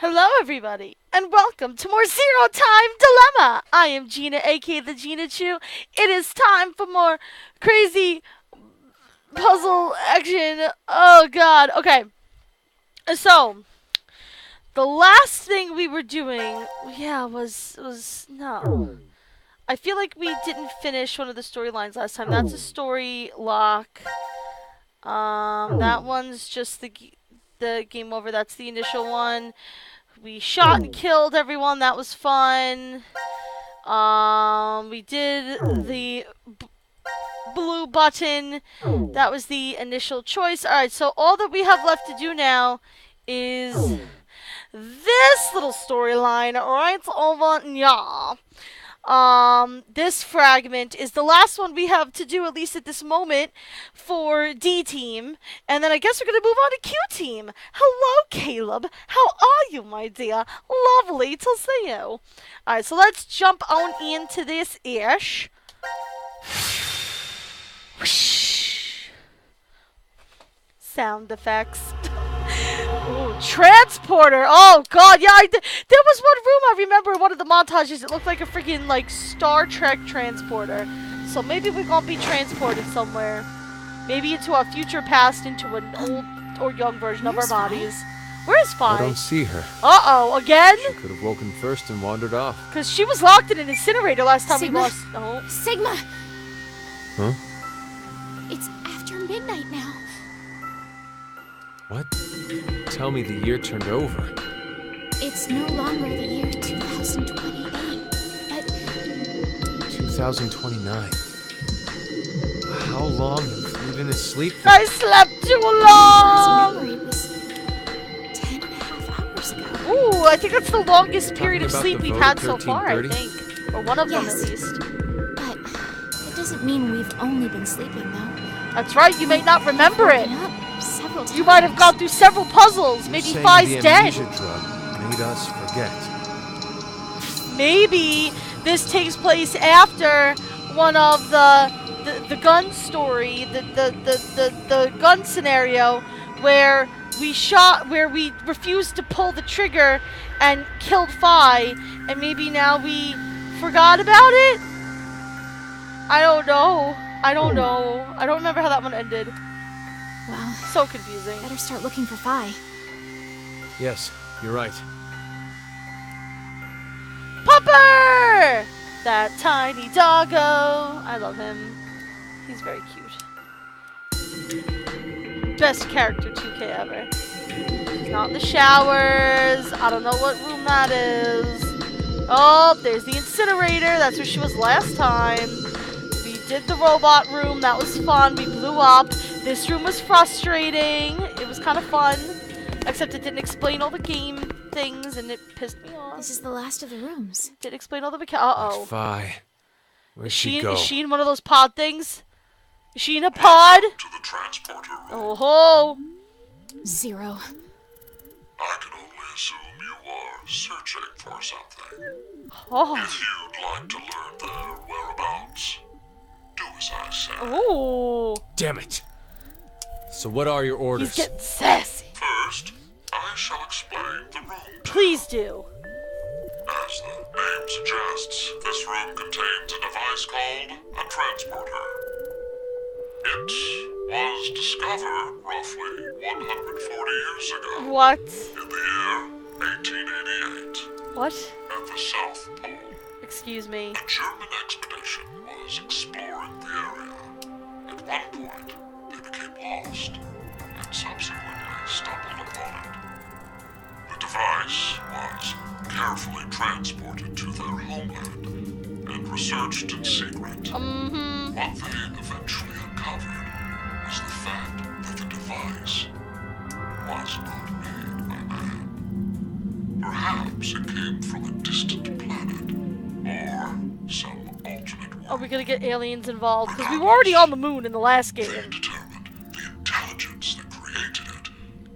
Hello, everybody, and welcome to more Zero Time Dilemma. I am Gina, aka the Gina Chu. It is time for more crazy puzzle action. Oh, God. Okay, so the last thing we were doing, was no. I feel like we didn't finish one of the storylines last time. That's a story lock. That one's just the game over. That's the initial one. We shot and killed everyone. That was fun. We did the blue button. That was the initial choice. Alright, so all that we have left to do now is this little storyline right over here. This fragment is the last one we have to do, at least at this moment, for D team. And then I guess we're going to move on to Q team. Hello, Caleb. How are you, my dear? Lovely to see you. Alright, so let's jump on into this ish. Sound effects. Ooh, transporter. Oh god, yeah. There was one room I remember in one of the montages. It looked like a freaking like Star Trek transporter. So maybe we're gonna be transported somewhere. Maybe into our future past, into an old or young version of our bodies. Where is Fi? I don't see her. Uh-oh, again? She could have woken first and wandered off. Because she was locked in an incinerator last time Sigma? we lost. Oh. Sigma! Huh? It's after midnight now. What? Tell me the year turned over. It's no longer the year 2028, but 2029. How long have you been asleep for? I slept too last long! memory was 10 and a half hours ago. Ooh, I think that's the longest period of Talking sleep about the we've vote had at so far, I 13:30? think. Or one of them, Yes. at least. But it doesn't mean we've only been sleeping, though. That's right, you may not remember it. Woken up several times. You might have gone through several puzzles. Maybe Saying Fi's the dead. amnesia drug made us forget. Maybe this takes place after one of the gun story, the gun scenario where we refused to pull the trigger and killed Fi, and maybe now we forgot about it? I don't know. I don't remember how that one ended. Well, So confusing. better start looking for Fi. Yes, you're right. Pupper! That tiny doggo. I love him. He's very cute. Best character 2K ever. He's not in the showers. I don't know what room that is. Oh, there's the incinerator. That's where she was last time. We did the robot room. That was fun. We blew up. This room was frustrating. It was kind of fun. Except it didn't explain all the game things, and it pissed me off. This is the last of the rooms. Did explain all the Uh-oh. Fi. Where'd she go? Is she in one of those pod things? Is she in a pod? To the transporter room. Oh ho! Zero. I can only assume you are searching for something. Oh. If you'd like to learn their whereabouts, do as I say. Oh. Damn it! So what are your orders? He's getting sassy. First, I shall explain the room. Please do. As the name suggests, this room contains a device called a transporter. It was discovered roughly 140 years ago. What? In the year 1888, What? at the South Pole. Excuse me. A German expedition was exploring the area. At one point, they became lost and subsequently stumbled upon it. The device was carefully transported to their homeland and researched in secret. Mm-hmm. What they eventually uncovered was the fact that the device was not made by man. Perhaps it came from a distant planet or some alternate world. Are we gonna get aliens involved? Because we were already on the moon in the last They game. determined the intelligence that created it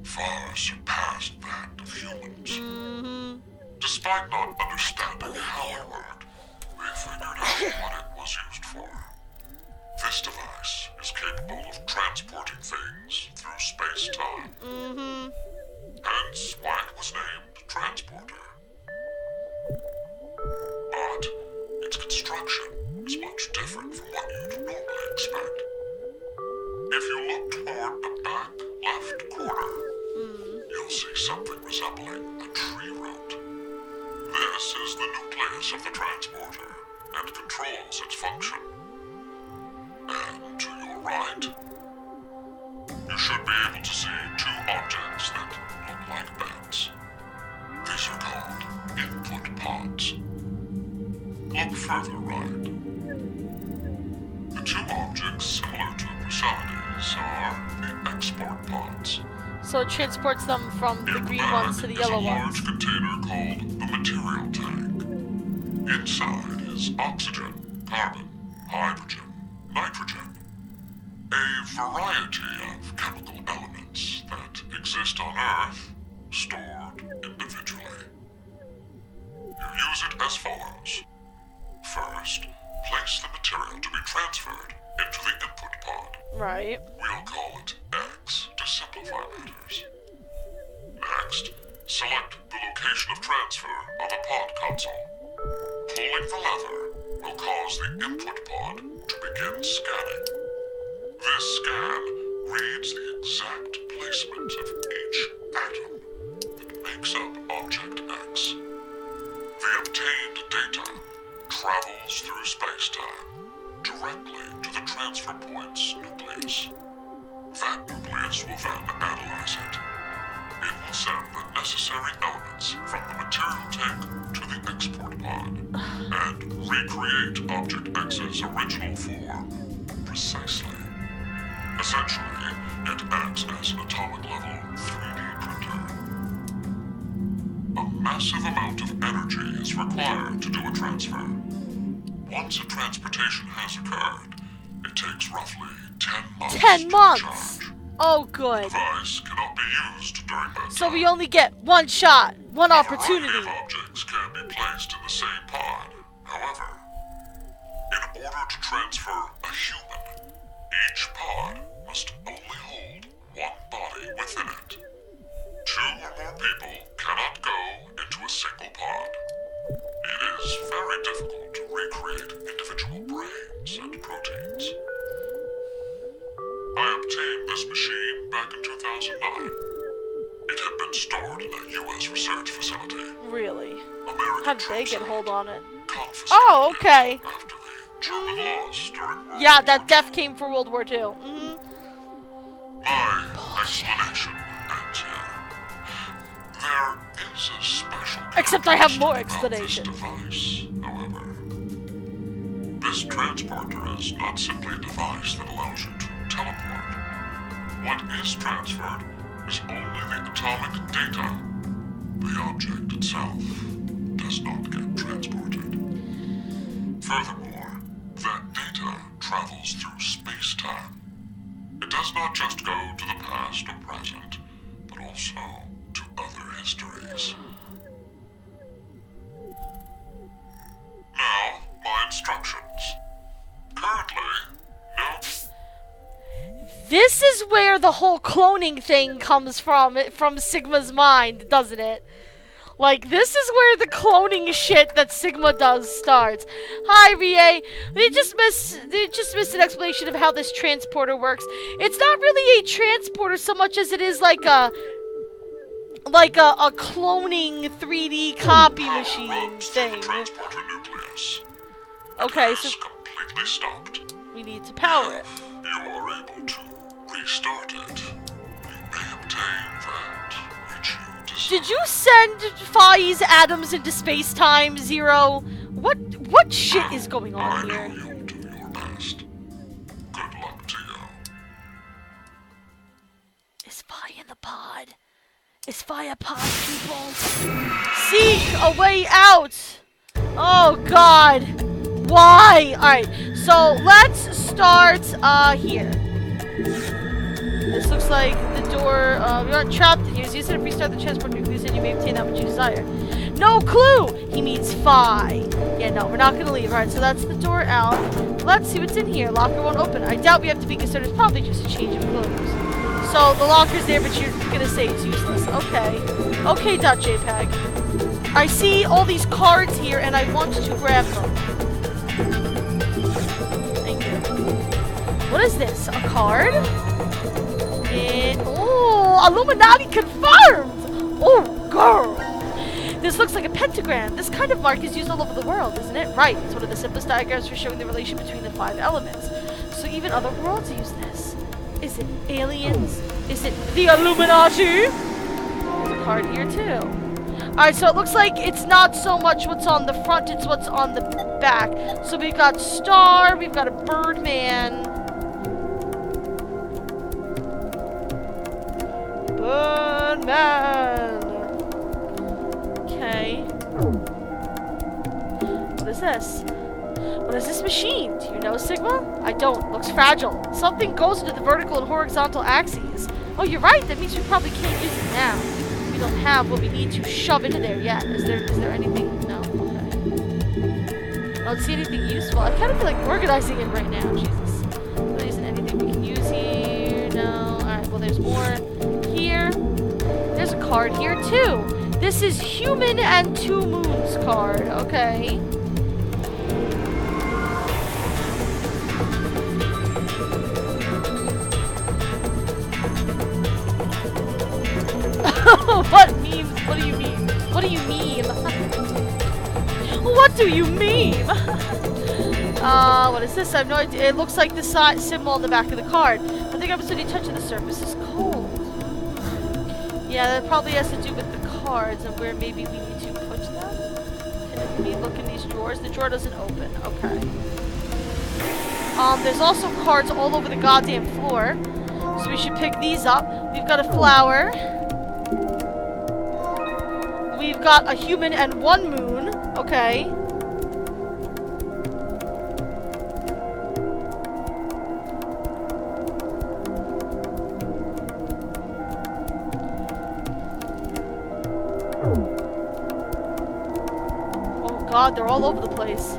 far surpassed that of humans. Mm-hmm. Despite not understanding how it worked, they figured out what it was used for. This device is capable of transporting things through space-time. Mm-hmm. Hence why it was named Transporter. something resembling a tree root. This is the nucleus of the transporter and controls its function. And to your right, you should be able to see two objects that look like beds. These are called input pods. Look further right. The two objects similar to Prasades are the export pods. So it transports them from the green ones to the yellow is a ones. large container called the material tank. Inside is oxygen, carbon, hydrogen, nitrogen. A variety of chemical elements that exist on Earth, stored individually. You use it as follows. First, place the material to be transferred into the input pod. Right. We'll call it X to simplify matters. Next, select the location of transfer on the pod console. Pulling the lever will cause the input pod to begin scanning. This scan reads the exact placement of each atom that makes up Object X. The obtained data travels through space-time directly to the transfer point's nucleus. That nucleus will then analyze it. It will send the necessary elements from the material tank to the export pod and recreate Object X's original form precisely. Essentially, it acts as an atomic-level 3D printer. A massive amount of energy is required to do a transfer. Once a transportation has occurred, it takes roughly 10 months 10 to months! charge. Oh, The good. device cannot be used during that So time. we only get one shot, one A opportunity. variety of objects can be placed in the same pod. However, in order to transfer a human, each pod must only hold one body within it. Two or more people cannot go into a single pod. It is very difficult to recreate individual brains and proteins. I obtained this machine back in 2009. It had been stored in a U.S. research facility. Really? American How'd they troops get had hold on it? confiscated Oh, okay. it after the German loss during World Yeah, War that death II. came for World War II. Mm-hmm. My explanation ends here. There is a special Except I have more characteristic about explanation. This device, however. This transporter is not simply a device that allows you to teleport. What is transferred is only the atomic data. The object itself does not get transported. Furthermore, that data travels through space-time. It does not just go to the past or present, but also to other histories. Now, my instructions. Currently, no. This is where the whole cloning thing comes from Sigma's mind, doesn't it? Like, this is where the cloning shit that Sigma does starts. Hi, RA. They just missed an explanation of how this transporter works. It's not really a transporter so much as it is like a cloning 3D copy Power machine runs through the thing. transporter nucleus. Okay, It so is completely stopped. we need to power it. You are able to restart it. You may obtain that which you desire. Did you send Fai's atoms into space-time, Zero? What shit is going I on know here? you'll do your best. Good luck to you. Is Fai in the pod? Is Fai a pod, people? Seek a way out! Oh god! Why? Alright, so let's start here. This looks like the door, you're not trapped in here. So you said if we restart the transport nucleus and you may obtain that which you desire. No clue! He means Phi. Yeah, no, we're not gonna leave. Alright, so that's the door out. Let's see what's in here. Locker won't open. I doubt we have to be concerned. It's probably just a change of clothes. So the locker's there, but you're gonna say it's useless. Okay. Okay, .jpg. I see all these cards here, and I want to grab them. Thank you. What is this? A card? Oh, Illuminati confirmed! Oh, girl! This looks like a pentagram. This kind of mark is used all over the world, isn't it? Right. It's one of the simplest diagrams for showing the relation between the 5 elements. So even other worlds use this. Is it aliens? Is it the Illuminati? There's a card here too. Alright, so it looks like it's not so much what's on the front, it's what's on the back. So we've got Star, we've got a Birdman. Birdman. Okay. What is this? What is this machine? Do you know, Sigma? I don't. Looks fragile. Something goes into the vertical and horizontal axes. Oh, you're right. That means we probably can't use it now. We don't have what we need to shove into there yet. Is there anything? No? Okay. I don't see anything useful. I kind of feel like organizing it right now. Jesus. There isn't anything we can use here. No. Alright, well, there's more here. There's a card here, too. This is Human and 2 Moons card. Okay. What memes? What do you mean? What do you mean? What do you mean? What is this? I have no idea. It looks like the symbol on the back of the card. I think I'm assuming touching the surface is cold. Yeah, that probably has to do with the cards and where maybe we need to put them. Can we look in these drawers? The drawer doesn't open. Okay. There's also cards all over the goddamn floor. So we should pick these up. We've got a flower. We've got a human and 1 moon. Okay. Oh god, they're all over the place.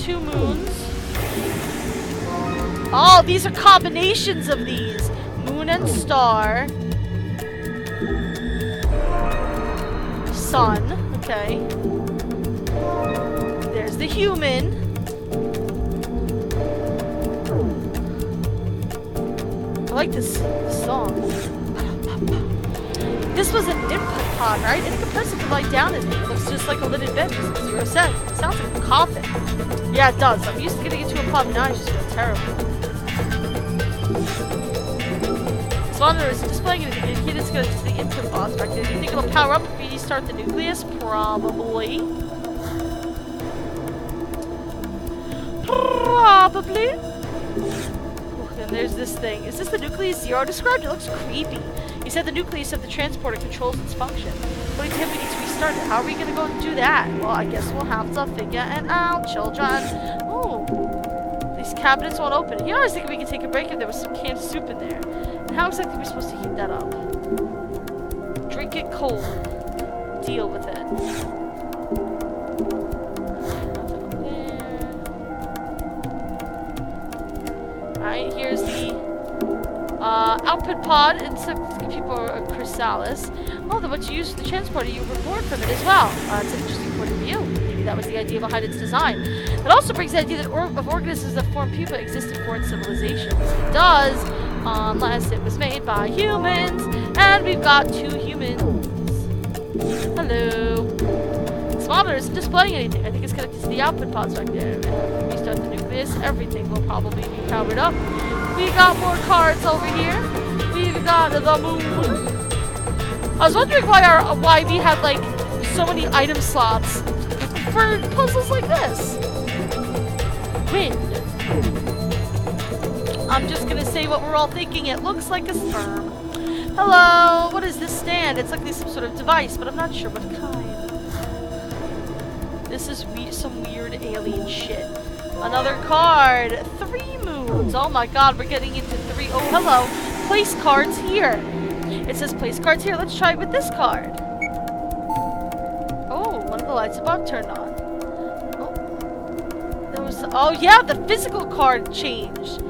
2 moons. Oh, these are combinations of these. Moon and star. Sun. Okay. There's the human. I like this song. This was an input pod, right? I think a person could lie down in it. It looks just like a lidded bench, as 0 said. It sounds like a coffin. Yeah, it does. I'm used to getting into a pod, but now I just feel terrible. Spawner isn't displaying anything. The kid is going to the input box back there. Do you think it'll power up if we restart the nucleus? Probably. Probably. Oh, then there's this thing. Is this the nucleus Zero described? It looks creepy. He said the nucleus of the transporter controls its function. But he said we need to restart it. How are we going to go and do that? Well, I guess we'll have to figure it out, children. Oh. These cabinets won't open. You know, I was thinking we could take a break if there was some canned soup in there. And how exactly are we supposed to heat that up? Drink it cold. Deal with it. Nothing up there. Alright, here's the output pod. It's a people a chrysalis. Oh, then what you use for the transporter, you reward from it as well. It's an interesting point of view. Maybe that was the idea behind its design. It also brings the idea that of organisms that form pupa exist in foreign civilizations. It does, unless it was made by humans. And we've got 2 humans. Hello. This monitor isn't displaying anything. I think it's connected to the output pods back there. If we restart the nucleus, everything will probably be powered up. We got more cards over here. We've got the moon. I was wondering why we had like so many item slots for puzzles like this. Wind. I'm just gonna say what we're all thinking. It looks like a sperm. Hello. What is this stand? It's like some sort of device, but I'm not sure what kind. This is some weird alien shit. Another card. 3 moons. Oh my god, we're getting into 3. Oh, hello. Place cards here. It says place cards here. Let's try it with this card. Oh, one of the lights above turned on. Oh yeah, the physical card changed.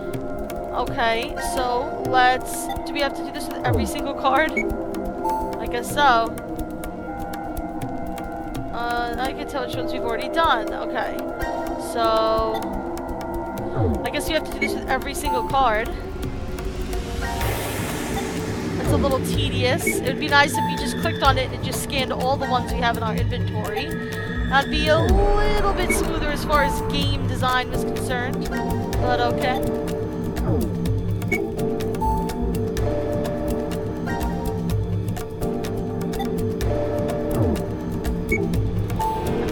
Okay, so do we have to do this with every single card? I guess so. I can tell which ones we've already done. Okay, so I guess you have to do this with every single card. Let's a little tedious. It would be nice if we just clicked on it and just scanned all the ones we have in our inventory. That'd be a little bit smoother as far as game design was concerned. But okay. I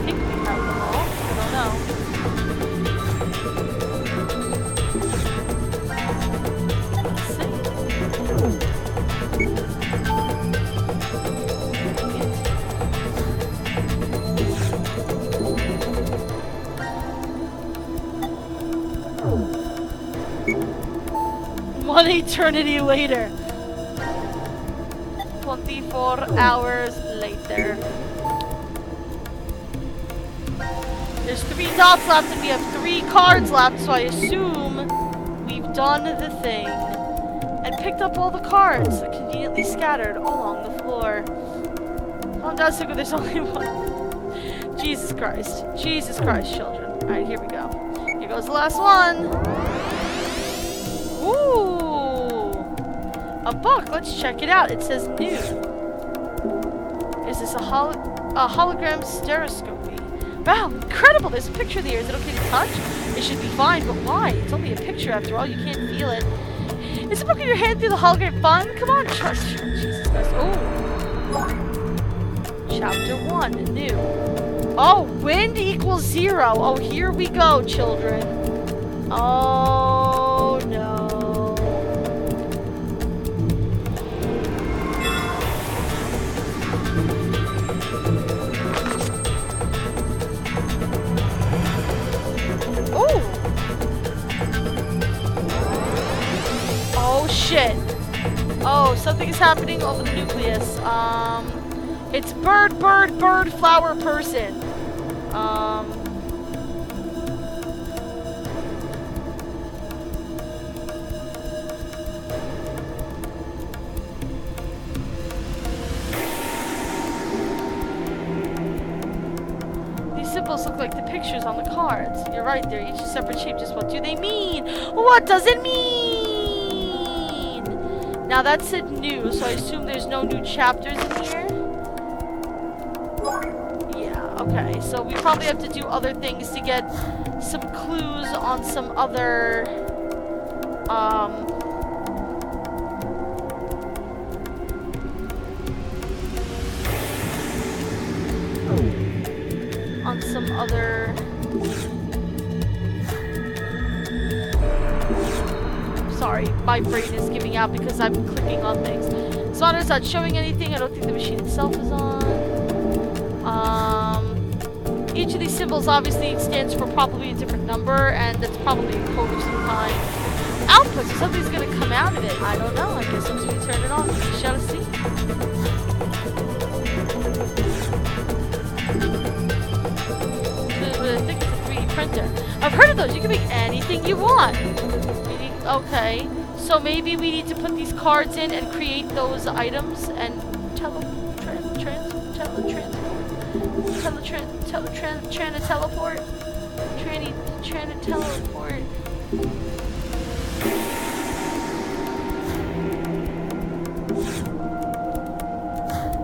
think we have them all. I don't know. Let's see. One eternity later. 24 hours later. There's 3 dots left and we have 3 cards left, so I assume we've done the thing. And picked up all the cards, conveniently scattered all along the floor. Oh, that's so good, there's only one. Jesus Christ. Jesus Christ, children. Alright, here we go. Here goes the last one. Ooh! A book. Let's check it out. It says new. Is this a hologram stereoscopy? Wow, incredible! There's a picture there. Is it okay to touch? It should be fine, but why? It's only a picture after all. You can't feel it. Is the book in your hand through the hologram fun? Come on, trust. Jesus Christ. Oh. Chapter 1. New. Oh, wind equals 0. Oh, here we go, children. Oh, no. Oh. Oh, shit. Oh, something is happening over the nucleus. It's bird, flower, person. These symbols look like the pictures on the cards. You're right, they're each a separate shape. Just what do they mean? What does it mean? Now that said new, so I assume there's no new chapters in here. Okay, so we probably have to do other things to get some clues on some other, Sorry, my brain is giving out because I'm clicking on things. Sonar's not showing anything. I don't think the machine itself is on. Each of these symbols obviously stands for probably a different number, and that's probably a code of some kind. Output, so something's gonna come out of it. I don't know. I guess once we turn it on, we shall see. I think it's a 3D printer. I've heard of those. You can make anything you want. Okay, so maybe we need to put these cards in and create those items and teleport.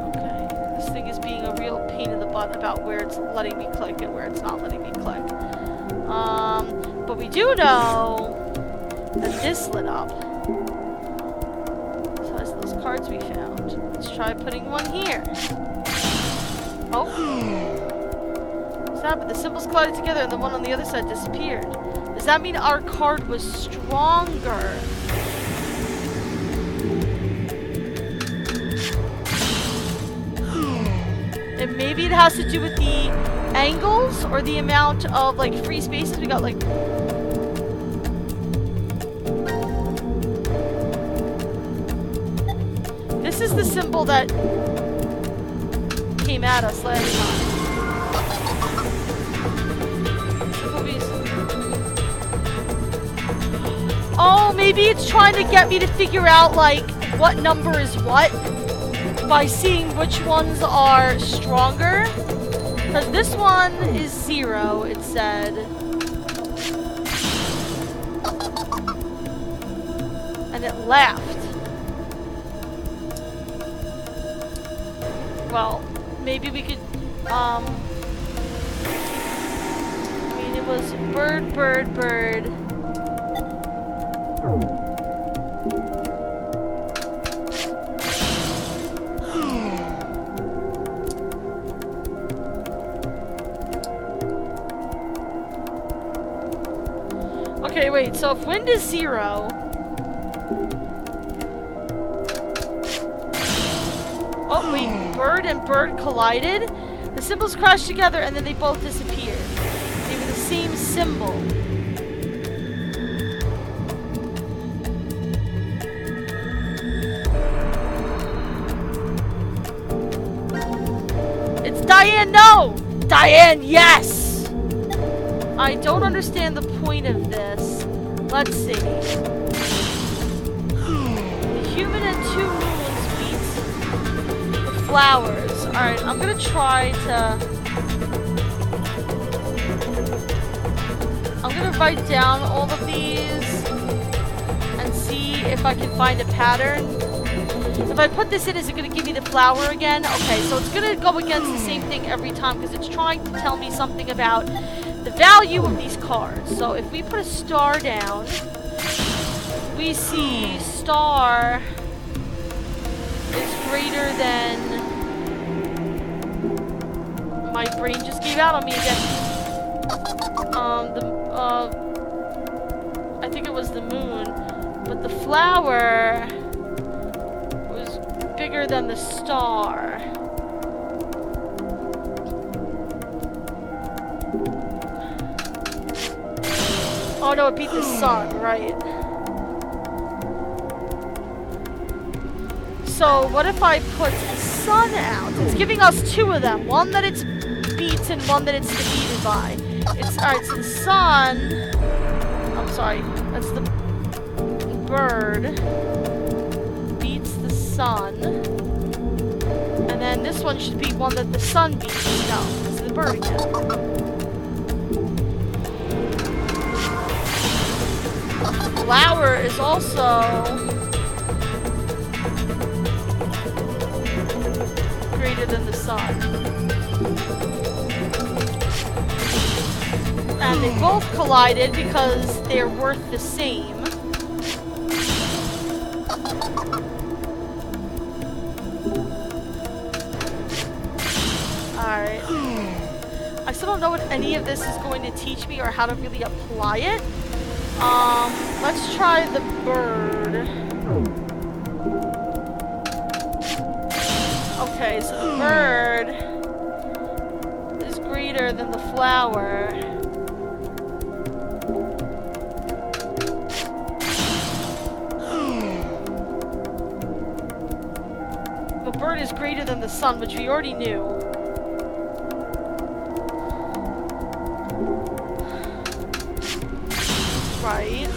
Okay, this thing is being a real pain in the butt about where it's letting me click and where it's not letting me click. But we do know that this lit up. So that's those cards we found. Let's try putting one here. Oh. What's happened? The symbols collided together and the one on the other side disappeared. Does that mean our card was stronger? And maybe it has to do with the angles or the amount of like free spaces. We got like... This is the symbol that came at us last time. Oh, maybe it's trying to get me to figure out like what number is what by seeing which ones are stronger. Because this one is 0, it said. And it laughed. well, maybe we could, I mean, it was bird, bird, bird. Okay, wait, so if wind is 0... Oh, wait, bird and bird collided? The symbols crashed together and then they both disappeared. They were the same symbol. It's Diane, no! Diane, yes! I don't understand the point of this. Let's see. The human and 2 moons beats the flowers. Alright, I'm gonna try to... I'm gonna write down all of these and see if I can find a pattern. If I put this in, is it gonna give me the flower again? Okay, so it's gonna go against the same thing every time because it's trying to tell me something about the value of these cards. So if we put a star down, we see star is greater than... My brain just gave out on me again. I think it was the moon, but the flower was bigger than the star. Oh no, it beat the sun, right. So what if I put the sun out? It's giving us 2 of them. One that it's beats and one that it's defeated by. It's alright, so the sun... I'm sorry, that's the bird. Beats the sun. And then this one should be one that the sun beats. No, it's the bird again. Flower is also greater than the sun. And they both collided because they're worth the same. Alright. I still don't know what any of this is going to teach me or how to really apply it. Let's try the bird. Okay, so the bird is greater than the flower. The bird is greater than the sun, which we already knew. Right.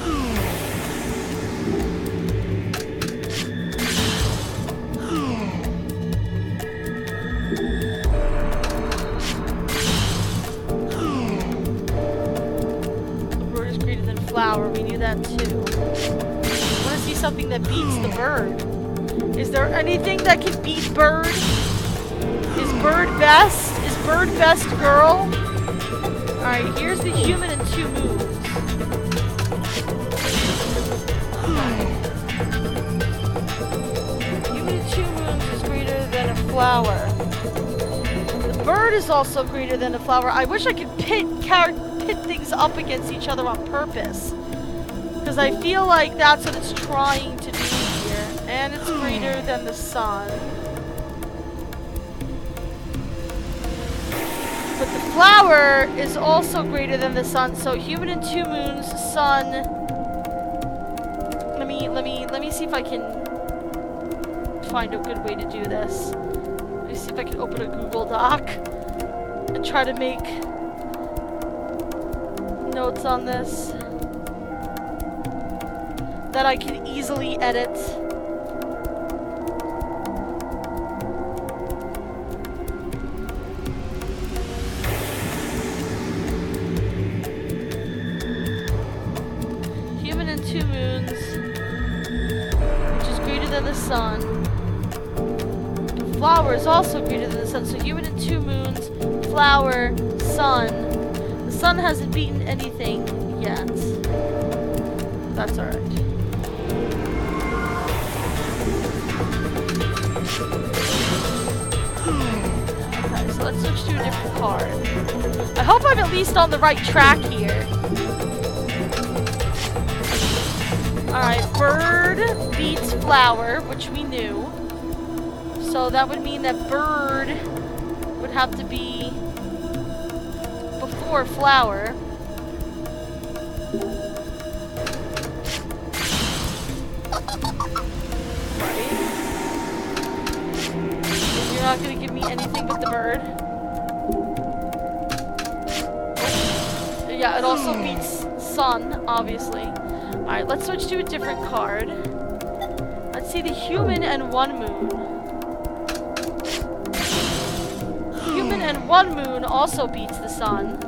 The bird is greater than flower. We knew that too. I want to see something that beats the bird. Is there anything that can beat bird? Is bird best? Is bird best girl? Alright, here's the human and 2 moons. Human and 2 moons is greater than a flower. The bird is also greater than a flower. I wish I could pit things up against each other on purpose. Because I feel like that's what it's trying to do here. And it's greater than the sun. But the flower is also greater than the sun. So human and 2 moons, sun. Let me see if I can find a good way to do this. Let me see if I can open a Google Doc and try to make notes on this that I can easily edit. Human and 2 moons, which is greater than the sun. The flower is also greater than the sun. So human and 2 moons, flower, sun. The sun hasn't beaten anything yet. That's alright. Okay, so let's switch to a different card. I hope I'm at least on the right track here. Alright, bird beats flower, which we knew. So that would mean that bird would have to be before flower. Right. You're not gonna give me anything but the bird. Yeah, it also beats sun, obviously. Alright, let's switch to a different card. Let's see the human and 1 moon. Human and 1 moon also beats the sun.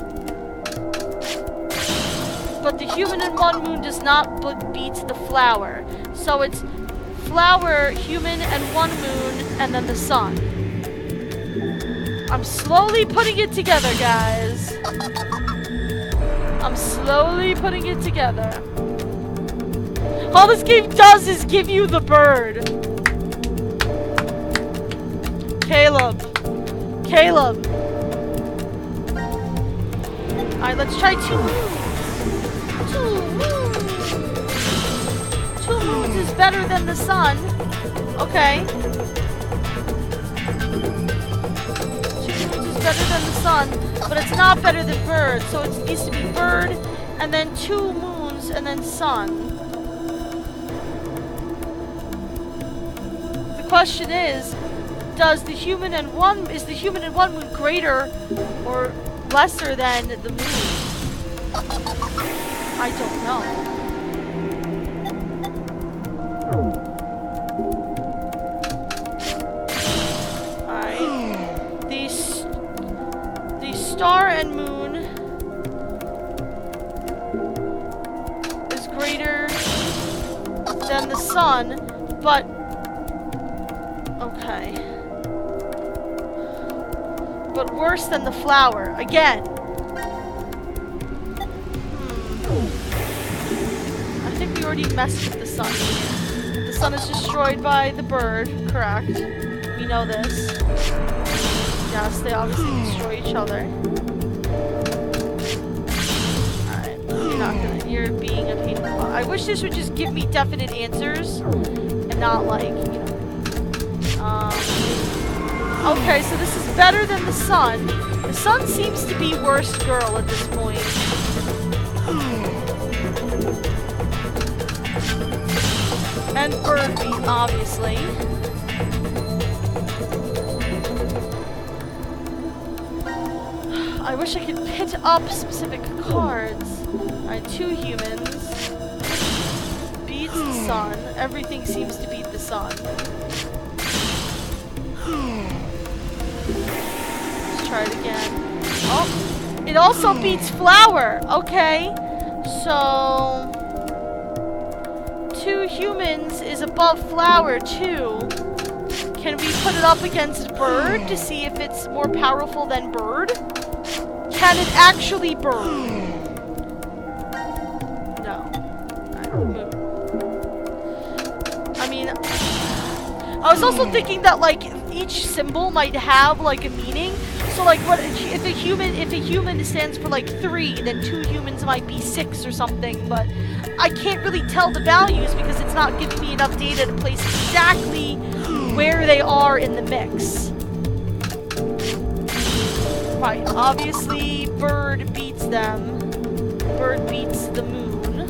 But the human and 1 moon does not beat the flower. So it's flower, human, and 1 moon, and then the sun. I'm slowly putting it together, guys. I'm slowly putting it together. All this game does is give you the bird. Caleb. Caleb. Alright, let's try 2 moons. 2 moons. 2 moons is better than the sun. Okay. 2 moons is better than the sun, but it's not better than bird. So it needs to be bird, and then 2 moons, and then sun. The question is the human and 1 moon greater or lesser than the moon? I don't know. Alright. The star and moon is greater than the sun, but okay. But worse than the flower. Again. I think we already messed with the sun. The sun is destroyed by the bird. Correct. We know this. Yes, they obviously destroy each other. Alright. You're being a pain in the butt. I wish this would just give me definite answers. And not like, you know. Okay, so this is better than the sun. The sun seems to be worst girl at this point. And bird beat, obviously. I wish I could pit up specific cards. Alright, 2 humans. Beats the sun. Everything seems to beat the sun. Let's try it again. Oh, it also beats flower. Okay, so 2 humans is above flower too. Can we put it up against bird to see if it's more powerful than bird? Can it actually bird? No. I mean, I was also thinking that like each symbol might have like a meaning. So like, what if a human stands for like 3, then 2 humans might be 6 or something. But I can't really tell the values because it's not giving me enough data to place exactly where they are in the mix. Right, obviously bird beats them. Bird beats the moon.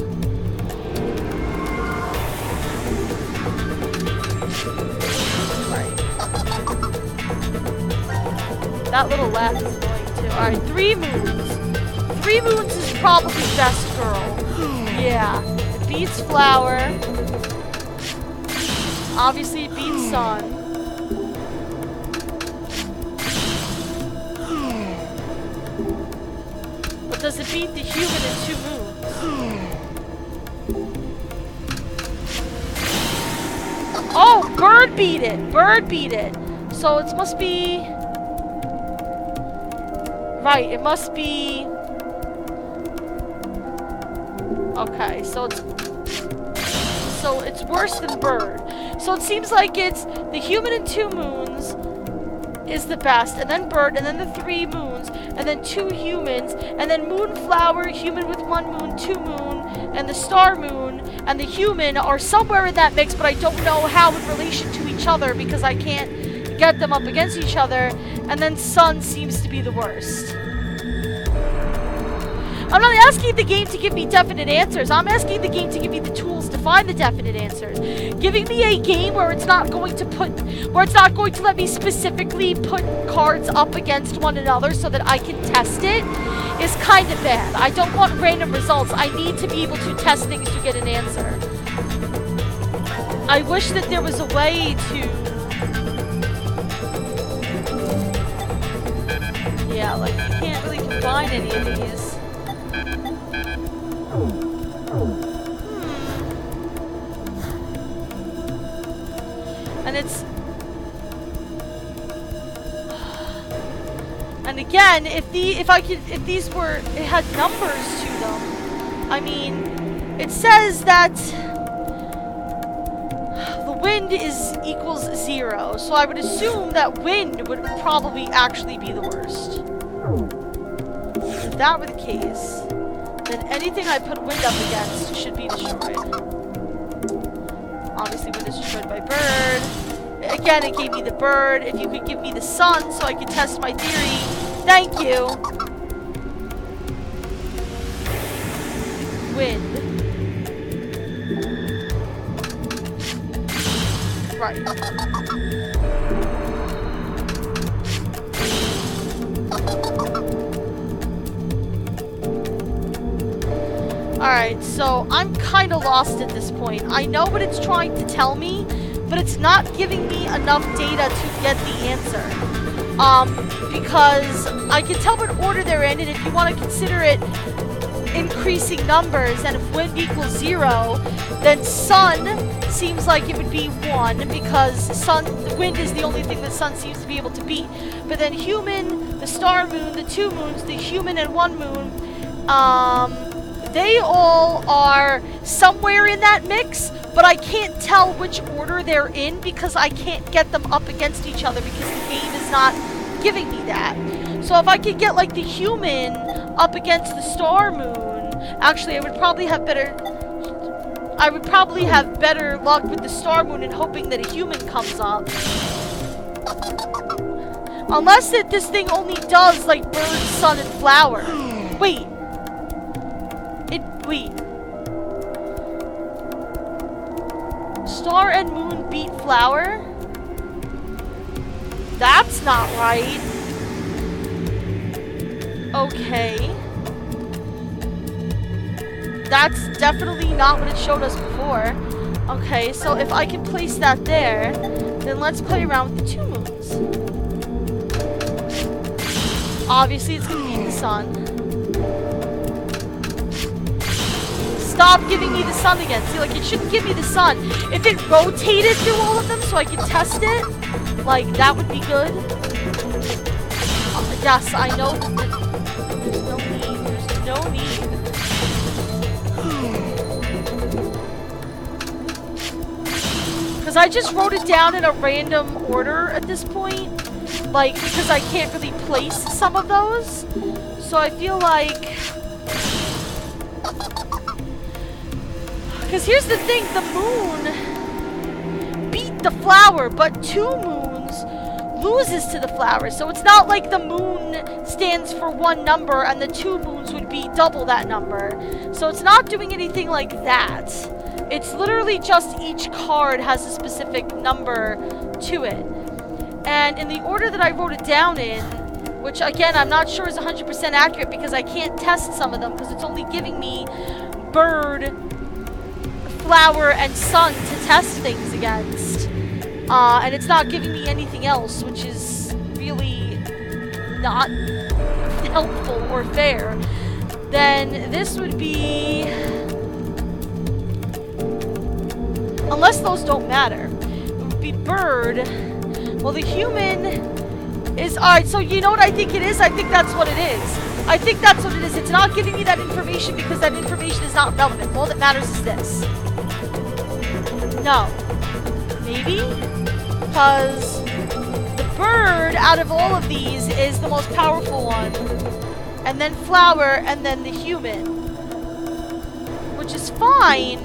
Right. That little laugh is annoying too. Alright, 3 moons. 3 moons is probably best girl. Yeah. It beats flower. Obviously it beats sun. But does it beat the human in 2 moons? Oh, bird beat it. Bird beat it. So it must be... Right, it must be... Okay, so it's worse than bird. So it seems like it's the human and 2 moons is the best, and then bird, and then the 3 moons, and then 2 humans, and then moonflower, human with 1 moon, 2 moon, and the star moon, and the human are somewhere in that mix, but I don't know how in relation to each other because I can't get them up against each other, and then sun seems to be the worst. I'm not asking the game to give me definite answers. I'm asking the game to give me the tools to find the definite answers. Giving me a game where it's not going to let me specifically put cards up against one another so that I can test it is kind of bad. I don't want random results. I need to be able to test things to get an answer. I wish that there was a way to... Yeah, like, you can't really combine any of these. And it's... And again, if these were... It had numbers to them. I mean, it says that the wind equals 0. So I would assume that wind would probably actually be the worst. If that were the case, then anything I put wind up against should be destroyed. Obviously, wind is destroyed by bird. Again, it gave me the bird. If you could give me the sun so I could test my theory. Thank you. Wind. Right. Alright, so I'm kind of lost at this point. I know what it's trying to tell me, but it's not giving me enough data to get the answer. Because I can tell what order they're in, and if you want to consider it increasing numbers, and if wind equals 0, then sun seems like it would be 1, because wind is the only thing that sun seems to be able to beat. But then human, the star moon, the 2 moons, the human and 1 moon, they all are somewhere in that mix, but I can't tell which order they're in because I can't get them up against each other because the game is not giving me that. So if I could get like the human up against the star moon, actually I would probably have better luck with the star moon and hoping that a human comes up. Unless this thing only does like bird, sun, and flower. Wait. Wait. Star and moon beat flower? That's not right. Okay. That's definitely not what it showed us before. Okay, so if I can place that there, then let's play around with the 2 moons. Obviously, it's gonna be the sun. Stop giving me the sun again. See, like, it shouldn't give me the sun. If it rotated through all of them so I could test it, like, that would be good. Yes, I know that there's no need. There's no need. Because I just wrote it down in a random order at this point. Like, because I can't really place some of those. So I feel like... Because here's the thing, the moon beat the flower, but 2 moons loses to the flower. So it's not like the moon stands for 1 number and the 2 moons would be double that number. So it's not doing anything like that. It's literally just each card has a specific number to it. And in the order that I wrote it down in, which again I'm not sure is 100% accurate because I can't test some of them because it's only giving me bird, flower, and sun to test things against. And it's not giving me anything else, which is really not helpful or fair. Then this would be... Unless those don't matter. It would be bird, Well, the human is... Alright, so you know what I think it is? I think that's what it is. I think that's what it is. It's not giving me that information because that information is not relevant. All that matters is this. No. Maybe? Because the bird out of all of these is the most powerful one. And then flower, and then the human. Which is fine.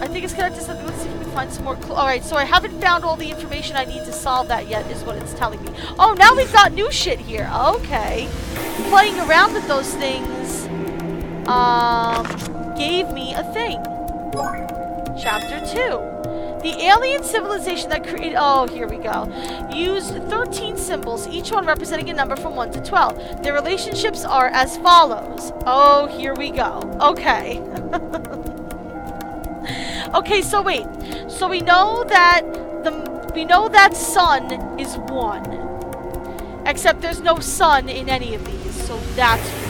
I think it's connected to something. Let's see if we can find some more clues. Alright, so I haven't found all the information I need to solve that yet, is what it's telling me. Oh, now we've got new shit here. Okay. Playing around with those things gave me a thing. Chapter 2. The alien civilization that created... Oh, here we go. Used 13 symbols, each one representing a number from 1 to 12. Their relationships are as follows. Oh, here we go. Okay. Okay, so wait. So we know that sun is 1. Except there's no sun in any of these, so that's weird.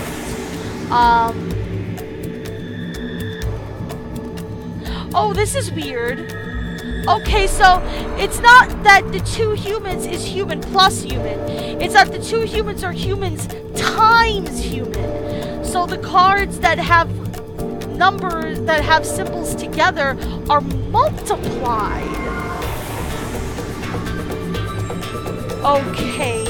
Oh, this is weird. Okay, so it's not that the 2 humans is human plus human. It's that the 2 humans are humans times human. So the cards that have numbers, that have symbols together, are multiplied. Okay.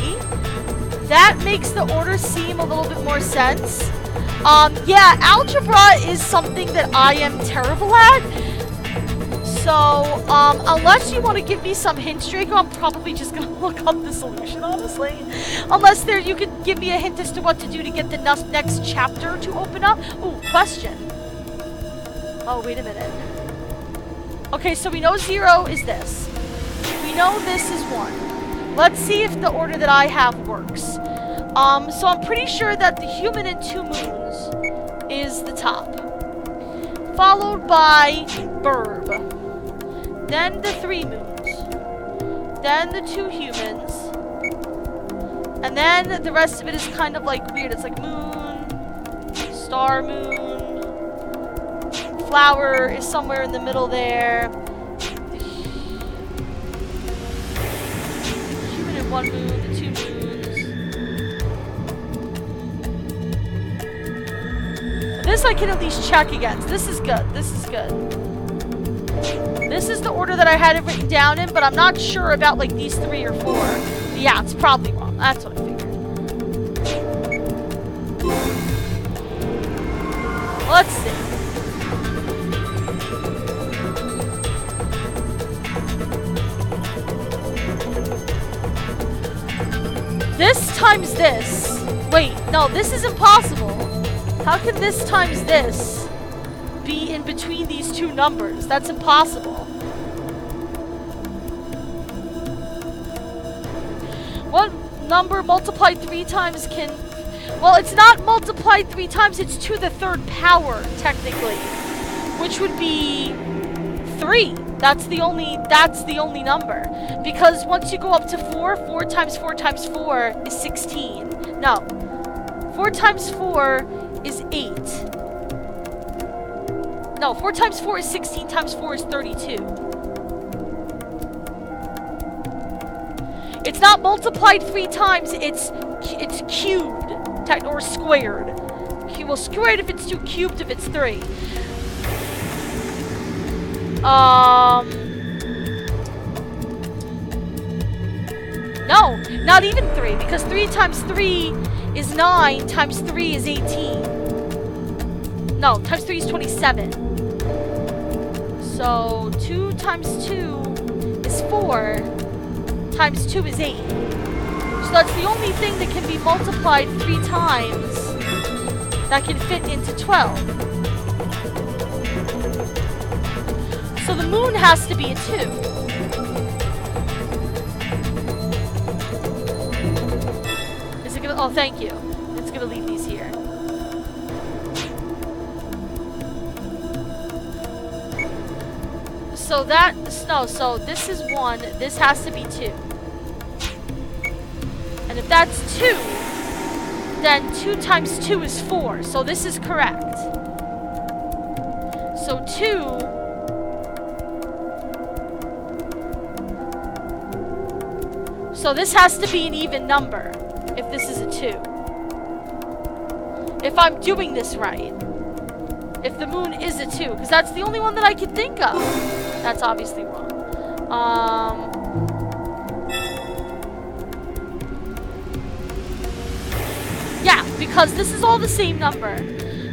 That makes the order seem a little bit more sense. Yeah, algebra is something that I am terrible at. So, unless you want to give me some hints, Draco, I'm probably just going to look up the solution, honestly. Unless you could give me a hint as to what to do to get the next chapter to open up. Ooh, question. Oh, wait a minute. Okay, so we know 0 is this. We know this is 1. Let's see if the order that I have works. So I'm pretty sure that the human and 2 moons is the top. Followed by Burb. Then the 3 moons. Then the 2 humans. And then the rest of it is kind of like weird. It's like moon, star moon. Flower is somewhere in the middle there. Human and 1 moon, the 2 moons. This I can at least check against. This is good. This is good. This is the order that I had it written down in, but I'm not sure about like these 3 or 4. Yeah, it's probably wrong. That's what I figured. Let's see. This times this. Wait, no, this is impossible. How can this times this be in between these 2 numbers? That's impossible. What number multiplied 3 times can... Well, it's not multiplied 3 times, it's to the 3rd power, technically. Which would be 3. That's the only number. Because once you go up to 4, 4 times 4 times 4 is 16. No. 4 times 4 is 8. No, 4 times 4 is 16 times 4 is 32. It's not multiplied 3 times, it's cubed, or squared. Well, squared if it's 2, cubed if it's 3. No, not even 3, because 3 times 3 is 9, times 3 is 18. No, times 3 is 27. So, 2 times 2 is 4, times 2 is 8. So that's the only thing that can be multiplied 3 times that can fit into 12. So the moon has to be a 2. Is it gonna... Oh, thank you. It's gonna leave these here. So that... No, so this is 1. This has to be 2. And if that's 2, then 2 times 2 is 4. So this is correct. So 2... So this has to be an even number if this is a 2. If I'm doing this right. If the moon is a 2, because that's the only one that I can think of. That's obviously wrong. Yeah, because this is all the same number.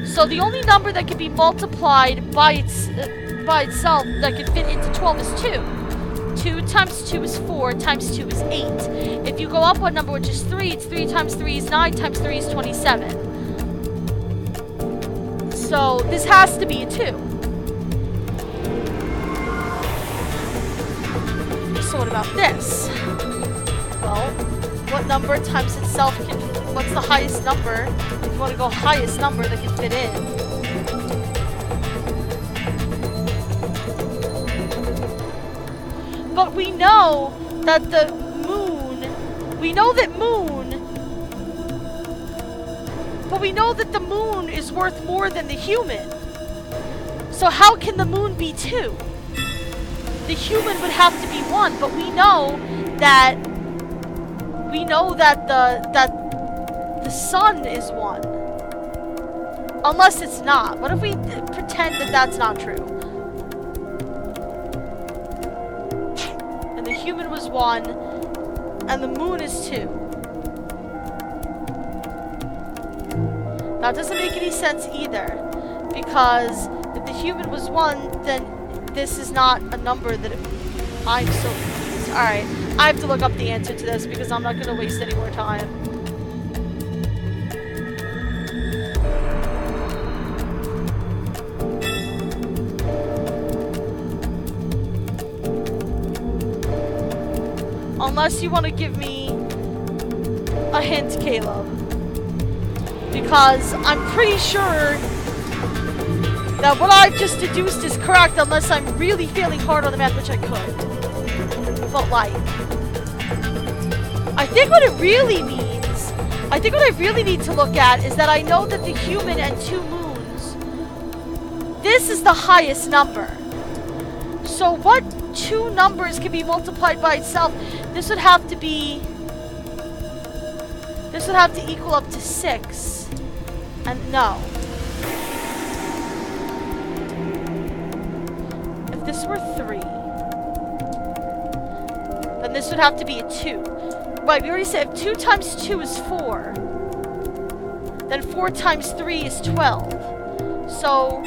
So the only number that can be multiplied by itself that can fit into 12 is 2. 2 times 2 is 4, times 2 is 8. If you go up one number, which is 3, it's 3 times 3 is 9, times 3 is 27. So this has to be a 2. So what about this? Well, what number times itself can... What's the highest number? If you want to go highest number that can fit in. But we know that the moon... We know that the moon is worth more than the human. So how can the moon be 2? The human would have to be 1, but we know that the sun is 1. Unless it's not. What if we pretend that that's not true? And the human was 1, and the moon is 2. That doesn't make any sense either. Because if the human was 1, then this is not a number that I'm so confused. Alright, I have to look up the answer to this because I'm not going to waste any more time. Unless you want to give me a hint, Caleb. Because I'm pretty sure that what I've just deduced is correct unless I'm really failing hard on the math, which I could. But like, I think what it really means, I think what I really need to look at is that I know that the human and 2 moons, this is the highest number. So what 2 numbers can be multiplied by itself? This would have to be, this would have to equal up to 6. And no. If this were 3, then this would have to be a 2. Right, we already said if 2 times 2 is 4, then 4 times 3 is 12. So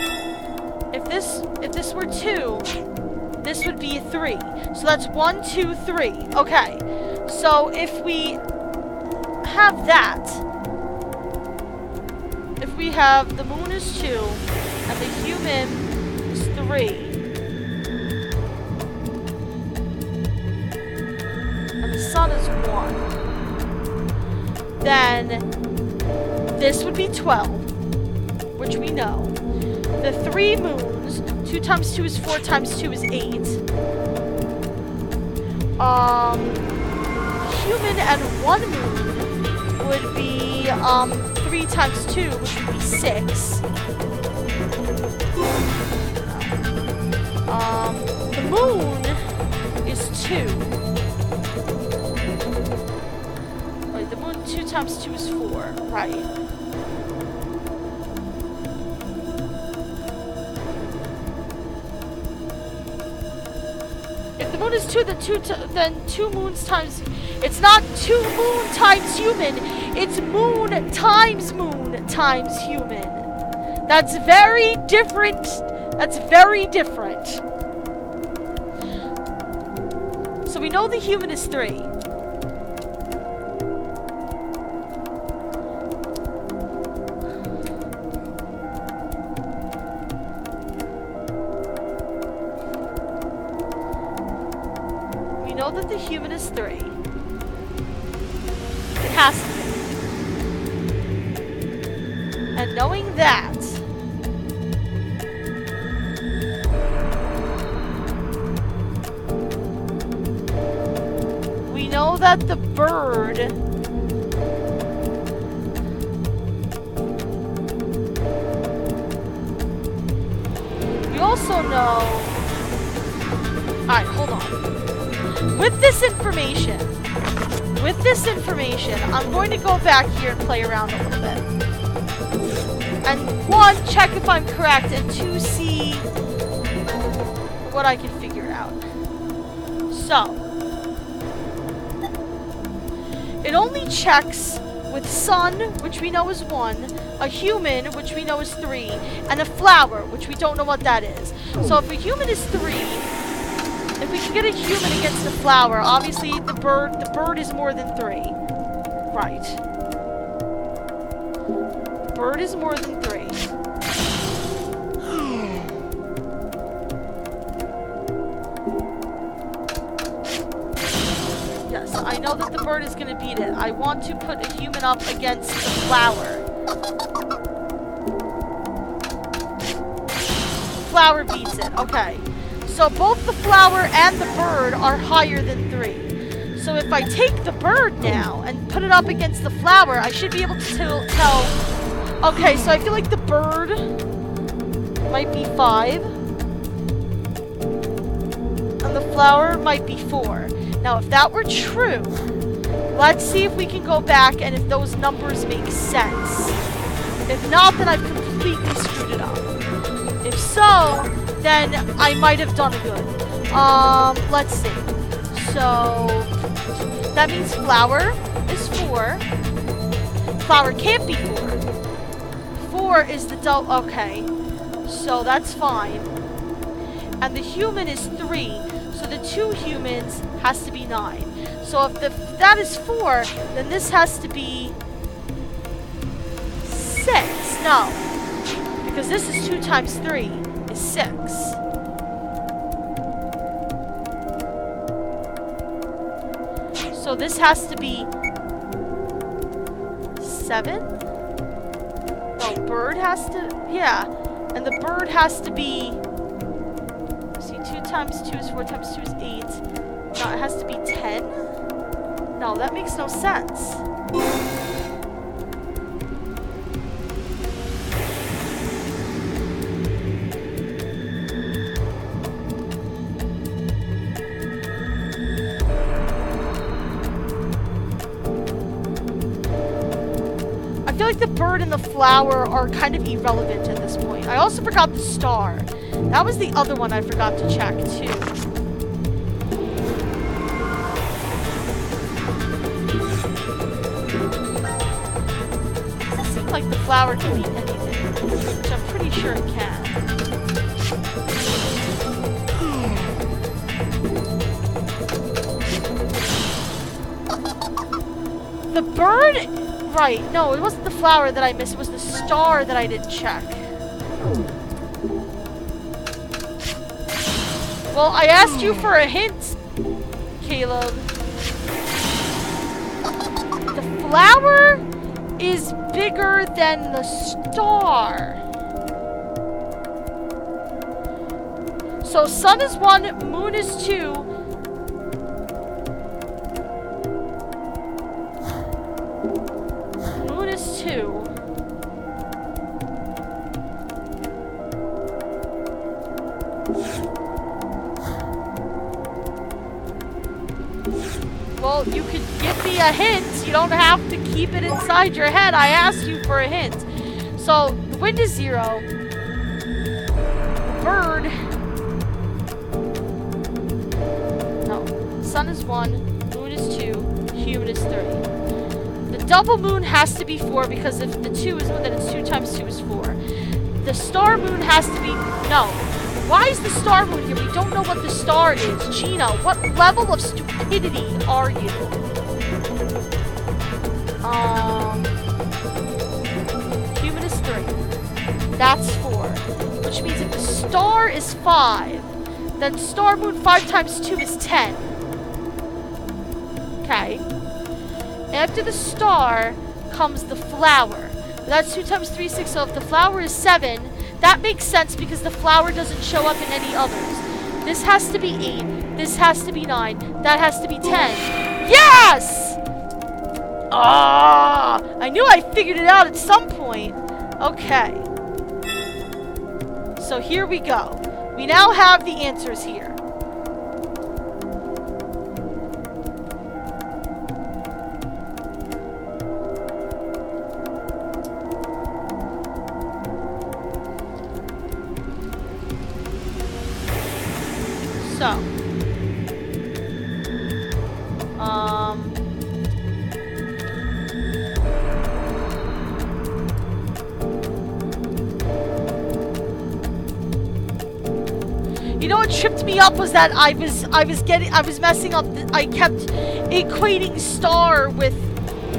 if this were 2, this would be a 3. So that's 1, 2, 3. Okay. So if we have that, if we have the moon is 2 and the human is 3, and the sun is 1, then this would be 12, which we know. The 3 moons, 2 times 2 is 4 times 2 is 8. Human and 1 moon would be 3 times 2, which would be 6. The moon is 2. Right, the moon 2 times 2 is 4, right. If the moon is 2, then 2 moons times... It's not 2 moon times human. It's moon times human. That's very different. That's very different. So we know the human is 3. We know that the human is 3. It has to be. And knowing that, we know that the bird we also know. Alright, hold on. With this information, with this information, I'm going to go back here and play around a little bit. And 1, check if I'm correct, and 2, see what I can figure out. So, it only checks with sun, which we know is 1, a human, which we know is 3, and a flower, which we don't know what that is. So if a human is 3, if we can get a human against a flower, obviously the bird is more than 3. Right. The bird is more than 3. Yes, I know that the bird is going to beat it. I want to put a human up against the flower. Flower beats it. Okay. So both the flower and the bird are higher than 3. So if I take the bird now and put it up against the flower, I should be able to tell... Okay, so I feel like the bird might be 5. And the flower might be 4. Now, if that were true, let's see if we can go back and if those numbers make sense. If not, then I've completely screwed it up. If so, then I might have done good. Let's see. So, that means flower is 4. Flower can't be 4. 4 is the double. Okay. So, that's fine. And the human is 3. So, the 2 humans has to be 9. So, if that is 4, then this has to be 6. No. Because this is 2 times 3 is 6. So this has to be 7? No, bird has to... Yeah. And the bird has to be... See, 2 times 2 is 4 times 2 is 8. No, it has to be 10? No, that makes no sense. I feel like the bird and the flower are kind of irrelevant at this point. I also forgot the star. That was the other one I forgot to check, too. Doesn't seem like the flower can eat anything, which I'm pretty sure it can. The bird... Right, no, it wasn't the flower that I missed, it was the star that I didn't check. Well, I asked you for a hint, Caleb. The flower is bigger than the star. So sun is 1, moon is 2. Moon is 2. Well, you could give me a hint. You don't have to keep it inside your head. I asked you for a hint. So, the wind is 0. The bird... No. Sun is 1. Moon is 2. Human is 3. The double moon has to be 4 because if the 2 is 1, then it's 2 times 2 is 4. The star moon has to be... No. Why is the star moon here? We don't know what the star is. Gina, what level of stupidity are you? Human is 3. That's 4. Which means if the star is 5, then star moon 5 times 2 is 10. Okay. After the star comes the flower. That's 2 times 3 is 6. So if the flower is 7, that makes sense because the flower doesn't show up in any others. This has to be 8. This has to be 9. That has to be 10. Yes! Ah! I knew I figured it out at some point. Okay. So here we go. We now have the answers here. what tripped me up was that I was messing up. I kept equating star with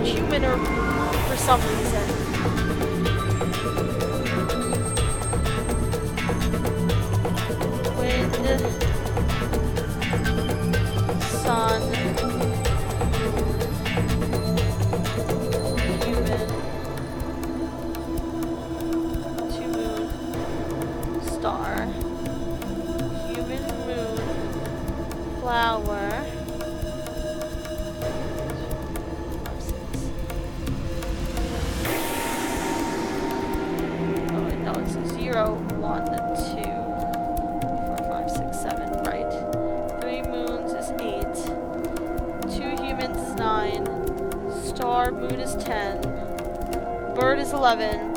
human or for some reason. Wind, sun, human, two moon, star, human, moon, flower. Oh wait, no, it's 0, 1, 2, 4, 5, 6, 7, right. 3 moons is 8. 2 humans is 9. Star, moon is 10. Bird is 11.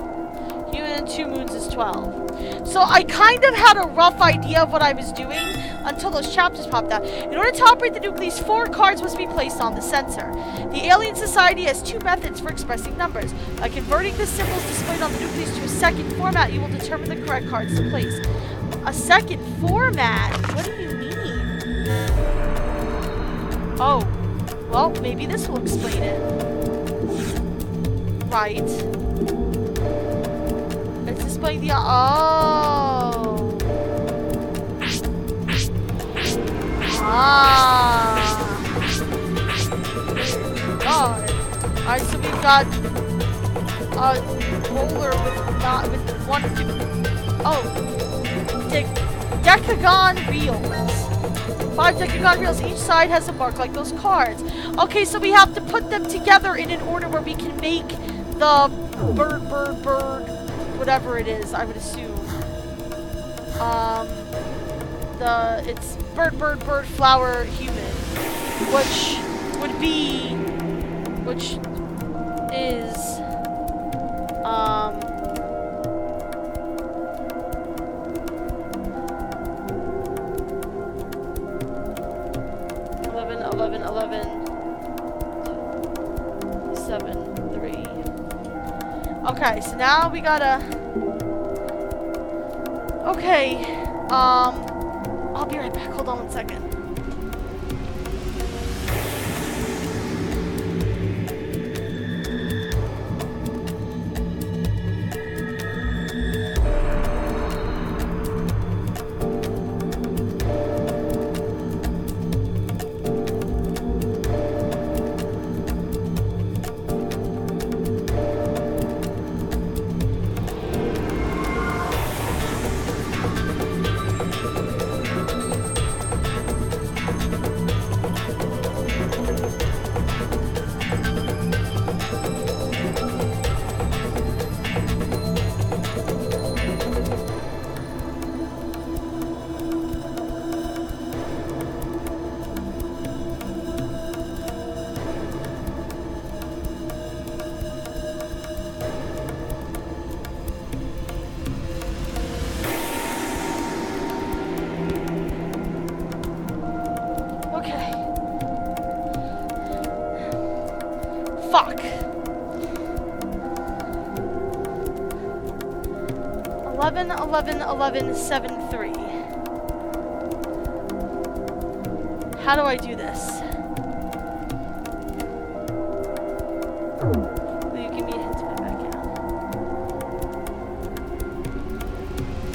Human and 2 moons is 12. So I kind of had a rough idea of what I was doing until those chapters popped out. In order to operate the nucleus, 4 cards must be placed on the sensor. The Alien Society has 2 methods for expressing numbers. By converting the symbols displayed on the nucleus to a second format, you will determine the correct cards to place. A second format? What do you mean? Oh, well, maybe this will explain it. Right. It's displaying the... Oh. Ah. God. Alright, so we've got a roller with 1, 2... Oh. Decagon wheels. 5 decagon wheels. Each side has a mark like those cards. Okay, so we have to put them together in an order where we can make the bird, whatever it is, I would assume. It's bird, flower, human. Which is, 11, 7, 3. Okay, so now we gotta... Okay, I'll be right back. Hold on 1 second. Fuck. 11, 11, 11, 7, 3. How do I do this? Will you give me a hint to put back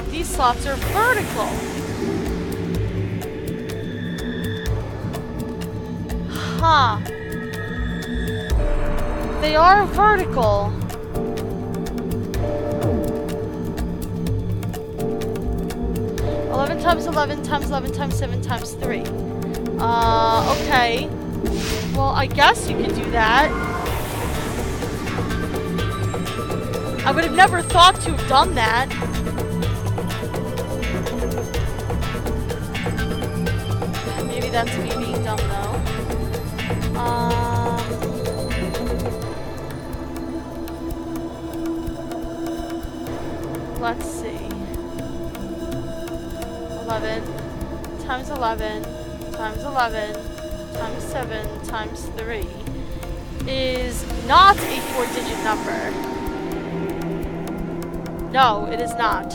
in? These slots are vertical. Huh. They are vertical. Times 11 times 11 times 7 times 3. Okay. Well, I guess you could do that. I would have never thought to have done that. Maybe that's me being dumb, though. Let's see. 11 times 11 times 11 times 7 times 3 is not a 4-digit number. No, it is not.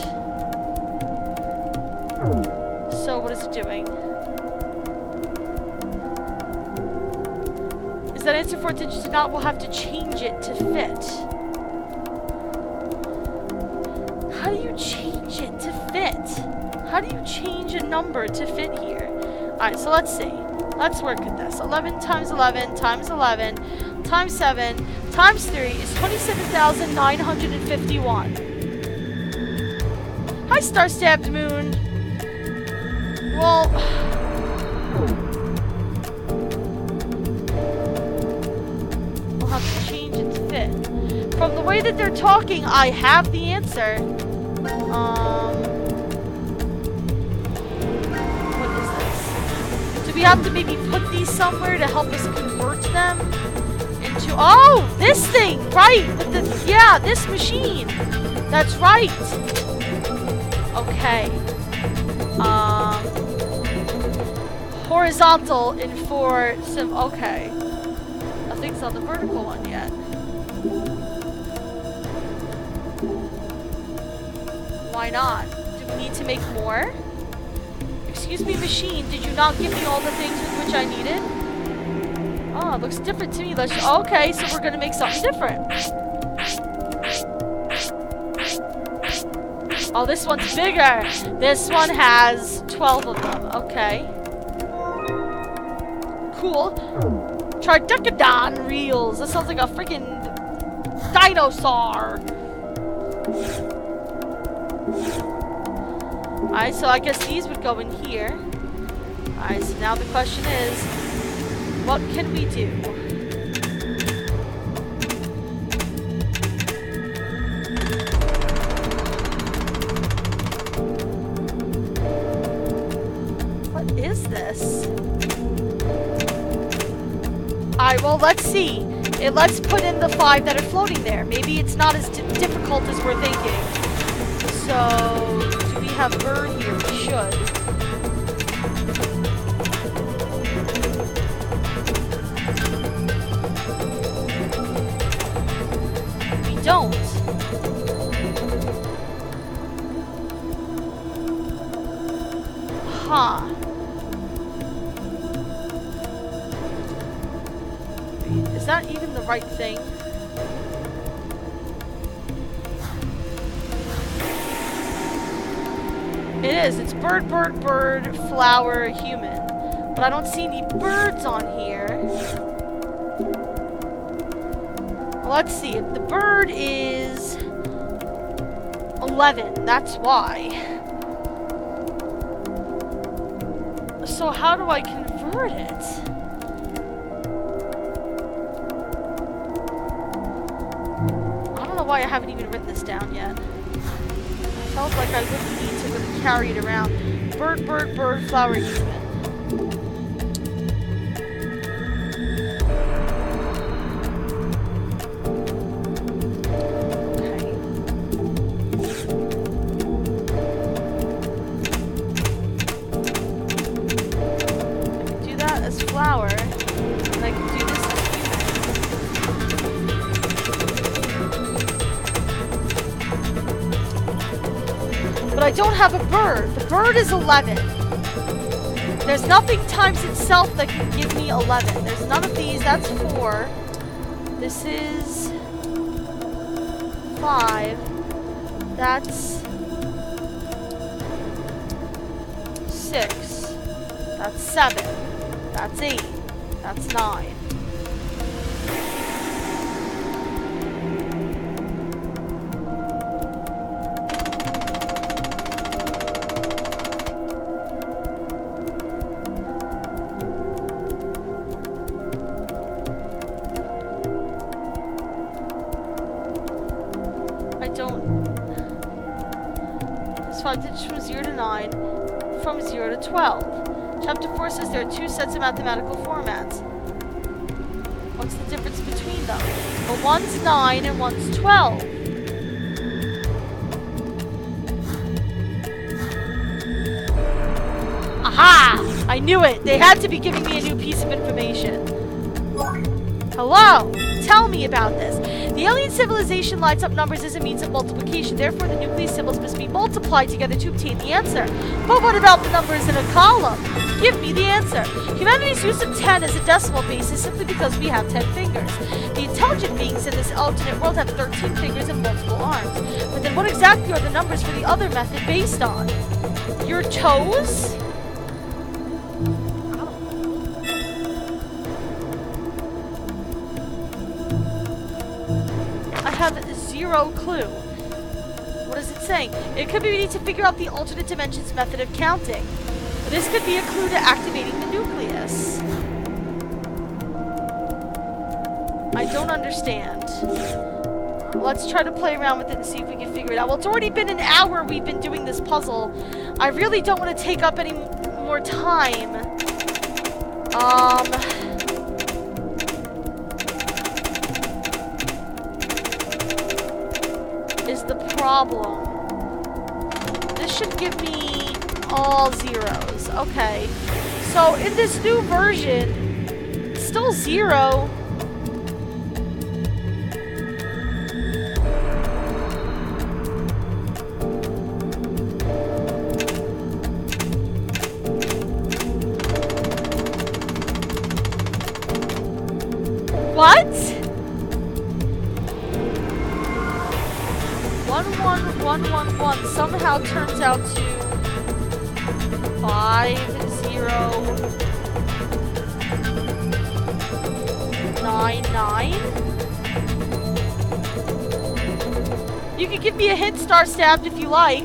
So what is it doing? Is that answer 4 digits or not? We'll have to change it to fit. How do you change it to fit? How do you change a number to fit here? Alright, so let's see. Let's work at this. 11 times 11 times 11 times 7 times 3 is 27,951. Hi, star-stabbed moon. Well... we'll have to change it to fit. From the way that they're talking, I have the answer. What is this? Do we have to maybe put these somewhere to help us convert them into... oh! This thing! Right! With the... yeah, this machine! That's right! Okay. Horizontal in 4 okay. Nothing's on the vertical one yet. Why not? Do we need to make more? Excuse me, machine, did you not give me all the things with which I needed? Oh, it looks different to me. Okay, so we're gonna make something different. Oh, this one's bigger. This one has 12 of them. Okay. Cool. Tridecadon reels. That sounds like a freaking dinosaur. Alright, so I guess these would go in here. Alright, so now the question is, what can we do? What is this? Alright, well, let's see. Let's put in the 5 that are floating there. Maybe it's not as difficult as we're thinking. So, do we have bird here? We should. We don't. Huh. Is that even the right thing? It is. It's bird, bird, bird, flower, human. But I don't see any birds on here. Well, let's see. If the bird is 11, that's why. So how do I convert it? I don't know why I haven't even written this down yet. I felt like I wouldn't need to really carry it around. Bird, bird, bird, flower, human. Flower, and I can do this as human. But I don't have a bird. The bird is 11. There's nothing times itself that can give me 11. There's none of these. That's 4. This is 5. That's 6. That's 7. That's 8. That's 9. I don't... It's 5 digits from 0 to 9, from 0 to 12. Chapter 4 says there are 2 sets of mathematical formats. What's the difference between them? Well, one's 9 and one's 12. Aha! I knew it! They had to be giving me a new piece of information. Hello! Tell me about this. The alien civilization lights up numbers as a means of multiplication. Therefore, the nucleus symbols must be multiplied together to obtain the answer. But what about the numbers in a column? Give me the answer. Humanity's use of 10 as a decimal base is simply because we have 10 fingers. The intelligent beings in this alternate world have 13 fingers and multiple arms. But then what exactly are the numbers for the other method based on? Your toes? I have zero clue. What is it saying? It could be we need to figure out the alternate dimensions method of counting. This could be a clue to activating the nucleus. I don't understand. Let's try to play around with it and see if we can figure it out. Well, it's already been an hour we've been doing this puzzle. I really don't want to take up any more time. Is the problem. This should give me all zeros. Okay. So in this new version, still 0. What? 11111 somehow turns out to 5099. You can give me a hint, Star Stabbed, if you like.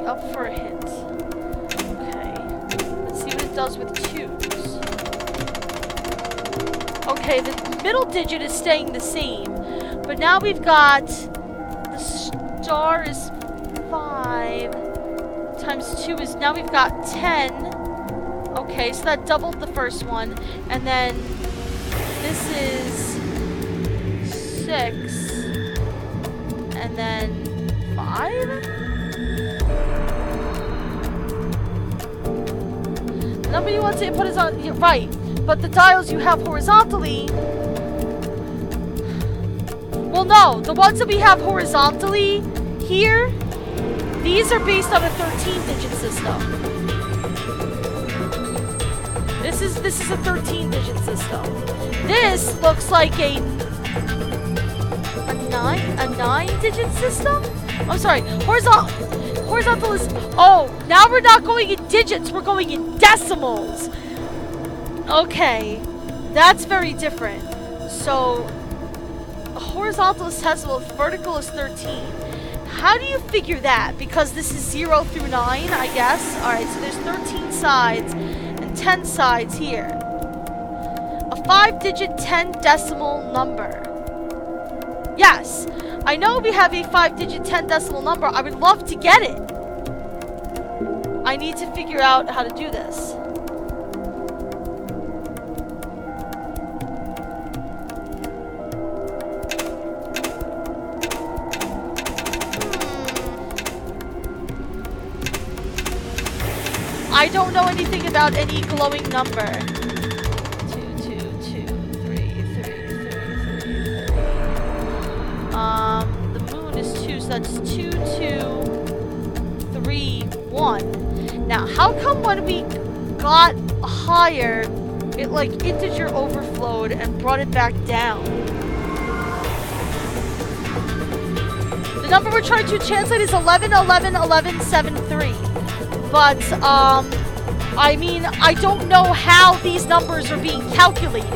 Up for a hint. Okay. Let's see what it does with 2s. Okay, the middle digit is staying the same. But now we've got the star is 5 times 2 is now we've got 10. Okay, so that doubled the first one. And then this is 6. And then 5? The number you want to input is on, you're right, but the dials you have horizontally, well no, the ones that we have horizontally here, these are based on a 13-digit system. This is a 13-digit system. This looks like a 9-digit system? I'm sorry, horizontal is, oh, now we're not going in digits, we're going in decimals. Okay, that's very different. So, horizontal is decimal, vertical is 13. How do you figure that? Because this is 0 through 9, I guess. Alright, so there's 13 sides and 10 sides here. A 5-digit 10 decimal number. Yes, I know we have a 5-digit 10 decimal number. I would love to get it. I need to figure out how to do this. I don't know anything about any glowing number. 2, 2, 2, 3, 3, 3, 3, 3. The moon is 2, so that's 2, 2, 3, 1. Now, how come when we got higher, it like integer overflowed and brought it back down? The number we're trying to translate is 11, 11, 11, 7, 3. But, I mean, I don't know how these numbers are being calculated.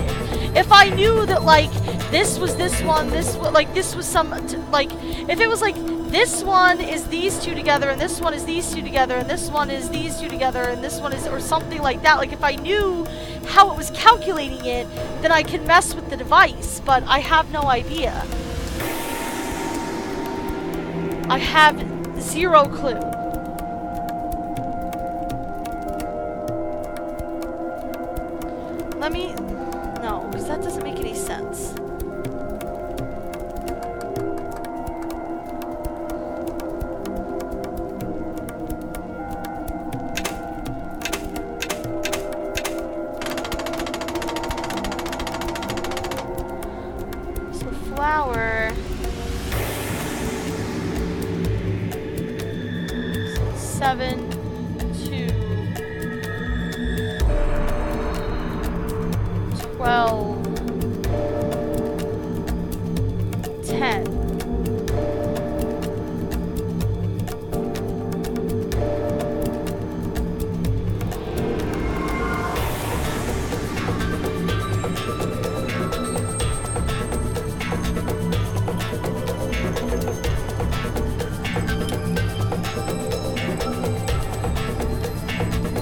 If I knew that, like, this was this one, like, this was some, like, if it was like, this one is these two together, and this one is these two together, and this one is these two together, and this one is, or something like that, like, if I knew how it was calculating it, then I can mess with the device, but I have no idea. I have zero clue. let me... No, because that doesn't make any sense. So flower... 7, 2, 12, 10.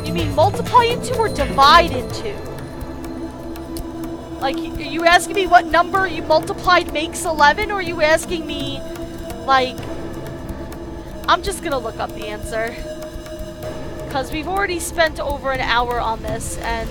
You mean multiply into or divide into? Like, are you asking me what number you multiplied makes 11, or are you asking me, like... I'm just gonna look up the answer. Because we've already spent over an hour on this, and...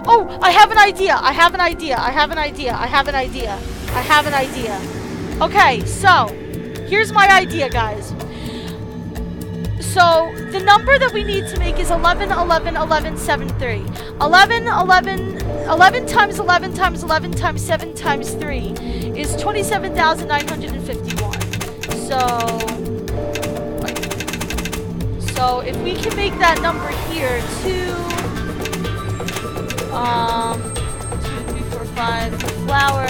Oh, I have an idea. I have an idea. I have an idea. I have an idea. I have an idea. Okay, so here's my idea, guys. So the number that we need to make is 11, 11, 11, 7, 3. 11, 11, 11 times 11 times 11 times 7 times 3 is 27,951. So if we can make that number here, 2, 2, 3, 4, 5, flower,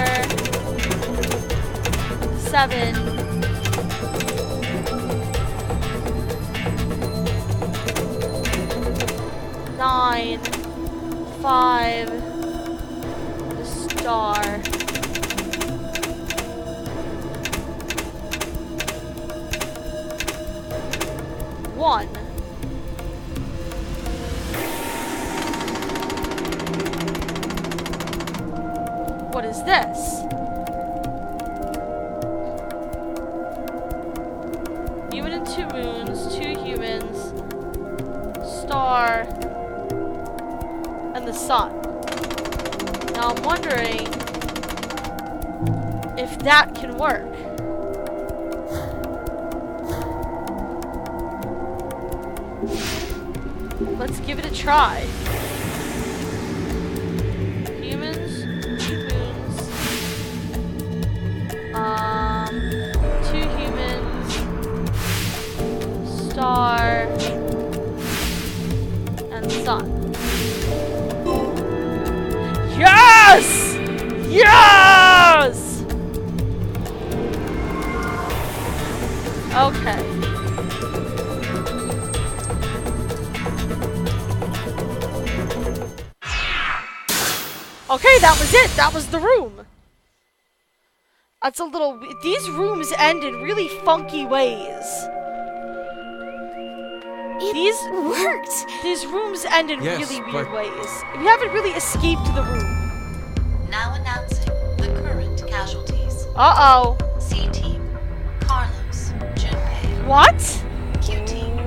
7, 9, 5, the star, 1. What is this? Human and 2 moons, 2 humans, star, and the sun. Now I'm wondering if that can work. Let's give it a try. Humans, 2 moons, 2 humans, star, and sun. Yes! Yes! Okay. Okay, that was it. That was the room. That's a little... These rooms end in really funky ways. It worked! These rooms end in Yes, really weird but- ways. We haven't really escaped the room. Now announcing the current casualties. Uh-oh. C Team, Carlos, Junpei. What? Q Team,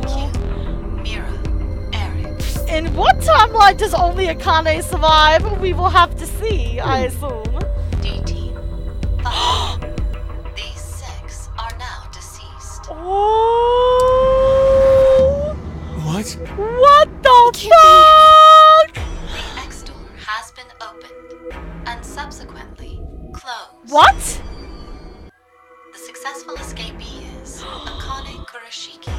Q, Mira, Eric. In what timeline does only Akane survive? We will have to see, I assume. D Team, 5. These 6 are now deceased. Oh! What? What the fuck? The X door has been opened and subsequently closed. What? The successful escapee is Akane Kurashiki.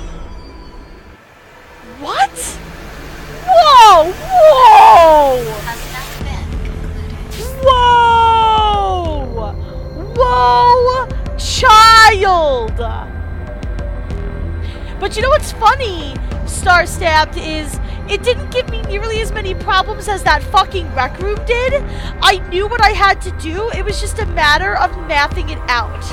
What? Whoa! Whoa! Has now been concluded. Whoa! Whoa! Child! But you know what's funny, Star Stabbed, is it didn't give me nearly as many problems as that fucking rec room did. I knew what I had to do. It was just a matter of mathing it out.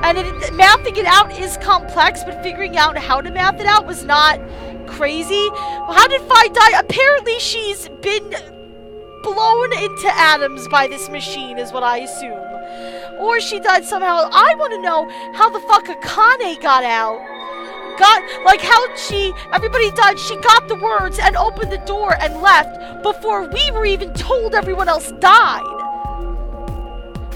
And mathing it out is complex, but figuring out how to math it out was not crazy. How did Fi die? Apparently she's been blown into atoms by this machine, is what I assume. Or she died somehow. I want to know how the fuck Akane got out. Like how everybody died, she got the words and opened the door and left before we were even told everyone else died.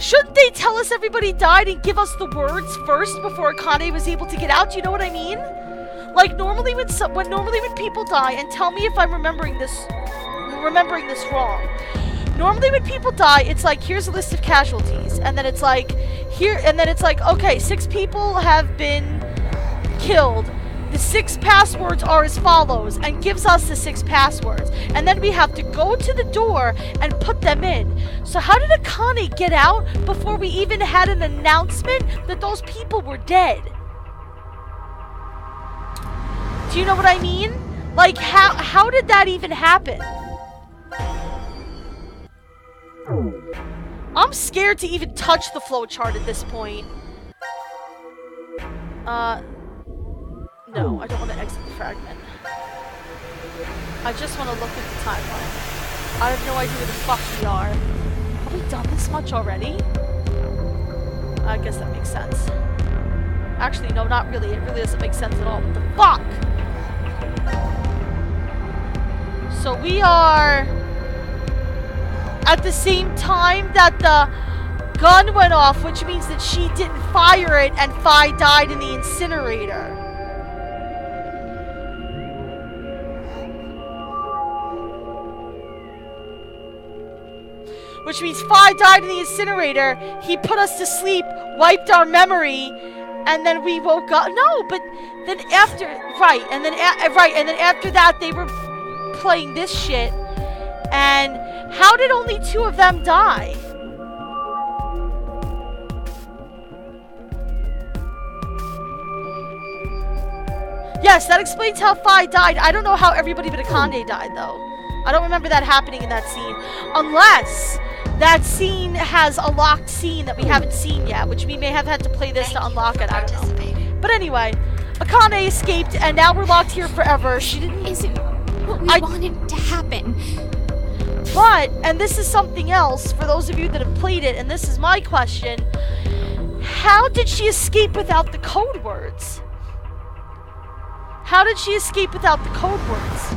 Shouldn't they tell us everybody died and give us the words first before Akane was able to get out? Do you know what I mean? Like normally when people die, and tell me if I'm remembering this wrong. Normally when people die, it's like, here's a list of casualties, and then it's like okay, 6 people have been killed. The 6 passwords are as follows, and gives us the 6 passwords. And then we have to go to the door and put them in. So how did Akane get out before we even had an announcement that those people were dead? Do you know what I mean? Like, how did that even happen? I'm scared to even touch the flowchart at this point. No, I don't want to exit the fragment. I just want to look at the timeline. I have no idea where the fuck we are. Have we done this much already? I guess that makes sense. Actually, no, not really. It really doesn't make sense at all. What the fuck? So we are at the same time that the gun went off, which means that she didn't fire it and Fi died in the incinerator. Which means Fi died in the incinerator, he put us to sleep, wiped our memory, and then we woke up. No, but then after, and then after that they were playing this shit. And how did only 2 of them die? Yes, that explains how Fi died. I don't know how everybody but Akane died, though. I don't remember that happening in that scene. Unless that scene has a locked scene that we haven't seen yet, which we may have had to play this to unlock it. I don't know. But anyway, Akane escaped, and now we're locked here forever. She didn't... Isn't what we wanted to happen. But, and this is something else for those of you that have played it, and this is my question. How did she escape without the code words? How did she escape without the code words?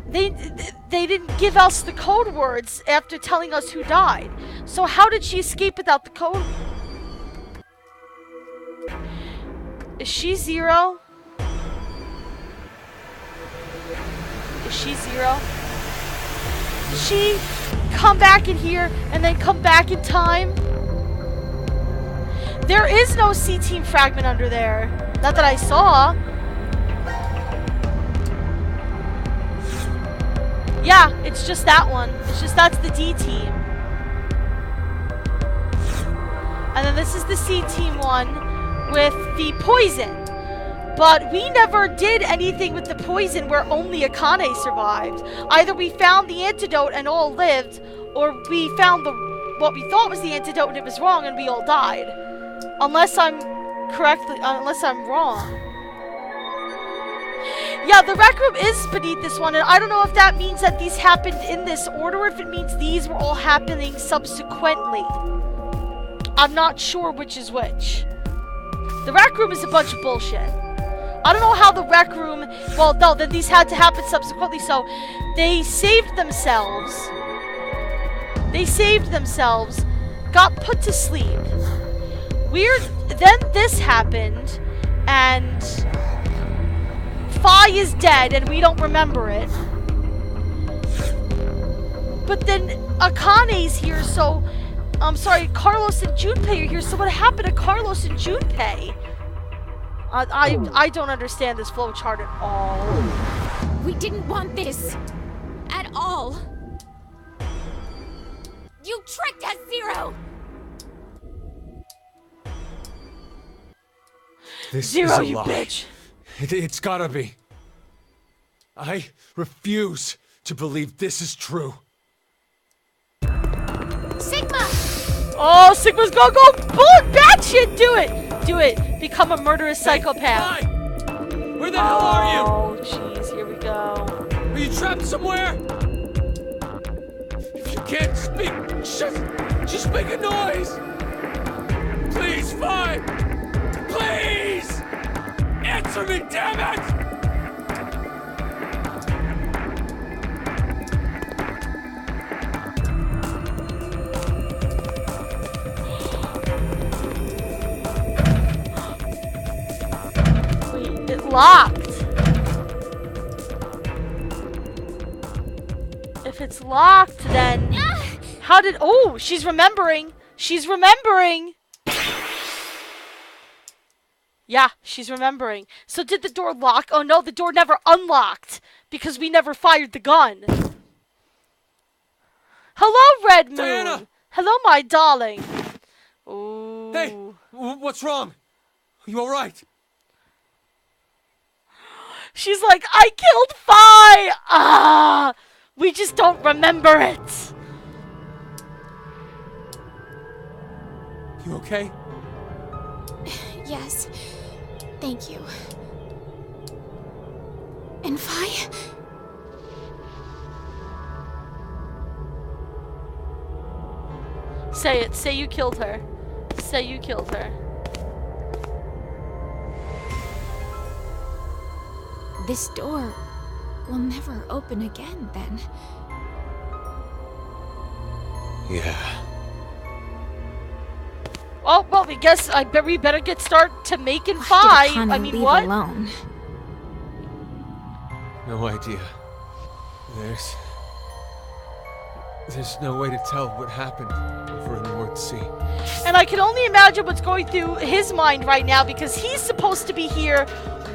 They didn't give us the code words after telling us who died. So how did she escape without the code? Is she 0? Is she 0? Did she come back in here and then come back in time? There is no C-Team fragment under there. Not that I saw. Yeah, it's just that one. It's just that's the D-Team. And then this is the C-Team one with the poison. But we never did anything with the poison where only Akane survived. Either we found the antidote and all lived, or we found what we thought was the antidote and it was wrong and we all died. Unless I'm wrong. Yeah, the rec room is beneath this one, and I don't know if that means that these happened in this order, or if it means these were all happening subsequently. I'm not sure which is which. The rec room is a bunch of bullshit. I don't know how the rec room... Well, no, then these had to happen subsequently, so they saved themselves. Got put to sleep. Then this happened, and Fi is dead, and we don't remember it. But then Akane's here, so... I'm sorry, Carlos and Junpei are here, so what happened to Carlos and Junpei? I don't understand this flowchart at all. We didn't want this. At all. You tricked us, Zero! This Zero, is a you lie. bitch! It's gotta be. I refuse to believe this is true. Sigma! Oh, Sigma's gonna go bullet batshit! Do it! Do it! Become a murderous psychopath. Hey, where the hell are you? Oh, jeez, here we go. Are you trapped somewhere? If you can't speak, just make a noise! Please, Vi! Please! Answer me, damn it! Wait, it locked. If it's locked, then how did? Oh, she's remembering. She's remembering. Yeah, she's remembering. So did the door lock? Oh no, the door never unlocked because we never fired the gun. Hello, Red Moon. Diana! Hello, my darling. Ooh. Hey, what's wrong? Are you alright? She's like, I killed Fi! Ah! We just don't remember it. You okay? Yes. Thank you. And Vi? Say it. Say you killed her. Say you killed her. This door will never open again, then. Yeah. Oh, well, we guess we better get started to making Fi. Why did Akane I mean, leave what? alone? No idea. There's no way to tell what happened over in North Sea. And I can only imagine what's going through his mind right now because he's supposed to be here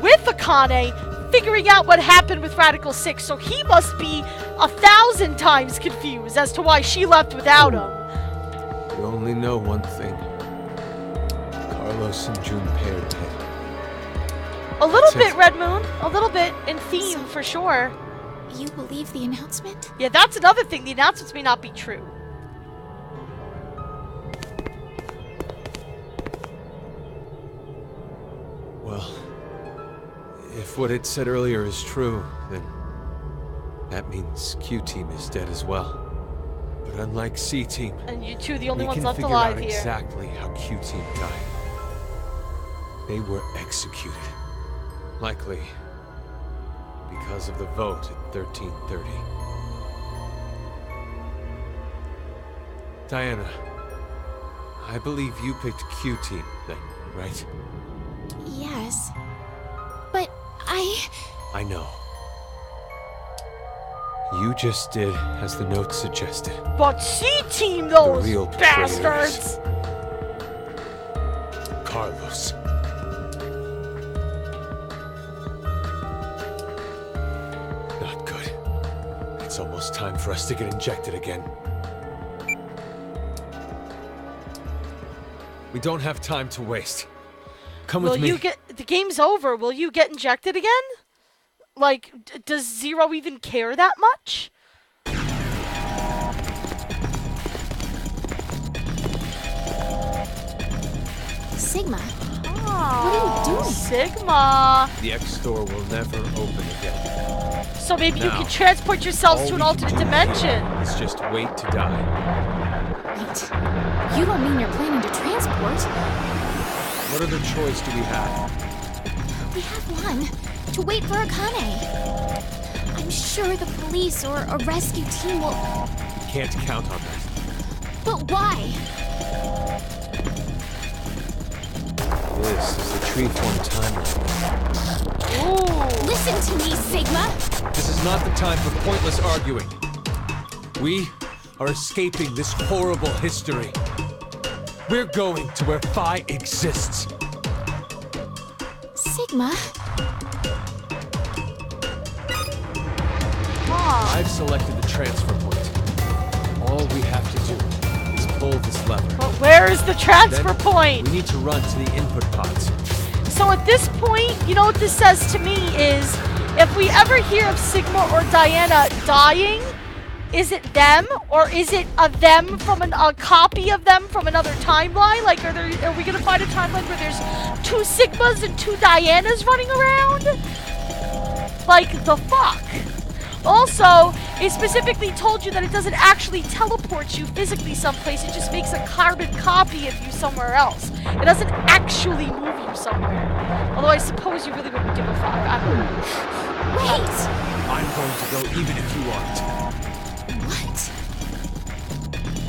with Akane, figuring out what happened with Radical 6. So he must be 1,000 times confused as to why she left without him. We only know one thing. Carlos and Junpei are dead. A little That's bit, it. Red Moon. A little bit in theme, for sure. You believe the announcement? Yeah, that's another thing. The announcements may not be true. Well, if what it said earlier is true, then that means Q-Team is dead as well. But unlike C-Team, And you two are the only we ones can left figure alive out here. exactly how Q-Team died. They were executed. Likely because of the vote at 1330. Diana, I believe you picked Q-Team then, right? Yes. But I know. You just did as the note suggested. But C-Team, those real betrayers. bastards! Carlos. Not good. It's almost time for us to get injected again. We don't have time to waste. Come Will with me. you get... The game's over. Will you get injected again? Like, does Zero even care that much? Sigma, Oh, what are you doing? Sigma. The X door will never open again. So maybe you Now, can transport yourselves All to an we can alternate do dimension. here is just wait to die. Wait. You don't mean you're planning to transport? What other choice do we have? We have one. To wait for Akane. I'm sure the police or a rescue team will... Can't count on that. But why? This is the Treeform timeline. Ooh. Listen to me, Sigma. This is not the time for pointless arguing. We are escaping this horrible history. We're going to where Phi exists. Sigma? I've selected the transfer point. All we have to do is pull this lever. But where is the transfer Then point? we need to run to the input pods. so at this point, you know what this says to me is, if we ever hear of Sigma or Diana dying, is it them, or is it a them from a copy of them from another timeline? Like, are we gonna find a timeline where there's 2 Sigmas and 2 Dianas running around? Like, the fuck? Also, it specifically told you that it doesn't actually teleport you physically someplace, it just makes a carbon copy of you somewhere else. It doesn't actually move you somewhere. Although I suppose you really wouldn't give a fuck. I don't know. Wait! I'm going to go even if you aren't. What?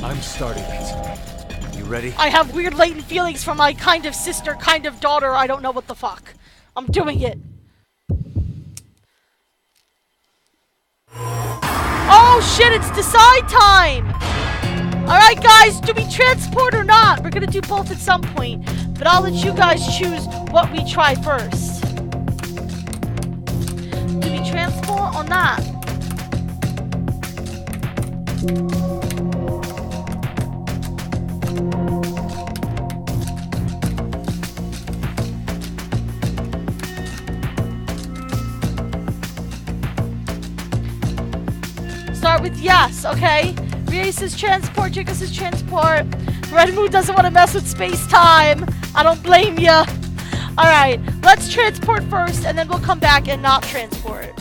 I'm starting it. You ready? I have weird latent feelings for my kind of sister, kind of daughter, I don't know what the fuck. I'm doing it. Oh shit, it's decide time! Alright guys, do we transport or not? We're gonna do both at some point, but I'll let you guys choose what we try first. Do we transport or not? Start with yes, okay? Rie says transport, Jigga says transport. Red Moon doesn't want to mess with space-time. I don't blame ya. Alright, let's transport first, and then we'll come back and not transport.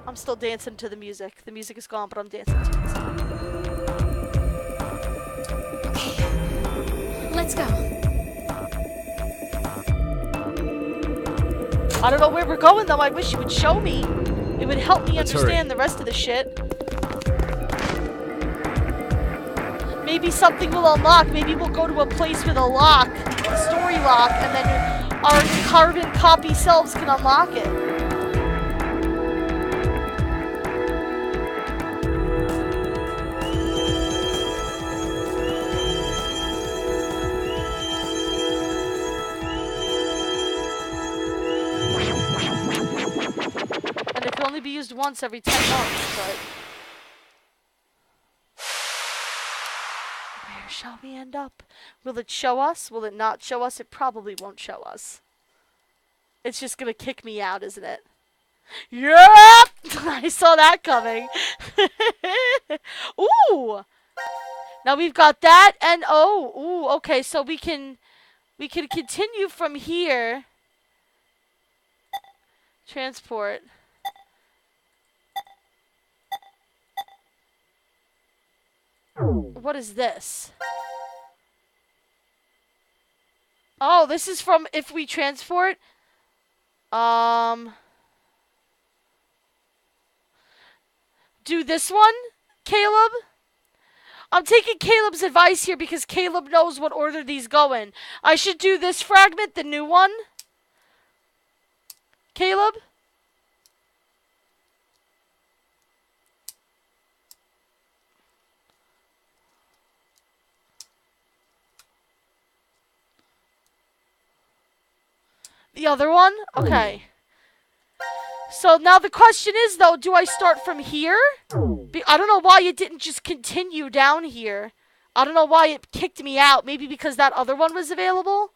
I'm still dancing to the music. The music is gone, but I'm dancing to it. Okay. Let's go. I don't know where we're going, though. I wish you would show me. It would help me Let's understand the rest of the shit. Maybe something will unlock. Maybe we'll go to a place with a lock, a story lock, and then our carbon copy selves can unlock it. And it can only be used once every 10 months, but... Where shall we end up? Will it show us? Will it not show us? It probably won't show us. It's just gonna kick me out, isn't it? Yep! I saw that coming. Ooh! Now we've got that, and oh, ooh, okay, so we can continue from here. Transport. What is this? Oh, this is from if we transport. Do this one, Caleb? I'm taking Caleb's advice here because Caleb knows what order these go in. I should do this fragment, the new one. Caleb? The other one? Okay. So now the question is, though, do I start from here? I don't know why it didn't just continue down here. I don't know why it kicked me out. Maybe because that other one was available?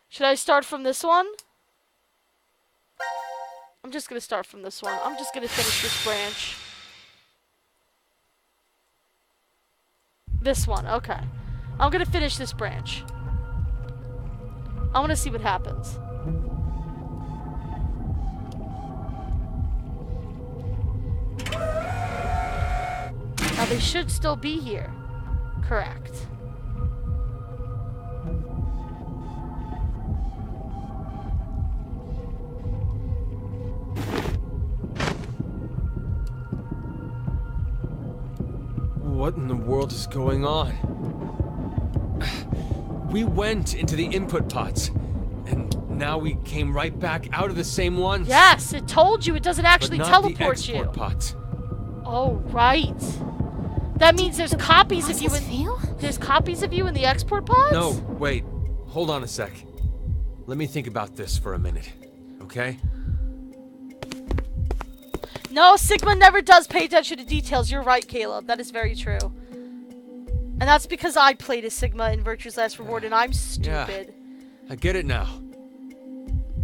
Should I start from this one? I'm just going to start from this one. I'm just going to finish this branch. This one, okay. I'm going to finish this branch. I want to see what happens. Now they should still be here. Correct. What in the world is going on? We went into the input pods, and now we came right back out of the same ones. Yes, it told you it doesn't actually but not teleport the you. export pods. Oh, right. That means there's copies of you Process in... fail? There's copies of you in the export pods? No, wait. Hold on a sec. Let me think about this for a minute, okay? No, Sigma never does pay attention to details. You're right, Caleb. That is very true. And that's because I played as Sigma in Virtue's Last Reward, and I'm stupid. Yeah, I get it now.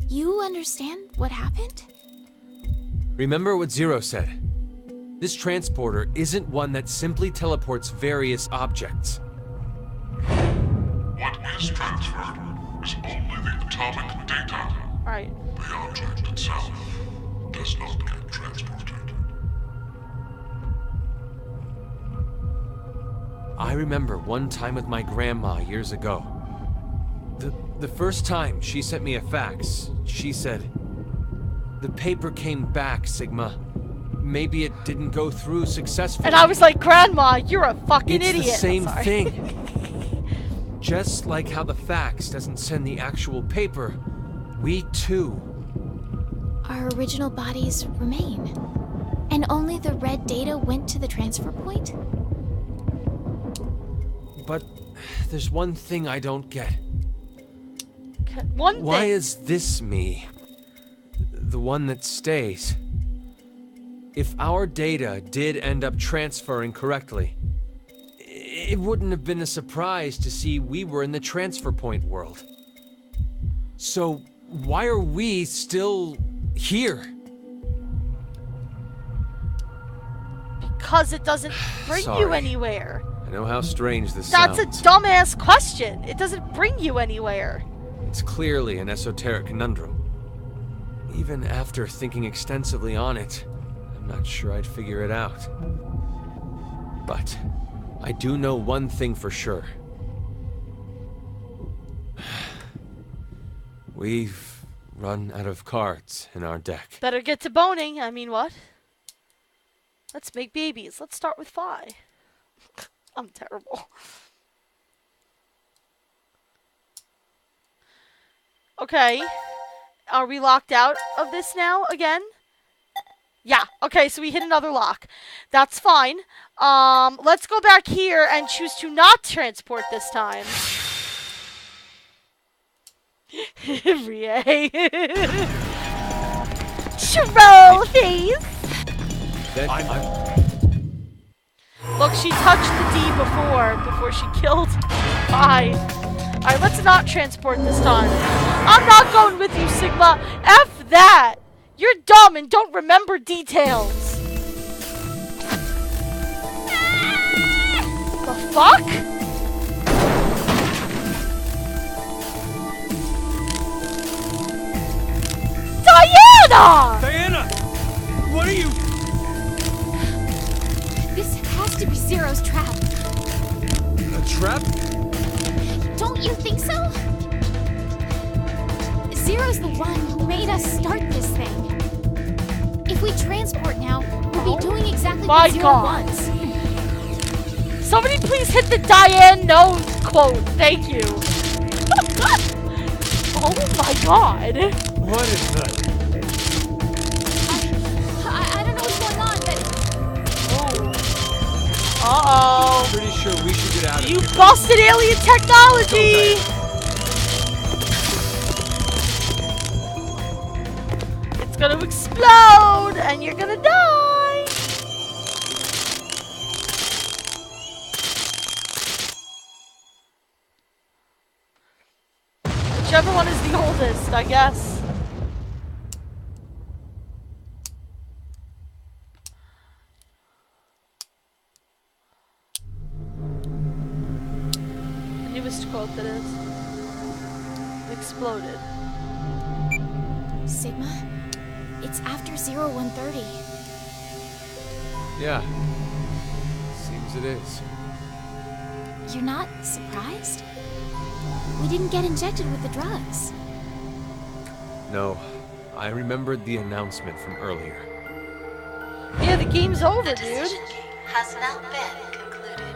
You understand what happened? Remember what Zero said. This transporter isn't one that simply teleports various objects. What is transferred is only the atomic data. Right. The object itself does not get transported. I remember one time with my grandma years ago. The first time she sent me a fax, she said, "The paper came back, Sigma. Maybe it didn't go through successfully." And I was like, Grandma, you're a fucking It's idiot. the same Sorry. thing. Just like how the fax doesn't send the actual paper, we too. Our original bodies remain. And only the red data went to the transfer point? But there's one thing I don't get. One thing. Why is this me the one that stays? If our data did end up transferring correctly, it wouldn't have been a surprise to see we were in the transfer point world. So why are we still here? Because it doesn't bring you Sorry. anywhere. I know how strange this That's sounds. a dumbass question. It doesn't bring you anywhere. It's clearly an esoteric conundrum. Even after thinking extensively on it, I'm not sure I'd figure it out. But I do know one thing for sure. We've run out of cards in our deck. Better get to boning. I mean, what? Let's make babies. Let's start with Phi. I'm terrible. Okay. Are we locked out of this now again? Yeah. Okay, so we hit another lock. That's fine. Let's go back here and choose to not transport this time. Rie. Troll face. Look, she touched the D before she killed Phi. Alright, let's not transport this time. I'm not going with you, Sigma. F that. You're dumb and don't remember details. The fuck? Diana! Diana! What are you? This has to be Zero's trap. A trap? Don't you think so? Zero's the one who made us start this thing. If we transport now, we'll be doing exactly My what Zero God. wants. Somebody please hit the Diane no quote. Thank you. Oh my God. What is that? I don't know what's going on, but Uh-oh. Pretty sure we should get out of You here. busted alien technology! It's gonna explode and you're gonna die! Whichever one is the oldest, I guess. Newest quote that is. It exploded. Sigma, it's after 0130. Yeah. Seems it is. You're not surprised? We didn't get injected with the drugs. No. I remembered the announcement from earlier. Yeah, the game's over, The dude. decision game has now been concluded.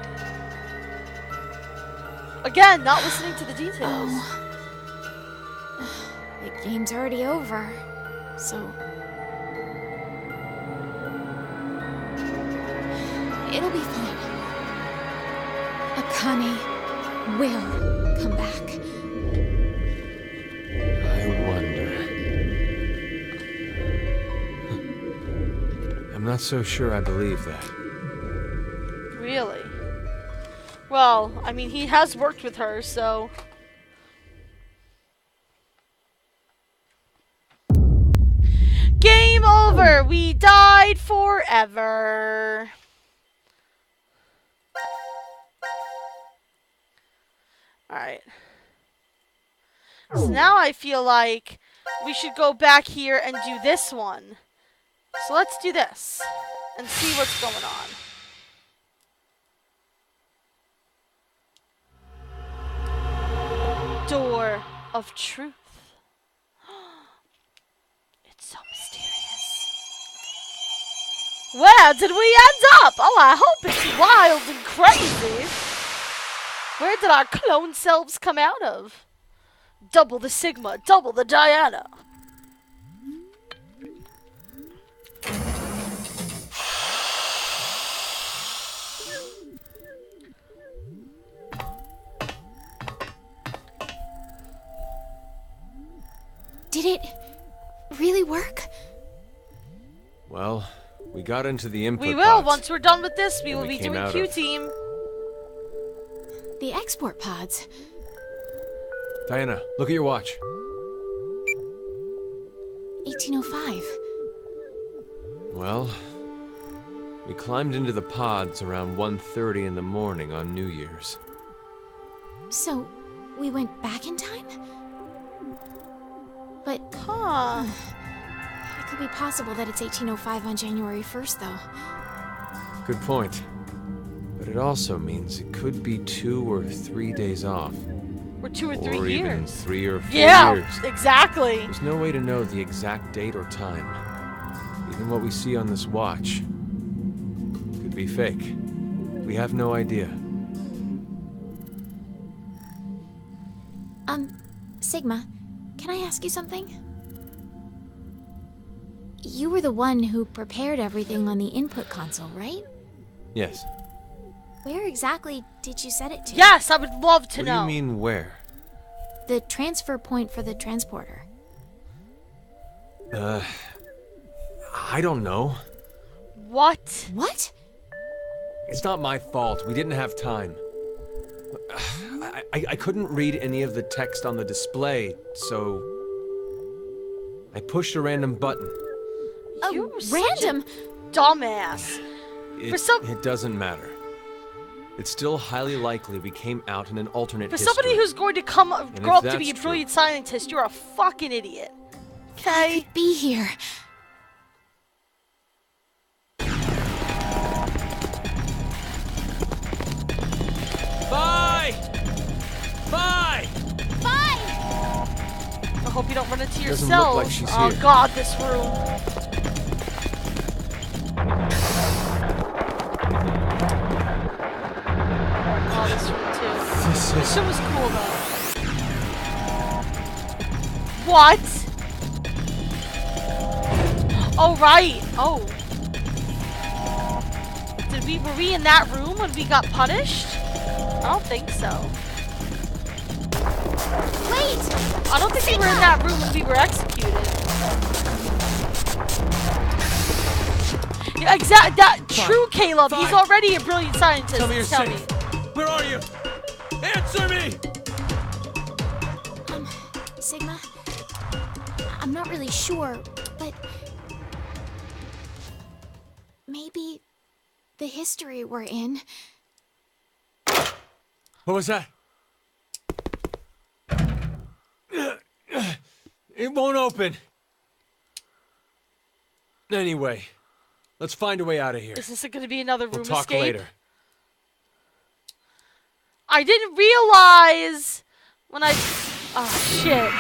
Again, not listening to the details. Oh. The game's already over, so... It'll be fine. Akane will come back. I wonder. I'm not so sure I believe that. Really? Well, I mean, he has worked with her, so... Game over! We died forever! Alright. So now I feel like we should go back here and do this one. So let's do this and see what's going on. Door of truth. It's so mysterious. Where did we end up? Oh, I hope it's wild and crazy. Where did our clone selves come out of? Double the Sigma, double the Diana. Did it really work? Well, we got into the input We will. pods. Once we're done with this, we And will we be came doing out Q of- Team. The export pods. Diana, look at your watch. 1805. Well, we climbed into the pods around 1:30 in the morning on New Year's. So, we went back in time? But Huh. it could be possible that it's 1805 on January 1st, though. Good point. But it also means it could be 2 or 3 days off. We're 2 or 3 Or even years. 3 or 4 Yeah, years. exactly. There's no way to know the exact date or time. Even what we see on this watch could be fake. We have no idea. Sigma, can I ask you something? You were the one who prepared everything on the input console, right? Yes. Where exactly did you set it to? Yes, I would love to What do know. you mean where? The transfer point for the transporter. I don't know. What? What? It's not my fault. We didn't have time. I couldn't read any of the text on the display, so I pushed a random button. You Oh, such random? Dumbass. It doesn't matter. It's still highly likely we came out in an alternate For history. somebody who's going to grow if up to be a that's brilliant true- scientist, you're a fucking idiot. Okay? Be here. Bye! Bye! Bye! I hope you don't run into Doesn't yourself. look like she's Oh here. god, this room. Oh, this room too. This This is... room was cool though. What? Oh right. Oh. Were we in that room when we got punished? I don't think so. Wait! I don't think we were in that room when we were executed. Yeah, that true Caleb. He's Fine. already a brilliant scientist. Tell me you're Tell safe. Where are you? Answer me! Sigma, I'm not really sure, but maybe the history we're in. What was that? It won't open. Anyway, let's find a way out of here. Is this going to be another room We'll talk escape? later. I didn't realize when I... Oh, shit.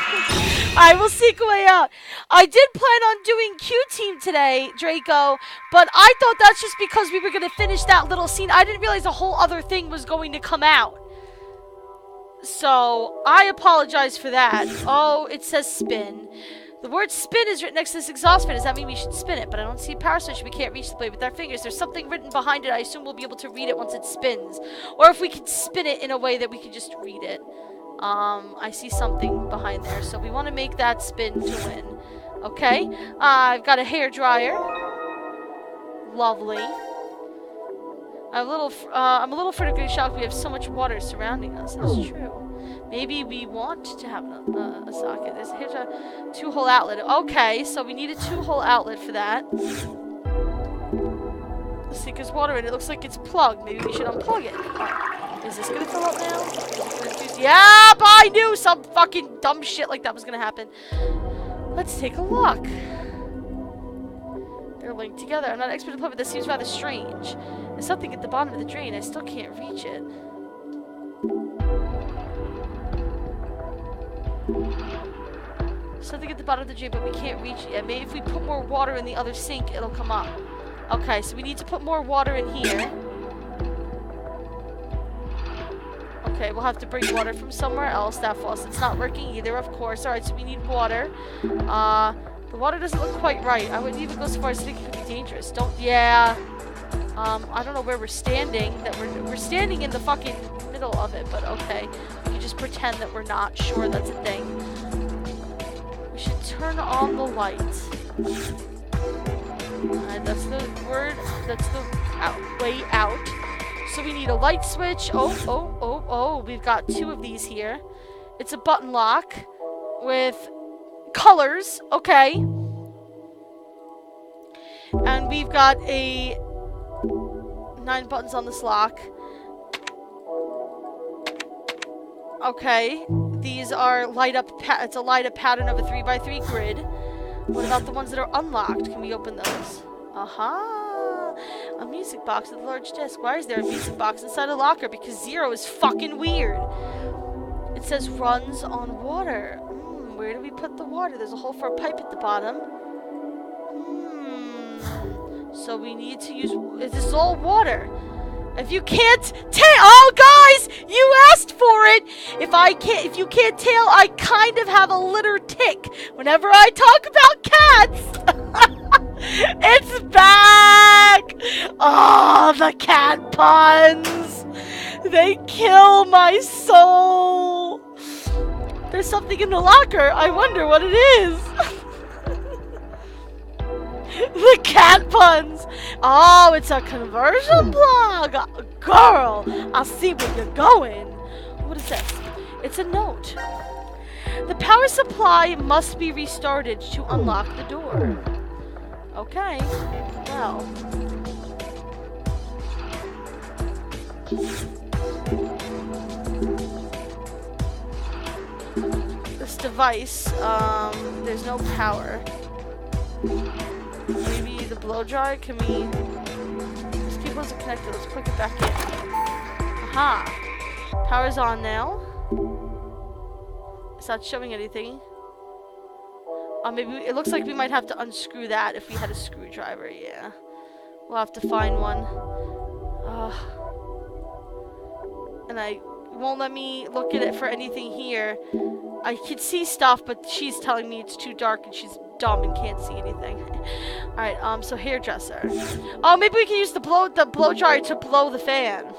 Alright, we'll seek a way out. I did plan on doing Q-Team today, Draco, but I thought that's just because we were going to finish that little scene. I didn't realize a whole other thing was going to come out. So, I apologize for that. Oh, it says spin. The word spin is written next to this exhaust fan. Does that mean we should spin it? But I don't see a power switch. We can't reach the blade with our fingers. There's something written behind it. I assume we'll be able to read it once it spins. Or if we can spin it in a way that we can just read it. I see something behind there. So we want to make that spin to win. Okay. I've got a hair dryer. Lovely. I'm a little afraid of getting shocked. We have so much water surrounding us. That's true. Maybe we want to have a socket. Here's a 2-hole outlet. Okay, so we need a 2-hole outlet for that. Let's see, there's water in it. It looks like it's plugged. Maybe we should unplug it. Oh, is this gonna fill up now? Yeah, but I knew some fucking dumb shit like that was gonna happen. Let's take a look. They're linked together. I'm not an expert in plumbing, but this seems rather strange. There's something at the bottom of the drain. I still can't reach it. Something at the bottom of the drain, but we can't reach it yet. Maybe if we put more water in the other sink, it'll come up. Okay, so we need to put more water in here. Okay, we'll have to bring water from somewhere else. That faucet's not working either, of course. Alright, so we need water. The water doesn't look quite right. I wouldn't even go so far as to think it could be dangerous. Yeah. I don't know where we're standing. We're standing in the fucking middle of it, but okay. We can just pretend that we're not sure that's a thing. We should turn on the light. Alright, that's the word. That's the way out. So we need a light switch. Oh. We've got 2 of these here. It's a button lock with colors. Okay. And we've got 9 buttons on this lock. Okay. These are light up. It's a light up pattern of a 3x3 grid. What about the ones that are unlocked? Can we open those? Aha. A music box with a large disc. Why is there a music box inside a locker? Because 0 is fucking weird. It says runs on water. Where do we put the water? There's a hole for a pipe at the bottom. So we need to use... This is all water. If you can't tell... Oh, guys! You asked for it! If you can't tell, I kind of have a litter tick. Whenever I talk about cats... It's back! Oh, the cat puns! They kill my soul! There's something in the locker. I wonder what it is. The cat puns! Oh, it's a conversion plug! Girl, I see where you're going. What is this? It's a note. The power supply must be restarted to unlock the door. Okay, well. This device, there's no power. Maybe the blow dryer, can we... This cable isn't connected, let's plug it back in. Aha! Power's on now. It's not showing anything. Maybe it looks like we might have to unscrew that if we had a screwdriver, yeah. We'll have to find one. And it won't let me look at it for anything here. I can see stuff, but she's telling me it's too dark and she's dumb and can't see anything. Alright, so hairdresser. Oh, maybe we can use the blow dryer to blow the fan.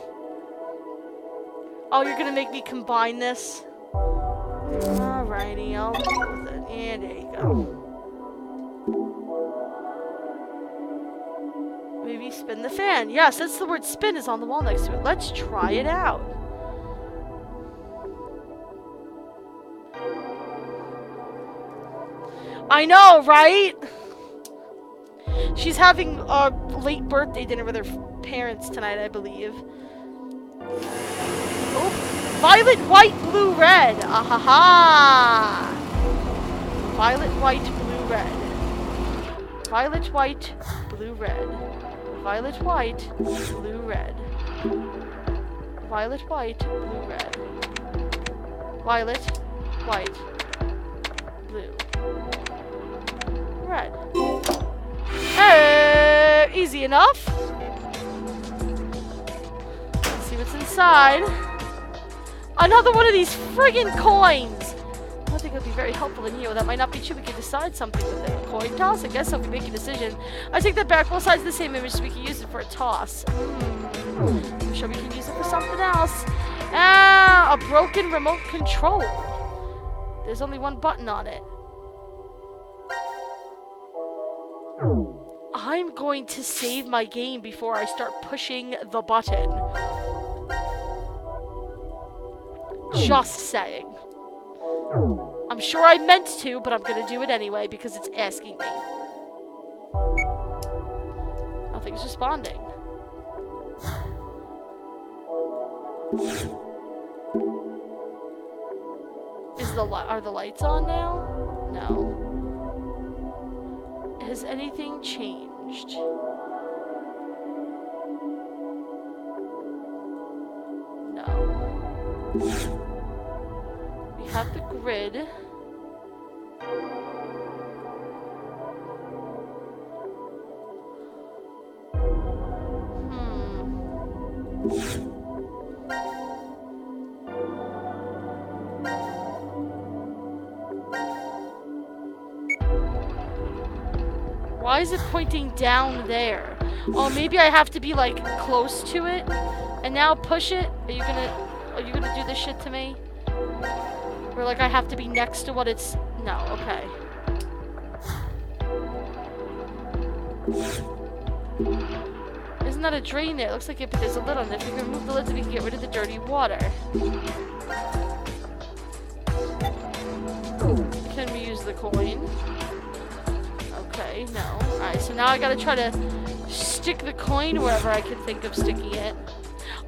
Oh, you're gonna make me combine this? Alrighty, I'll deal with it. Yeah, there you go. Maybe spin the fan. Yes, that's the word spin is on the wall next to it. Let's try it out. I know, right? She's having a late birthday dinner with her parents tonight, I believe. Oh, violet, white, blue, red. Ahaha. Violet, white, blue, red. Violet, white, blue, red. Violet, white, blue, red. Violet, white, blue, red. Violet, white, blue, red. Hey, easy enough. Let's see what's inside. Another one of these friggin' coins. I don't think it'll be very helpful in here. Well, that might not be true. We can decide something with it. A coin toss? I guess so. If we make a decision. I take that back. Both sides of the same image, so we can use it for a toss. I'm sure we can use it for something else. Ah, a broken remote control. There's only one button on it. I'm going to save my game before I start pushing the button. Just saying. I'm sure I meant to, but I'm gonna do it anyway because it's asking me. Nothing's responding. Are the lights on now? No. Has anything changed? No. We have the grid. Why is it pointing down there? Oh, maybe I have to be like close to it and now push it. Are you gonna do this shit to me? Or like I have to be next to what it's... No, okay. Isn't that a drain there? It looks like there's a lid on it. If we remove the lid, we can get rid of the dirty water. Can we use the coin? Okay, no. Alright, so now I gotta try to stick the coin wherever I can think of sticking it.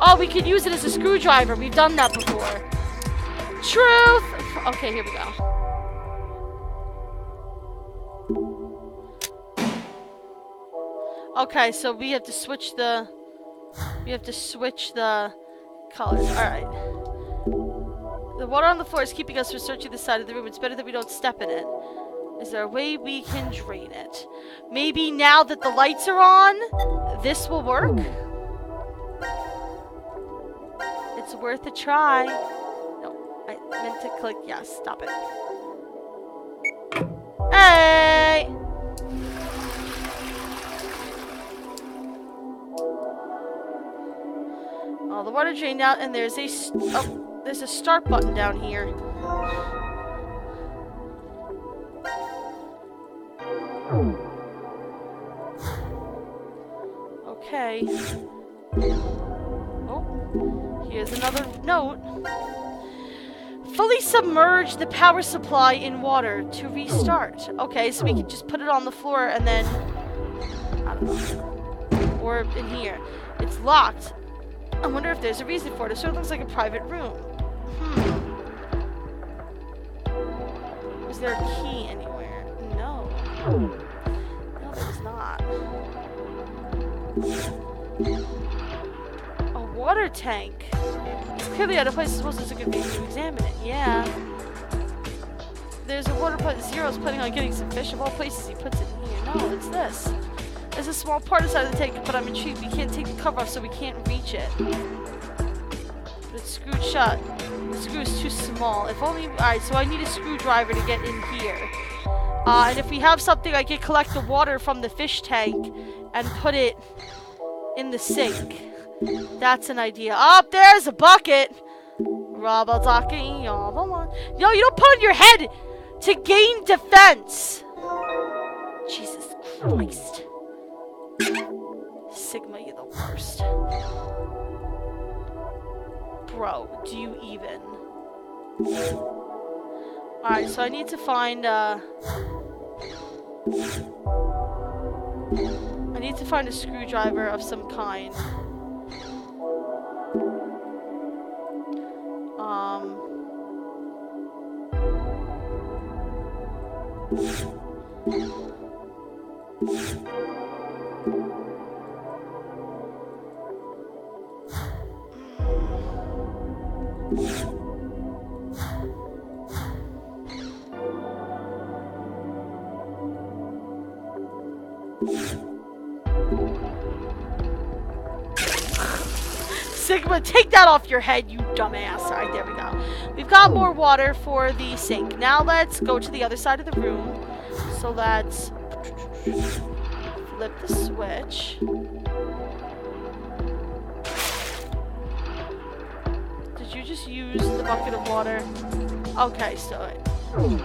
Oh, we could use it as a screwdriver. We've done that before. Truth! Okay, here we go. Okay, so we have to switch the... colors. Alright. The water on the floor is keeping us from searching the side of the room. It's better that we don't step in it. Is there a way we can drain it? Maybe now that the lights are on, this will work? It's worth a try. No, I meant to click yes. Stop it. Hey! Oh, the water drained out, and there's a start button down here. Okay. Oh, here's another note. Fully submerge the power supply in water to restart. Okay, so we can just put it on the floor and then... I don't know. Or in here. It's locked. I wonder if there's a reason for it. It sort of looks like a private room. Is there a key anywhere? No. No, there's not. A water tank. It's clearly out of place. I suppose it's a good reason to examine it. Yeah. There's a water plant. Zero's planning on getting some fish. Of all places, he puts it in here. No, it's this. There's a small part inside of the tank, but I'm intrigued. We can't take the cover off, so we can't reach it. But it's screwed shut. The screw is too small. If only... Alright, so I need a screwdriver to get in here. And if we have something, I can collect the water from the fish tank and put it in the sink. That's an idea. Oh, there's a bucket! Yo, you don't put on your head to gain defense! Jesus Christ. Sigma, you're the worst. Bro, do you even? Alright, so I need to find, I need to find a screwdriver of some kind. Sigma, take that off your head, you dumbass. Alright, there we go. We've got more water for the sink. Now let's go to the other side of the room. So let's flip the switch. Did you just use the bucket of water? Okay, so no.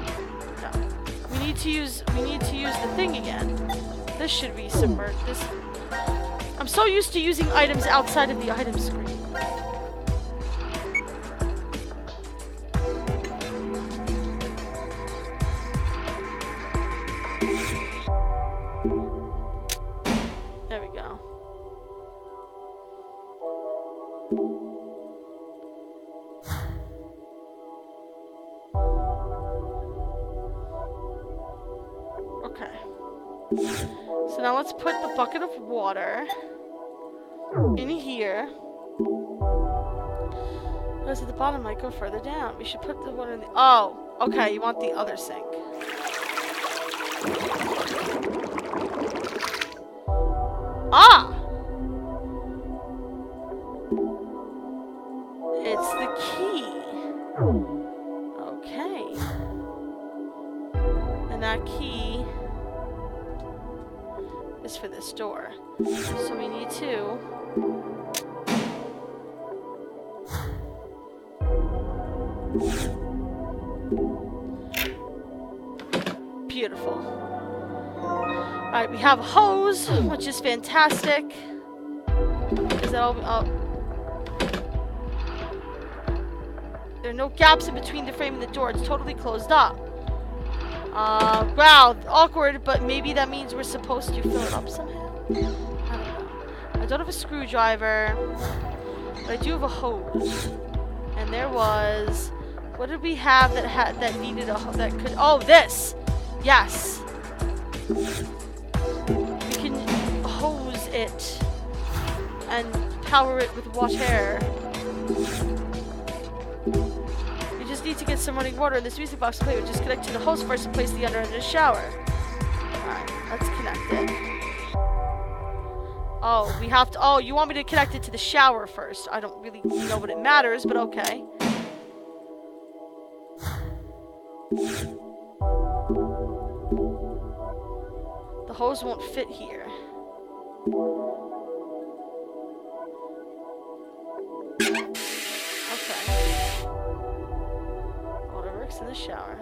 We need to use the thing again. This should be submerged. This. I'm so used to using items outside of the item screen. There we go. Okay. So now let's put the bucket of water in here. Those at the bottom might go further down. We should put the water in the... Oh, okay, you want the other sink. Ah! It's the key. Okay. And that key is for this door. So we need to... Beautiful. Alright, we have a hose, which is fantastic. Is that all? Oh. There are no gaps in between the frame and the door. It's totally closed up. Wow, awkward, but maybe that means we're supposed to fill it up somehow. I don't know. I don't have a screwdriver, but I do have a hose. And there was... What did we have that needed a that could... Oh, this! Yes! We can hose it and power it with water. We just need to get some running water in this music box to play with. Just connect to the hose first and place the under the shower. Alright, let's connect it. Oh, we have to... Oh, you want me to connect it to the shower first. I don't really know what it matters, but okay. The hose won't fit here. Okay. Water works in the shower.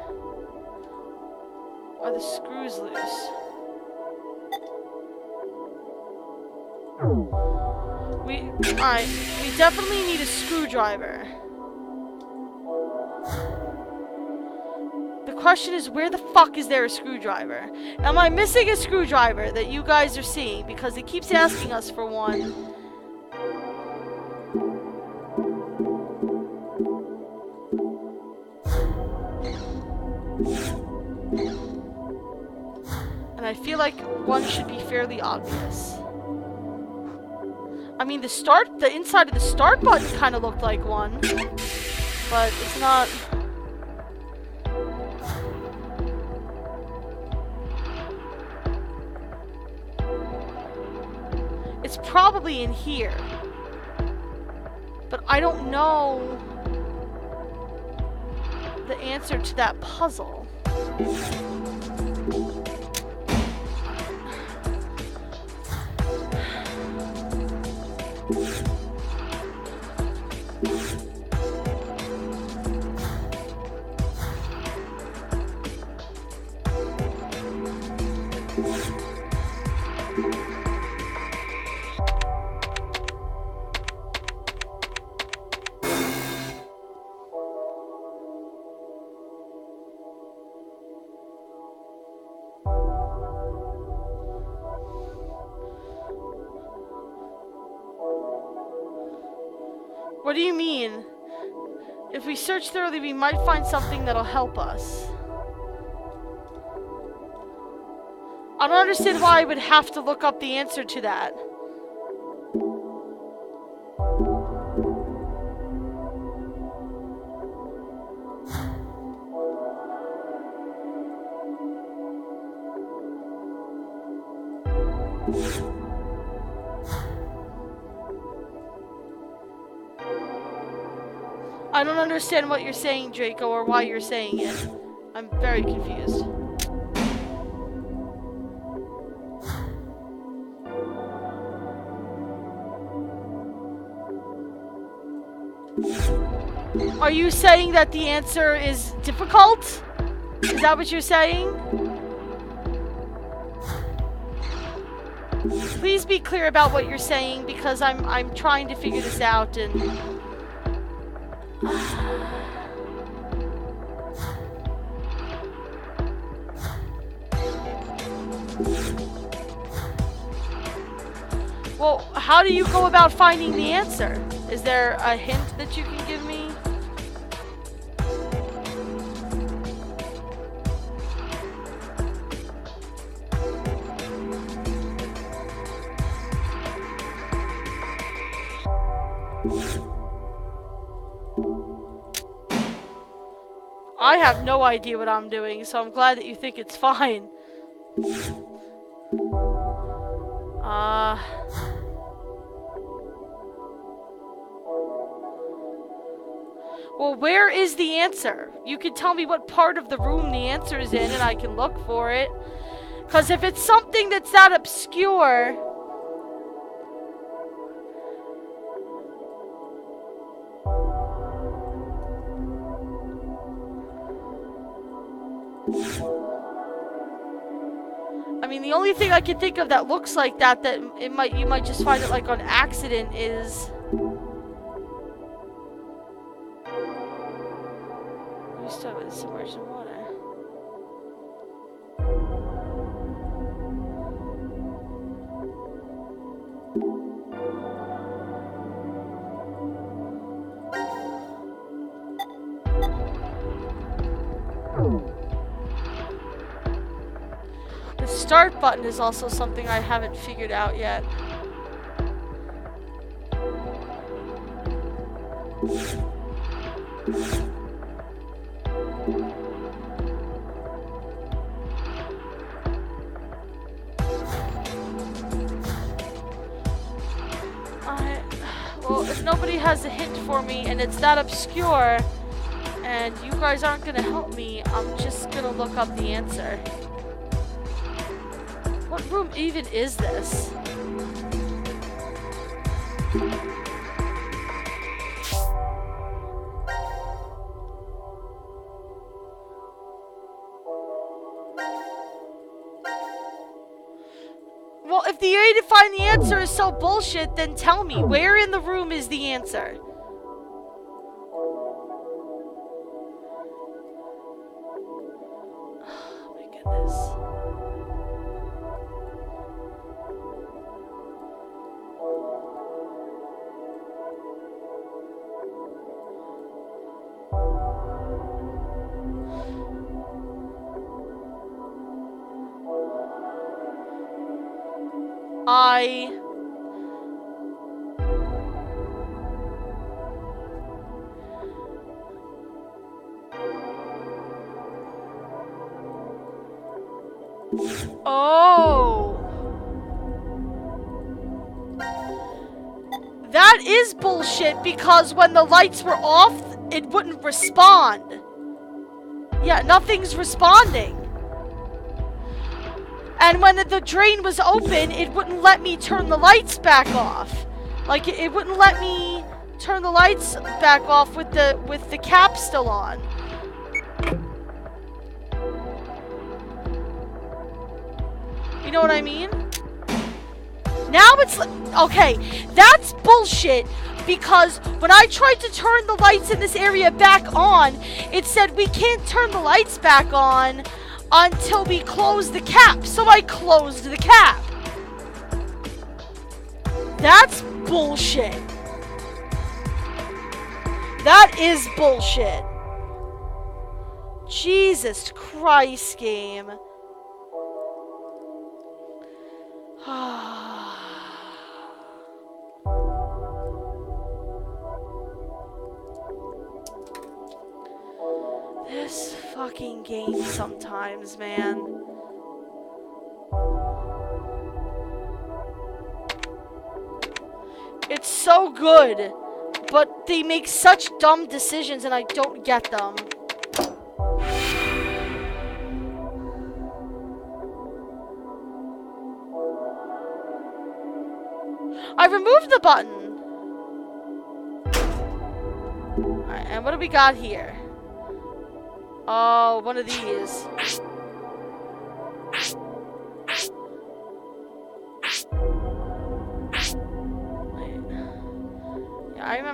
Are the screws loose? Alright, we definitely need a screwdriver. The question is, where the fuck is there a screwdriver? Am I missing a screwdriver that you guys are seeing? Because it keeps asking us for one. And I feel like one should be fairly obvious. I mean, the inside of the start button kind of looked like one. But it's not... It's probably in here. But I don't know the answer to that puzzle. What do you mean? If we search thoroughly, we might find something that'll help us. I don't understand why I would have to look up the answer to that. I don't understand what you're saying, Draco, or why you're saying it. I'm very confused. Are you saying that the answer is difficult? Is that what you're saying? Please be clear about what you're saying, because I'm trying to figure this out and... Well, how do you go about finding the answer? Is there a hint that you can give me? I have no idea what I'm doing, so I'm glad that you think it's fine. Well, where is the answer? You can tell me what part of the room the answer is in, and I can look for it. Because if it's something that's that obscure... I mean, the only thing I can think of that looks like that you might just find it like on accident is... We start with submerged in water. The start button is also something I haven't figured out yet. Well, if nobody has a hint for me and it's that obscure and you guys aren't gonna help me, I'm just gonna look up the answer. What room even is this? Well, if the way to find the answer is so bullshit, then tell me, where in the room is the answer? Oh my goodness. Oh. That is bullshit, because when the lights were off, it wouldn't respond. Yeah, nothing's responding. And when the drain was open, it wouldn't let me turn the lights back off. Like, it wouldn't let me turn the lights back off with the cap still on. You know what I mean? Now it's okay, that's bullshit, because when I tried to turn the lights in this area back on, it said we can't turn the lights back on until we close the cap. So I closed the cap. That's bullshit. That is bullshit. Jesus Christ, game. This fucking game sometimes, man. It's so good, but they make such dumb decisions and I don't get them. I removed the button. Alright, and what do we got here? Oh, one of these.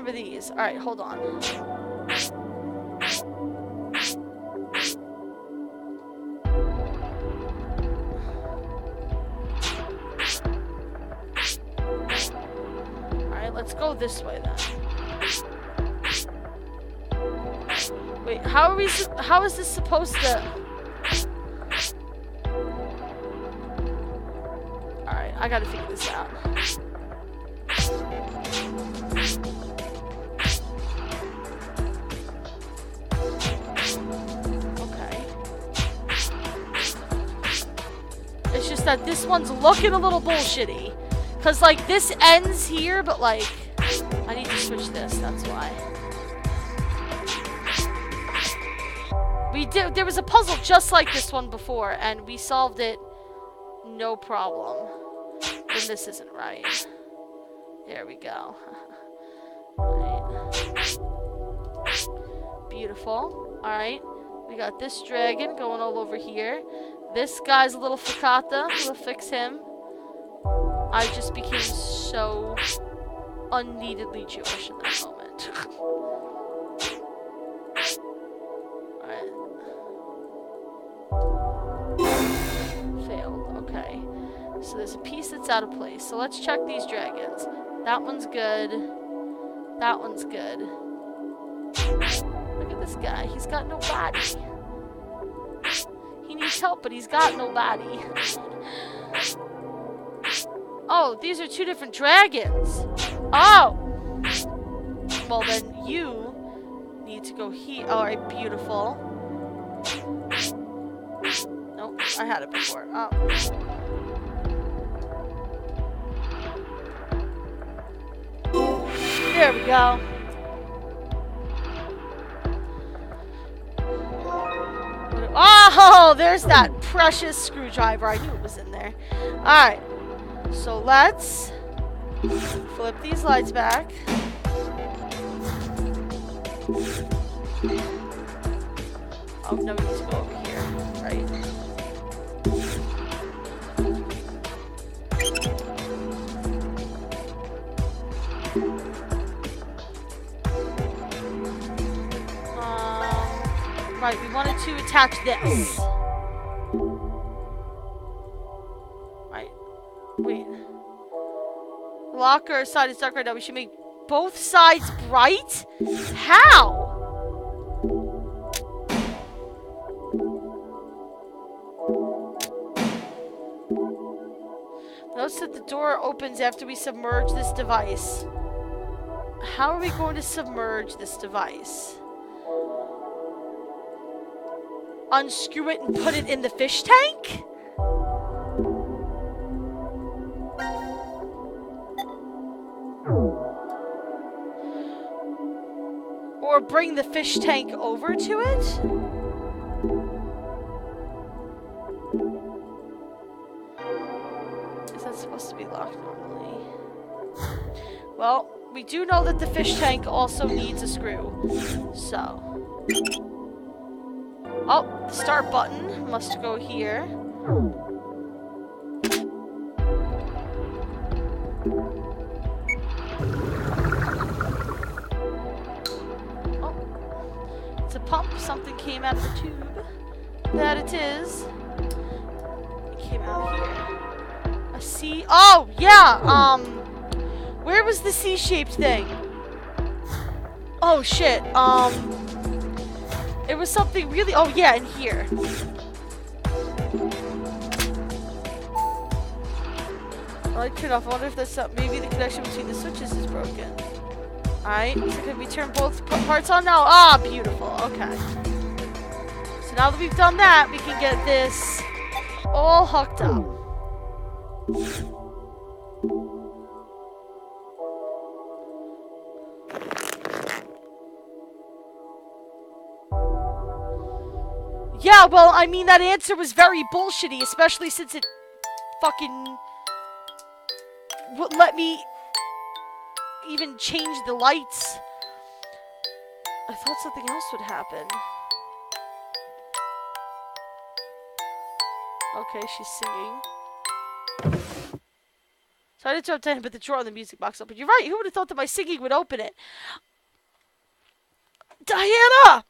remember these. Alright, hold on. Alright, let's go this way then. Wait, how is this supposed to... Alright, I gotta figure this out. Okay. It's just that this one's looking a little bullshitty. Cause like this ends here, but like I need to switch this, that's why. There was a puzzle just like this one before, and we solved it no problem. Then this isn't right. There we go. Right. Beautiful. Alright. We got this dragon going all over here. This guy's a little fakata. We'll fix him. I just became so unneededly Jewish in that moment. Alright. Failed. Okay. So there's a piece that's out of place. So let's check these dragons. That one's good. That one's good. Look at this guy. He's got no body. He needs help, but he's got no body. Oh, these are two different dragons. Oh! Well, then you need to go here. Alright, beautiful. Nope, I had it before. Oh. There we go. Oh, there's that precious screwdriver. I knew it was in there. Alright. So let's flip these lights back. Oh, no, we need to go over here. Right. Right, we wanted to attach this. Right. Wait. The locker side is dark right now. We should make both sides bright? How? Notice that the door opens after we submerge this device. How are we going to submerge this device? Unscrew it and put it in the fish tank? Or bring the fish tank over to it? Is that supposed to be locked normally? Well, we do know that the fish tank also needs a screw. So... Oh, the start button must go here. Oh, it's a pump. Something came out of the tube. That it is. It came out here. A C. Oh, yeah. Where was the C-shaped thing? Oh shit. It was something really... Oh, yeah, in here. I like turn off. I wonder if that's maybe the connection between the switches is broken. Alright, so can we turn both parts on now? Ah, beautiful. Okay. So now that we've done that, we can get this all hooked up. Yeah, well, I mean, that answer was very bullshitty, especially since it fucking wouldn't let me even change the lights. I thought something else would happen. Okay, she's singing. So I didn't have time to put the drawer on the music box up. But you're right. Who would have thought that my singing would open it? Diana!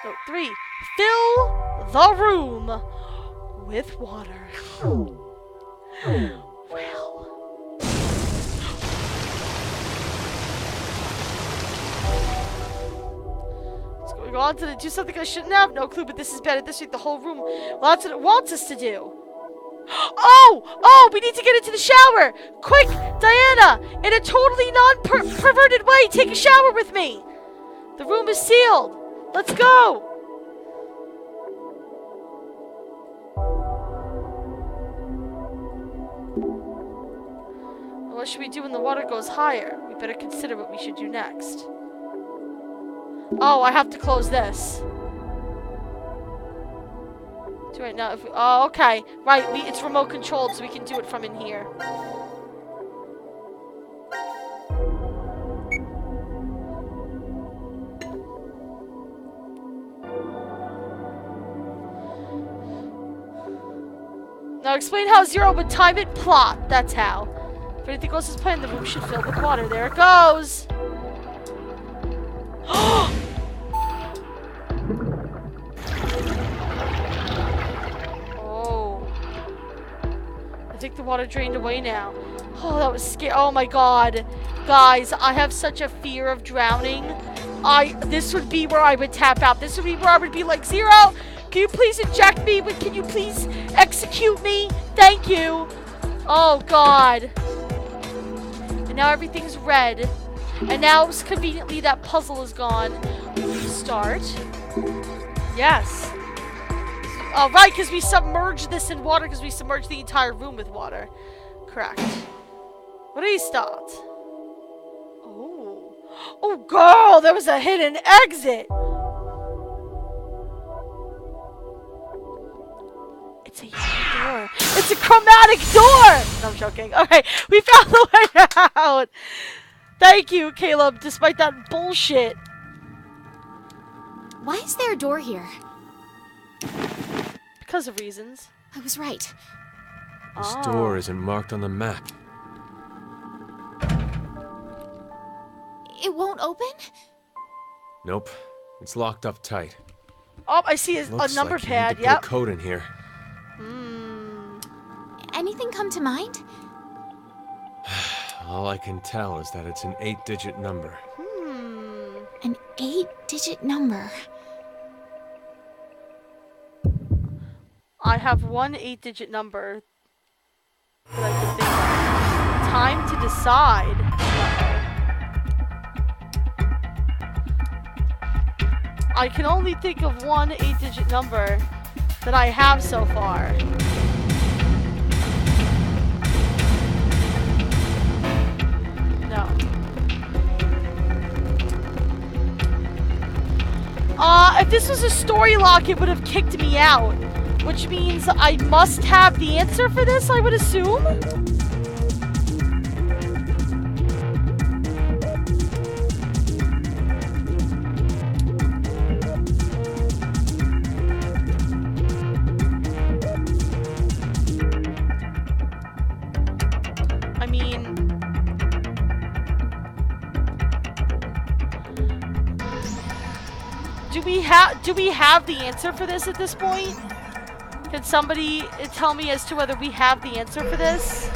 Note 3. Fill the room with water. Well. Let's go on to do something I shouldn't have. No clue, but this is bad. At this rate, the whole room. Well, that's what it wants us to do. Oh, we need to get into the shower. Quick, Diana, in a totally non-perverted way, take a shower with me. The room is sealed. Let's go. What should we do when the water goes higher? We better consider what we should do next. Oh, I have to close this. Do it now. Oh, okay. Right, it's remote controlled, so we can do it from in here. Now explain how Zero would time it. Plot. That's how. If anything else is planned, the room should fill with water. There it goes. Oh. I think the water drained away now. Oh, that was scary. Oh my god. Guys, I have such a fear of drowning. This would be where I would tap out. This would be where I would be like, Zero, can you please inject me? Can you please execute me? Thank you. Oh god. And now everything's red. And now, conveniently, that puzzle is gone. Restart. Yes. Oh, right, because we submerged this in water, because we submerged the entire room with water. Correct. Restart. Oh. Oh, girl, there was a hidden exit. It's a yellow door. It's a chromatic door! No, I'm joking. Okay, we found the way out. Thank you, Caleb, despite that bullshit. Why is there a door here? Because of reasons. I was right. This door isn't marked on the map. It won't open? Nope. It's locked up tight. Oh, I see a number like pad. You need to put a code in here. Anything come to mind? All I can tell is that it's an 8-digit number. An 8-digit number. I have one 8-digit number that I can think of. Time to decide. I can only think of one 8-digit number that I have so far. No. If this was a story lock, it would have kicked me out. Which means I must have the answer for this, I would assume? I mean... Do we have the answer for this at this point? Can somebody tell me as to whether we have the answer for this?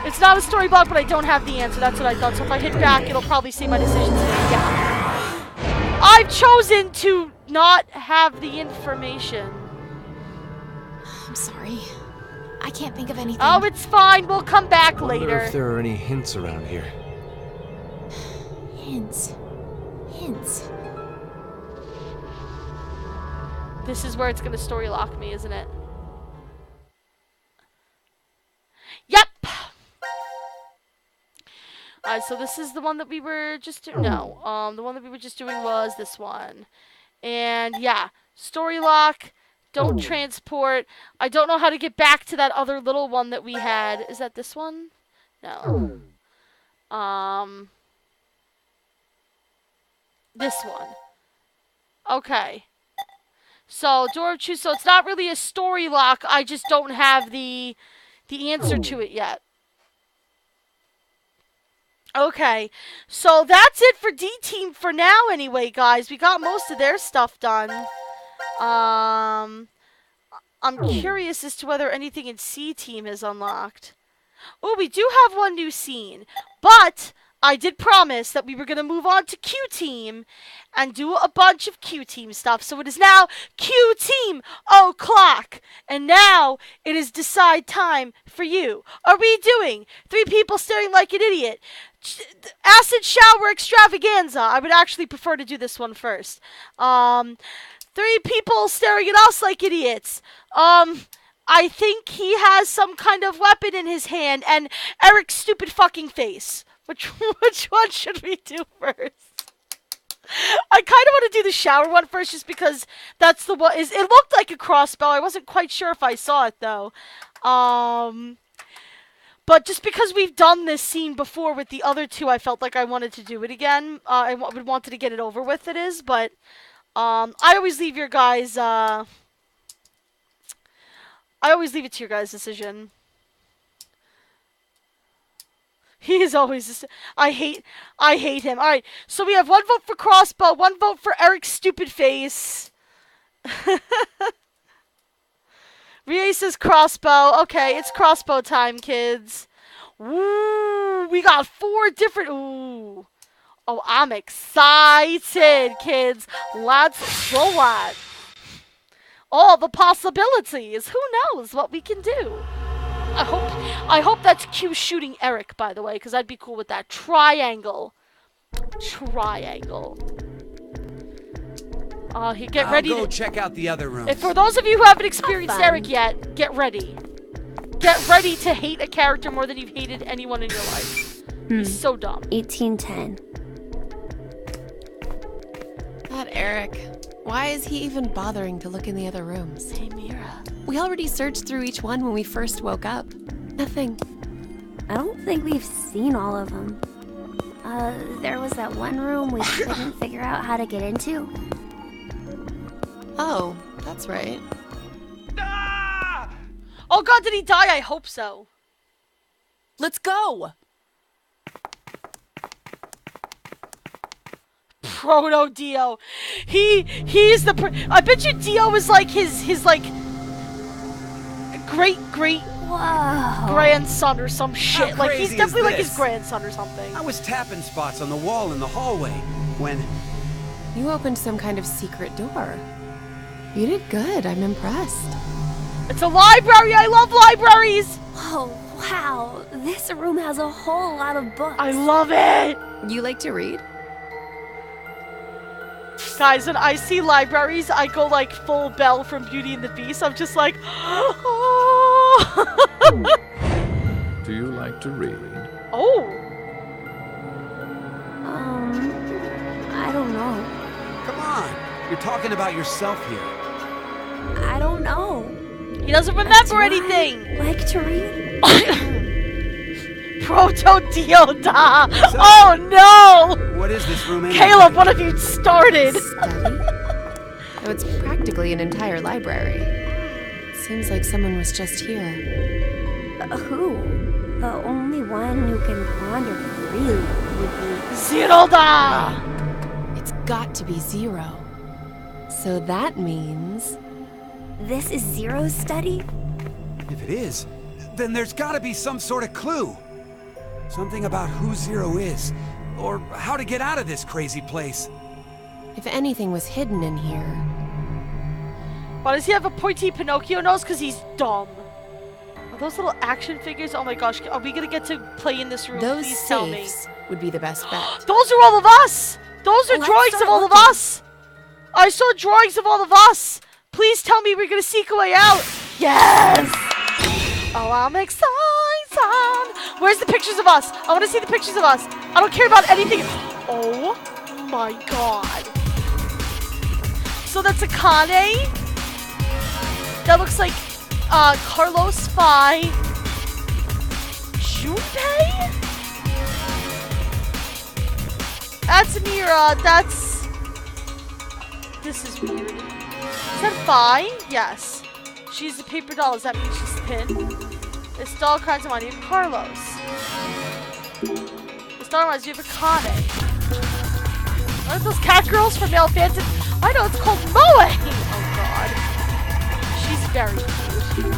It's not a story block, but I don't have the answer. That's what I thought. So if I hit back, it'll probably say my decision today. Yeah. I've chosen to not have the information. I'm sorry. I can't think of anything. Oh, it's fine. We'll come back I wonder later. if there are any hints around here. Hints. Hints. This is where it's gonna story lock me, isn't it? Yep! So this is the one that we were just doing. No, the one that we were just doing was this one. And yeah, story lock, don't transport. I don't know how to get back to that other little one that we had. Is that this one? No. This one. Okay. So, Door of Truth. So it's not really a story lock. I just don't have the answer to it yet. Okay. So that's it for D Team for now anyway, guys. We got most of their stuff done. I'm curious as to whether anything in C Team is unlocked. Oh, we do have one new scene. But I did promise that we were going to move on to Q Team and do a bunch of Q Team stuff. So it is now Q Team o'clock. And now it is decide time for you. Are we doing 3 people staring like an idiot? Acid shower extravaganza. I would actually prefer to do this one first. 3 people staring at us like idiots. I think he has some kind of weapon in his hand, and Eric's stupid fucking face. Which one should we do first? I kind of want to do the shower one first, just because that's the one. It looked like a crossbow. I wasn't quite sure if I saw it though. But just because we've done this scene before with the other 2, I felt like I wanted to do it again. I wanted to get it over with. It is, but I always leave your guys. I always leave it to your guys' decision. He is always. I hate him. All right, so we have 1 vote for crossbow, 1 vote for Eric's stupid face. Rie says crossbow. Okay, it's crossbow time, kids. Ooh, we got 4 different. Ooh. Oh, I'm excited, kids. Let's go on. All the possibilities. Who knows what we can do? I hope that's Q shooting Eric, by the way, because I'd be cool with that. Triangle. Get ready I'll go check out the other rooms. If for those of you who haven't experienced Eric yet, get ready. Get ready to hate a character more than you've hated anyone in your life. He's so dumb. 1810. That Eric. Why is he even bothering to look in the other rooms? Hey, Mira. We already searched through each one when we first woke up. Nothing. I don't think we've seen all of them. There was that one room we couldn't figure out how to get into. Oh, that's right. Oh god, did he die? I hope so. Let's go! Proto Dio. He's the I bet you Dio is like his like great Whoa. grandson or some shit. Like he's crazy definitely is like his this? grandson or something. I was tapping spots on the wall in the hallway when... You opened some kind of secret door. You did good. I'm impressed. It's a library. I love libraries. Oh, wow. This room has a whole lot of books. I love it. You like to read? Guys, when I see libraries, I go like full Belle from Beauty and the Beast. I'm just like, oh. Do you like to read? Oh. I don't know. Come on, you're talking about yourself here. I don't know. He doesn't remember anything. Like to read? Proto Dioda. Oh no. What is this room anyway? Caleb, what have you started? Study? Oh, it's practically an entire library. Seems like someone was just here. Who? The only one who can wander freely would be... Zeroda. It's got to be Zero. So that means... This is Zero's study? If it is, then there's gotta be some sort of clue. Something about who Zero is, or how to get out of this crazy place. If anything was hidden in here... Why does he have a pointy Pinocchio nose? Because he's dumb. Are those little action figures? Oh my gosh, are we gonna get to play in this room? Those Please tell me. safes would be the best bet. Those are all of us! Those are Let's drawings start of all looking. of us! I saw drawings of all of us! Please tell me we're gonna seek a way out! Yes! Oh, I'm excited! Where's the pictures of us? I wanna see the pictures of us! I don't care about anything! Oh my god. So that's a Kane. That looks like Carlos Spy. Junpei? That's Mira. That's This is weird. Is that Vi? Yes. She's a paper doll. Does that mean she's thin? This doll cries on you, Carlos. This doll reminds you of Akane. Aren't those cat girls from Male Phantom? I know, it's called Moe! Oh god. She's very cute.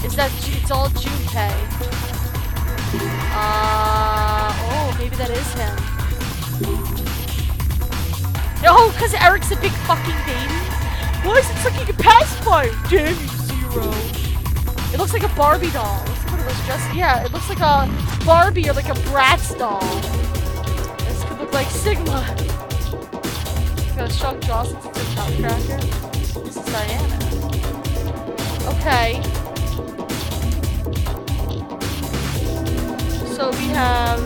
Is that, it's all Junpei. Oh, maybe that is him. No, because Eric's a big fucking baby. Why is it like you can pacify? Damn you, Zero. It looks like a Barbie doll. It looks like one of those just, yeah, it looks like a Barbie or like a Bratz doll. This could look like Sigma. It's got a strong jaw since it's a nutcracker. This is Diana. Okay. So we have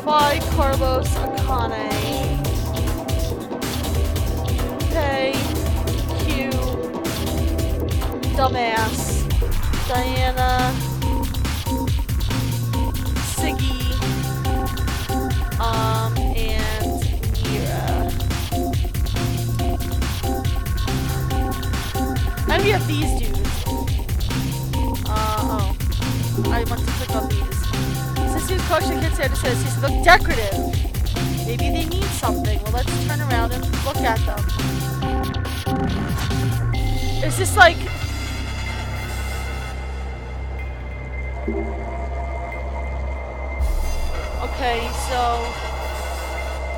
Vi, Carlos, Akane, Junpei, Q, Dumbass, Diana, Siggy, and Mira. And we have these dudes. Oh. I want to click on these. Since these collection kits here just says these look decorative. Maybe they need something. Well, let's turn around and look at them. Is this like... Okay, so...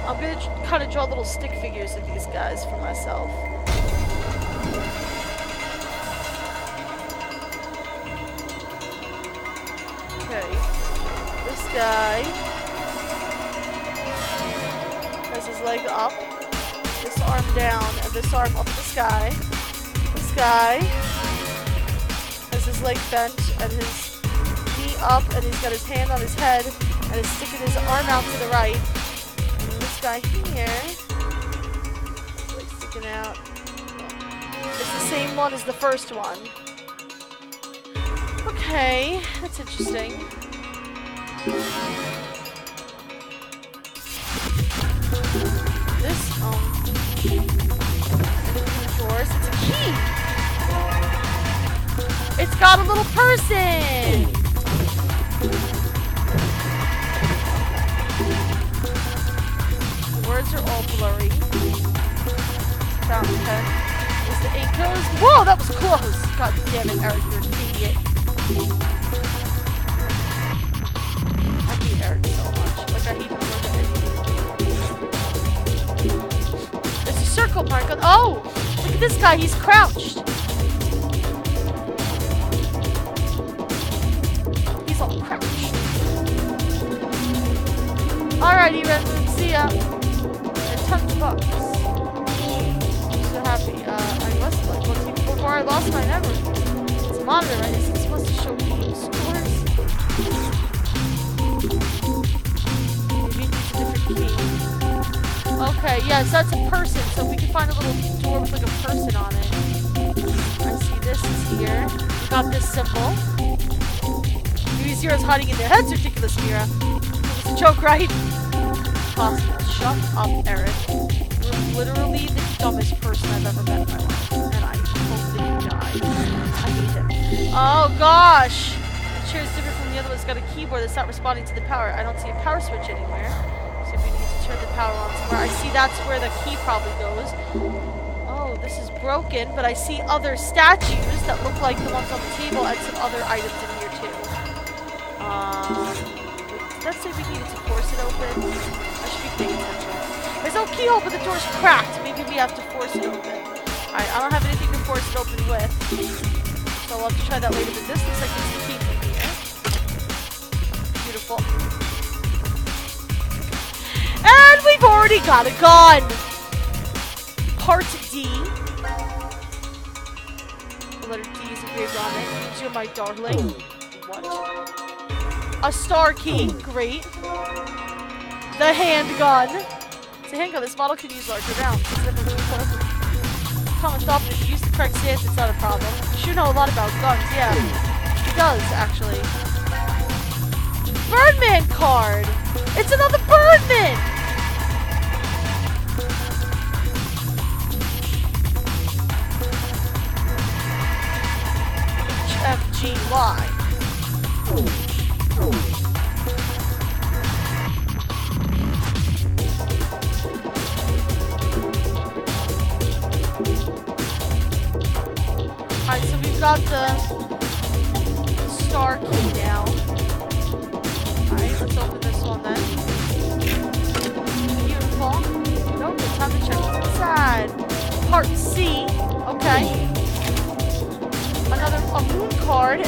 I'm gonna kind of draw little stick figures of these guys for myself. Okay, this guy has his leg up, this arm down, and this arm up the sky. This guy has his leg bent and his knee up, and he's got his hand on his head, and is sticking his arm out to the right. And this guy here, his leg sticking out, is the same one as the first one. Okay, that's interesting. This, drawers, it's a key! It's got a little person! The words are all blurry. Fountain pen. Is the ink goes? Whoa, that was close! God damn it, Eric, you're an idiot. I hate Eric so much. Like, I hate him more than anything. There's a circle mark on. Oh! Look at this guy, he's crouched. He's all crouched. Alrighty, Red Moon, see ya. And tons of bucks. I'm so happy. I must, like, once before I lost my memory. It's a monitor, right? Is it supposed to show game scores? Maybe it needs a different key. Okay, yes, that's a person. So if we can find a little door with like a person on it. I see this is here. We got this symbol. Maybe Zero's hiding in there. That's ridiculous, Mira. It's a joke, right? Possible. Shut up, Eric. You're literally the dumbest person I've ever met in my life. And I hope that you die. I hate him. Oh gosh! The chair is different from the other one. It's got a keyboard that's not responding to the power. I don't see a power switch anywhere. So we need to turn the power on somewhere. I see that's where the key probably goes. Oh, this is broken, but I see other statues that look like the ones on the table and some other items in here too. Did that say we needed to force it open? I should be paying attention. There's no keyhole, but the door's cracked. Maybe we have to force it open. Alright, I don't have anything to force it open with. So I'll have to try that later, but this looks like it's a key from here. Beautiful. And we've already got a gun! Part D. The letter D is engraved on it. You're my darling. What? A star key. Great. The handgun. It's a handgun. This model can use larger rounds. It's never been before. Common thought, but if you use the correct stance, it's not a problem. You should know a lot about guns, yeah. He does, actually. Birdman card! It's another Birdman! FGY. Alright, so we've got the star key now. Alright, let's open this one then. Beautiful. Nope, it's time to check what's inside. Part C. Okay. A moon card, NIL.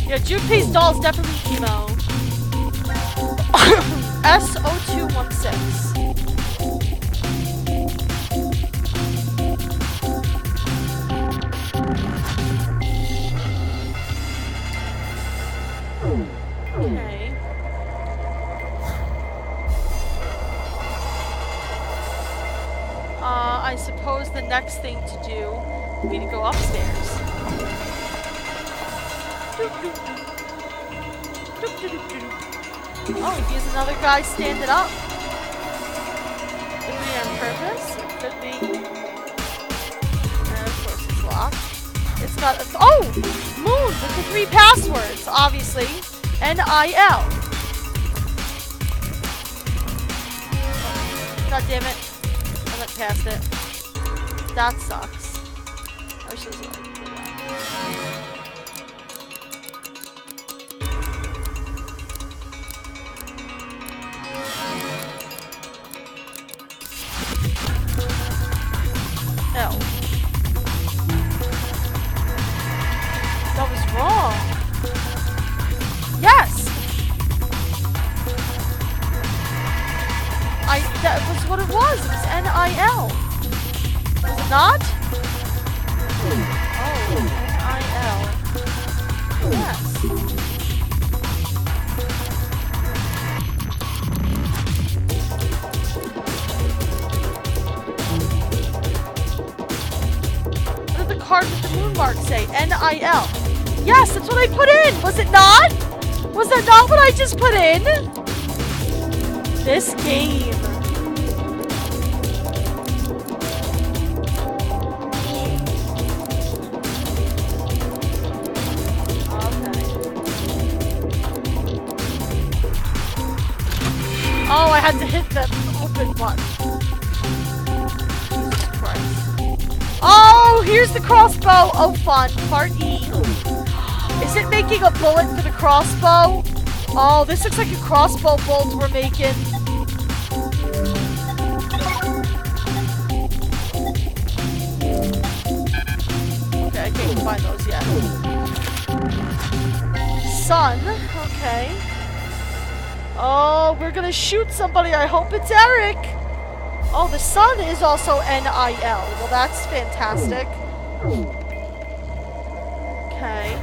Yeah, Junpei's doll's definitely emo. S0216. Okay. I suppose the next thing to do would be to go upstairs. Oh, here's another guy standing up. Could be on purpose. It could be. And of course it's locked. It's got a moon with the 3 passwords, obviously. NIL. God damn it. I went past it. That sucks. I wish it was like L. That was wrong. Yes! That was what it was. It was NIL. Was it not? Oh, NIL. Yes. What did the card with the moon mark say? NIL. Yes, that's what I put in. Was it not? Was that not what I just put in? This game. Oh, I had to hit the open button. Jesus Christ. Oh, here's the crossbow. Oh, fun. Part E. Is it making a bullet for the crossbow? Oh, this looks like a crossbow bolt we're making. Okay, I can't find those yet. Sun. Okay. Oh, we're gonna shoot somebody. I hope it's Eric. Oh, the sun is also NIL. Well, that's fantastic. Okay.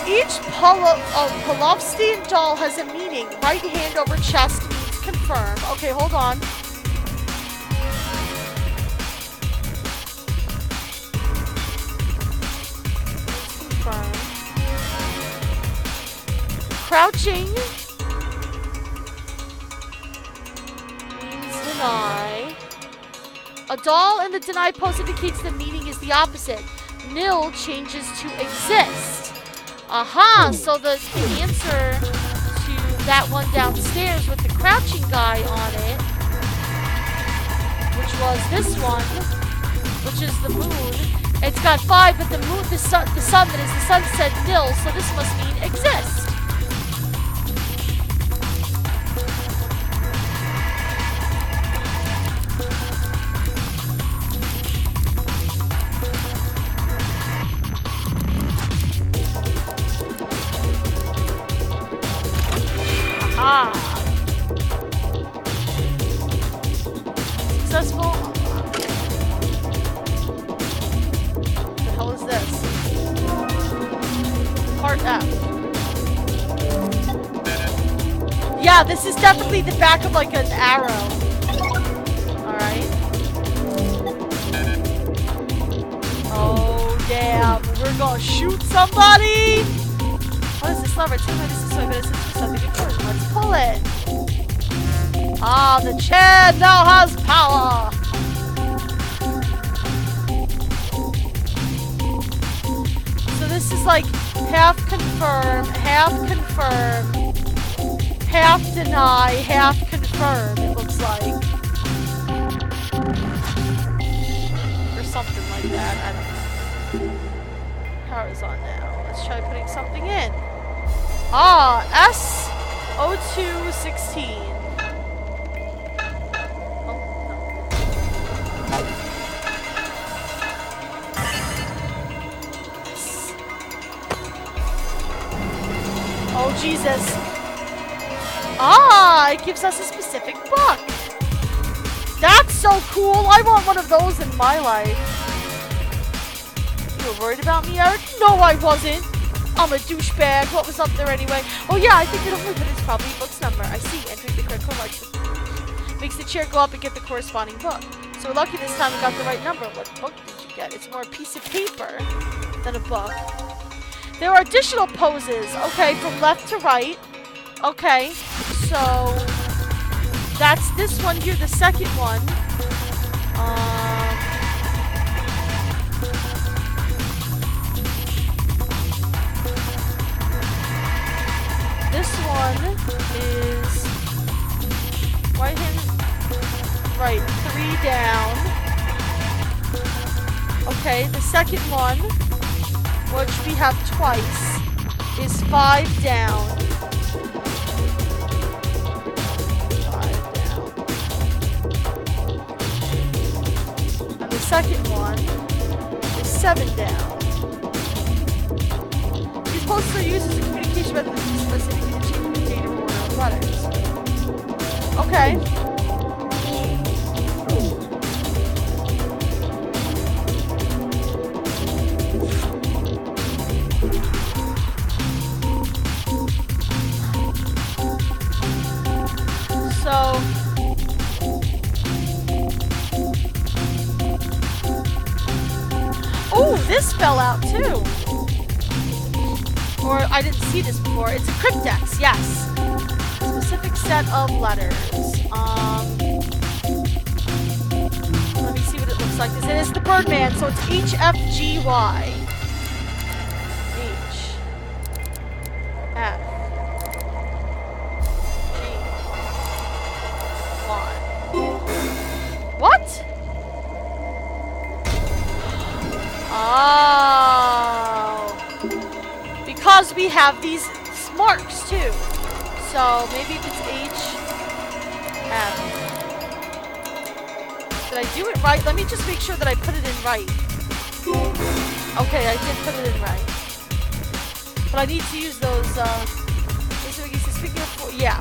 Each Polovstein doll has a meaning. Right hand over chest means confirm. Okay, hold on. Crouching means deny. A doll in the deny pose indicates the meaning is the opposite. Nil changes to exist. Aha! So the answer to that one downstairs with the crouching guy on it, which was this one, which is the moon. It's got 5, but the moon, the sun that is the sun said nil, so this must mean exist. Ah. Successful. What the hell is this? Part F. Yeah, this is definitely the back of like an arrow. Alright. Oh, damn. We're gonna shoot somebody! What is this lever? This is so good. This is something important. Let's pull it. Ah, the chair now has power! So this is like half confirm, half deny, half confirm, it looks like. Or something like that, I don't know. Power's on now. Let's try putting something in. Ah, S0216. Oh, Jesus. Ah, it gives us a specific book. That's so cool. I want one of those in my life. You were worried about me, Eric? No, I wasn't. I'm a douchebag. What was up there anyway? Oh, yeah, I think it only but it's probably a book's number. I see. Entering the correct code makes the chair go up and get the corresponding book. So we're lucky this time we got the right number. What book did you get? It's more a piece of paper than a book. There are additional poses, okay, from left to right. Okay, so that's this one here, the second one. This one is right hand, right, 3 down. Okay, the second one, which we have twice, is 5 down. 5 down. And the second one is 7 down. These posts are used as a communication method to specifically achieve the data order of letters. Okay. So, oh, this fell out too. Or I didn't see this before. It's a cryptex, yes. A specific set of letters. Let me see what it looks like. It is the Birdman, so it's HFGY. What? Oh. Because we have these marks too. So maybe if it's H, F. Did I do it right? Let me just make sure that I put it in right. Okay, I did put it in right. But I need to use those, yeah.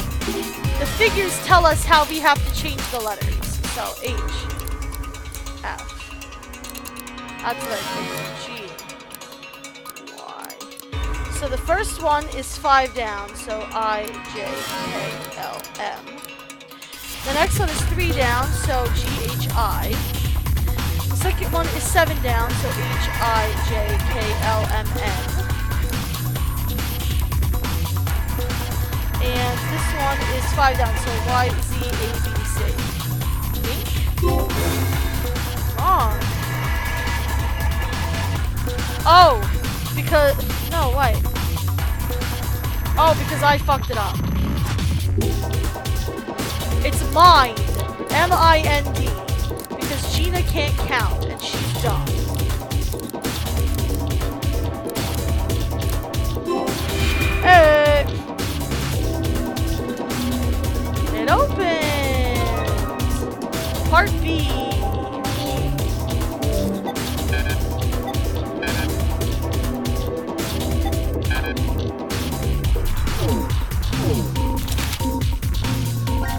The figures tell us how we have to change the letters. So, H, F, that's what I think, G, Y. So the first one is 5 down, so I, J, K, L, M. The next one is 3 down, so G, H, I. The second one is 7 down, so H, I, J, K, L, M, N. And this one is 5 down, so Y, Z, A, B, C. Wrong. Oh, because, no, wait. Oh, because I fucked it up. It's mind. M-I-N-D. Because Gina can't count, and she's dumb. Hey! It opens! Part B.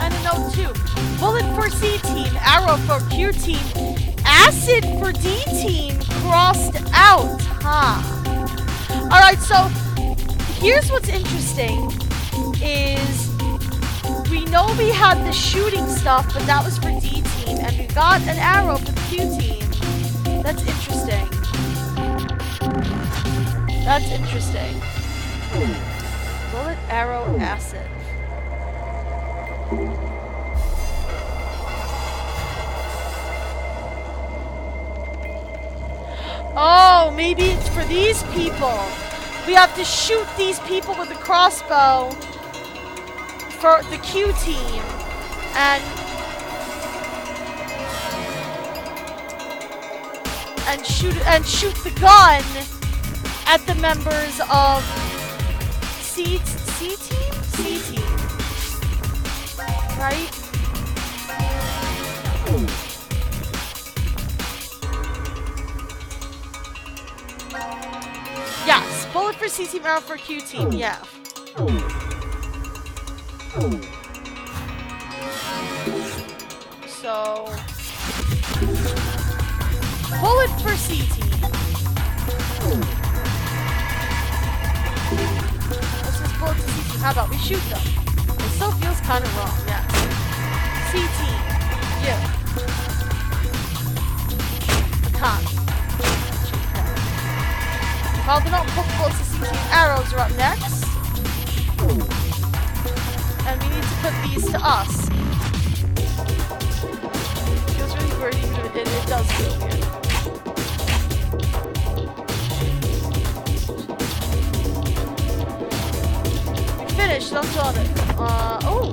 And a note 2. Bullet for C team, arrow for Q team, acid for D team, crossed out. Huh. Alright, so here's what's interesting is we had the shooting stuff, but that was for D team, and we got an arrow for the Q team. That's interesting. That's interesting. Bullet, arrow, acid. Oh, maybe it's for these people. We have to shoot these people with a crossbow for the Q team, and shoot the gun at the members of C team, right? Yes, bullet for C team, arrow for Q team. Yeah. So, bullet for C team. Let's just bullet to C team. How about we shoot them? It still feels kind of wrong, yes. C team. Yeah. Attack. Call them out, poke bullets to C team. Arrows are up next. And we need to put these to us. Feels really weird, even if it does feel weird. We finished, don't tell it. Oh,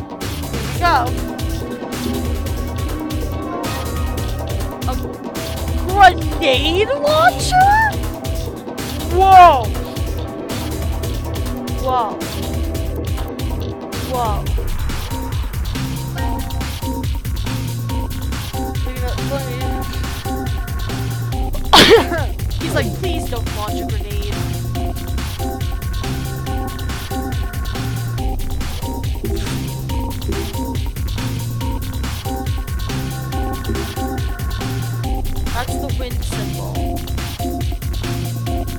here we go. A grenade launcher? Whoa! Whoa. Whoa. He's like, please don't launch a grenade. That's the wind symbol.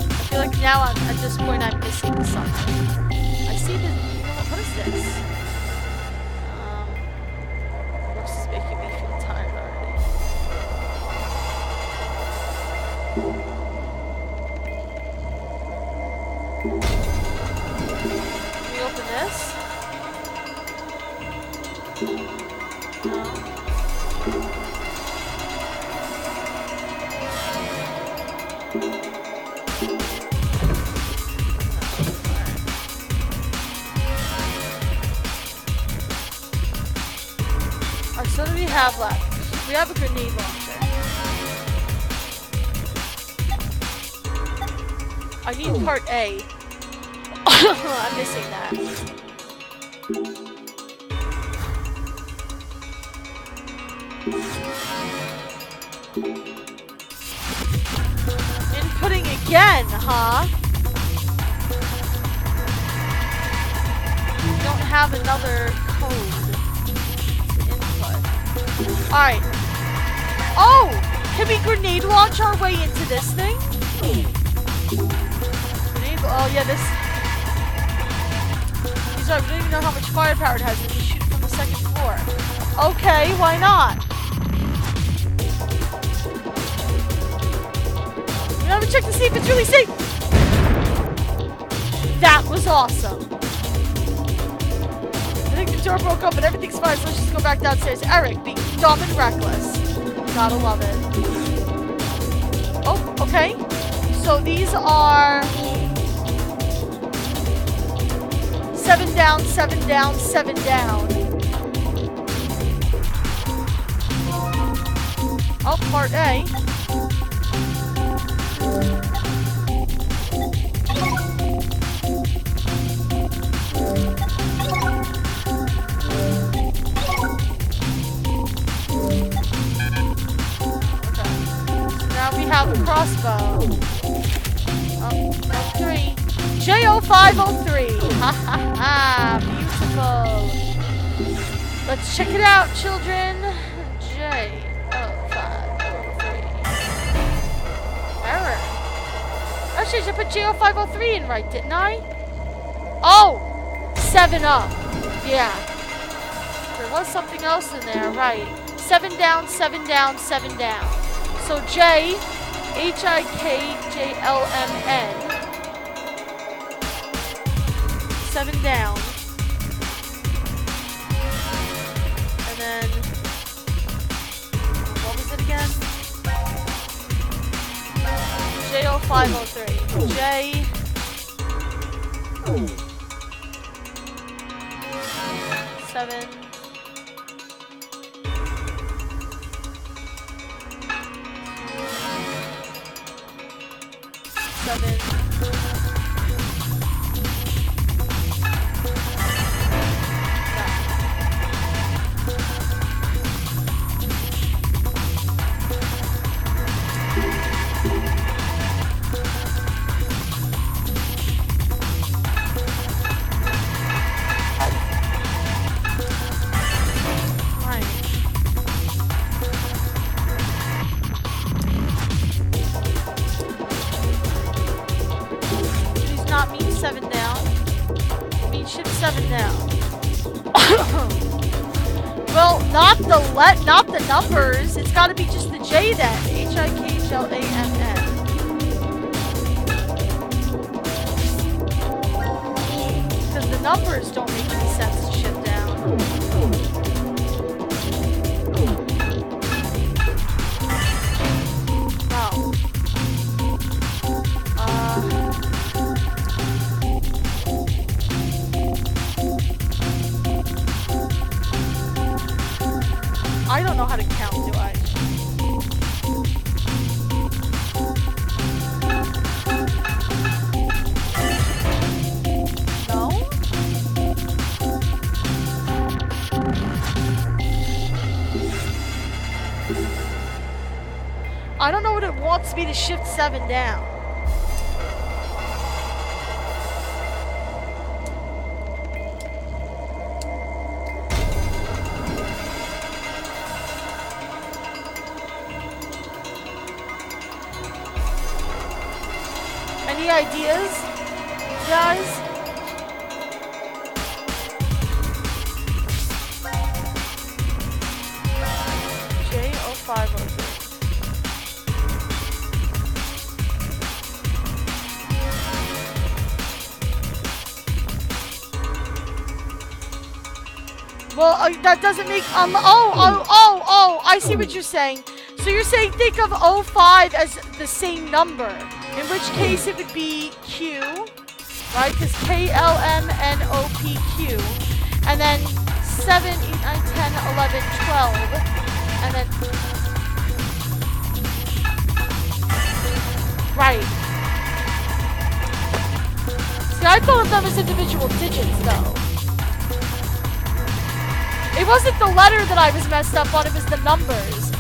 I feel like now at this point I'm missing something. I see the, you know what is this? This is making me feel tired already. Can we open this? No. Alright, so what do we have left? We have a grenade launcher. I need part A. I'm missing that. Inputting again, huh? We don't have another code to input. Alright. Oh! Can we grenade launch our way into this thing? Oh yeah, this. He's right, we don't even know how much firepower it has if we shoot it from the second floor. Okay, why not? We have to check to see if it's really safe. That was awesome. I think the door broke up and everything's fine, so let's just go back downstairs. Eric, being dumb and reckless. Gotta love it. Oh, okay. So these are 7 down, 7 down, 7 down. Oh, part A. Have a crossbow. Oh, 3. J0503. Ha ha ha. Beautiful. Let's check it out, children. J0503. Error. Actually, I should put J0503 in right, didn't I? Oh! 7 up. Yeah. There was something else in there, right? 7 down, 7 down, 7 down. So J, Hikjlmn. 7 down. And then, what was it again? J0503. J. 7. 7. Not mean 7 down. It means shift 7 down. Well, not the numbers. It's got to be just the J then. Hikjlamn. Because the numbers don't make any sense to shift down. No. I don't know how to count, do I? No? I don't know what it wants me to shift 7 down. Any ideas, guys? J0503. Well, that doesn't make, I see what you're saying. So you're saying think of 05 as the same number. In which case it would be Q, right? Because KLMNOPQ. And then 7, 8, 9, 10, 11, 12. And then... Right. See, I thought of them as individual digits, though. It wasn't the letter that I was messed up on, it was the numbers.